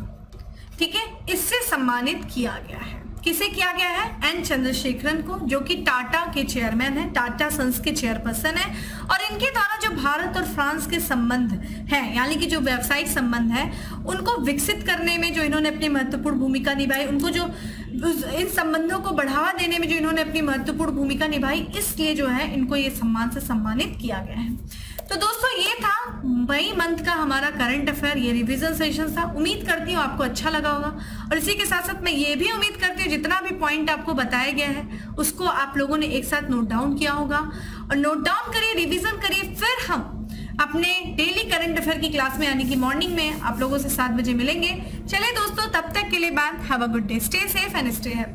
Speaker 1: ठीक है, इससे सम्मानित किया गया है। किसे किया गया है? एन चंद्रशेखरन को, जो कि टाटा के चेयरमैन है, टाटा सन्स के चेयरपर्सन है, और इनके द्वारा जो भारत और फ्रांस के संबंध हैं, यानी कि जो व्यावसायिक संबंध है, उनको विकसित करने में जो इन्होंने अपनी महत्वपूर्ण भूमिका निभाई, उनको जो इन संबंधों को बढ़ावा देने में जो इन्होंने अपनी महत्वपूर्ण भूमिका निभाई, इसलिए जो है इनको ये सम्मान से सम्मानित किया गया है। तो दोस्तों ये था मई मंथ का हमारा करंट अफेयर, ये रिवीजन सेशन था। उम्मीद करती हूँ आपको अच्छा लगा होगा, और इसी के साथ साथ मैं ये भी उम्मीद करती हूँ जितना भी पॉइंट आपको बताया गया है उसको आप लोगों ने एक साथ नोट डाउन किया होगा, और नोट डाउन करिए, रिवीजन करिए, फिर हम अपने डेली करंट अफेयर की क्लास में यानी कि मॉर्निंग में आप लोगों से 7 बजे मिलेंगे। चलिए दोस्तों, तब तक के लिए bye, have a good day, stay safe and stay happy.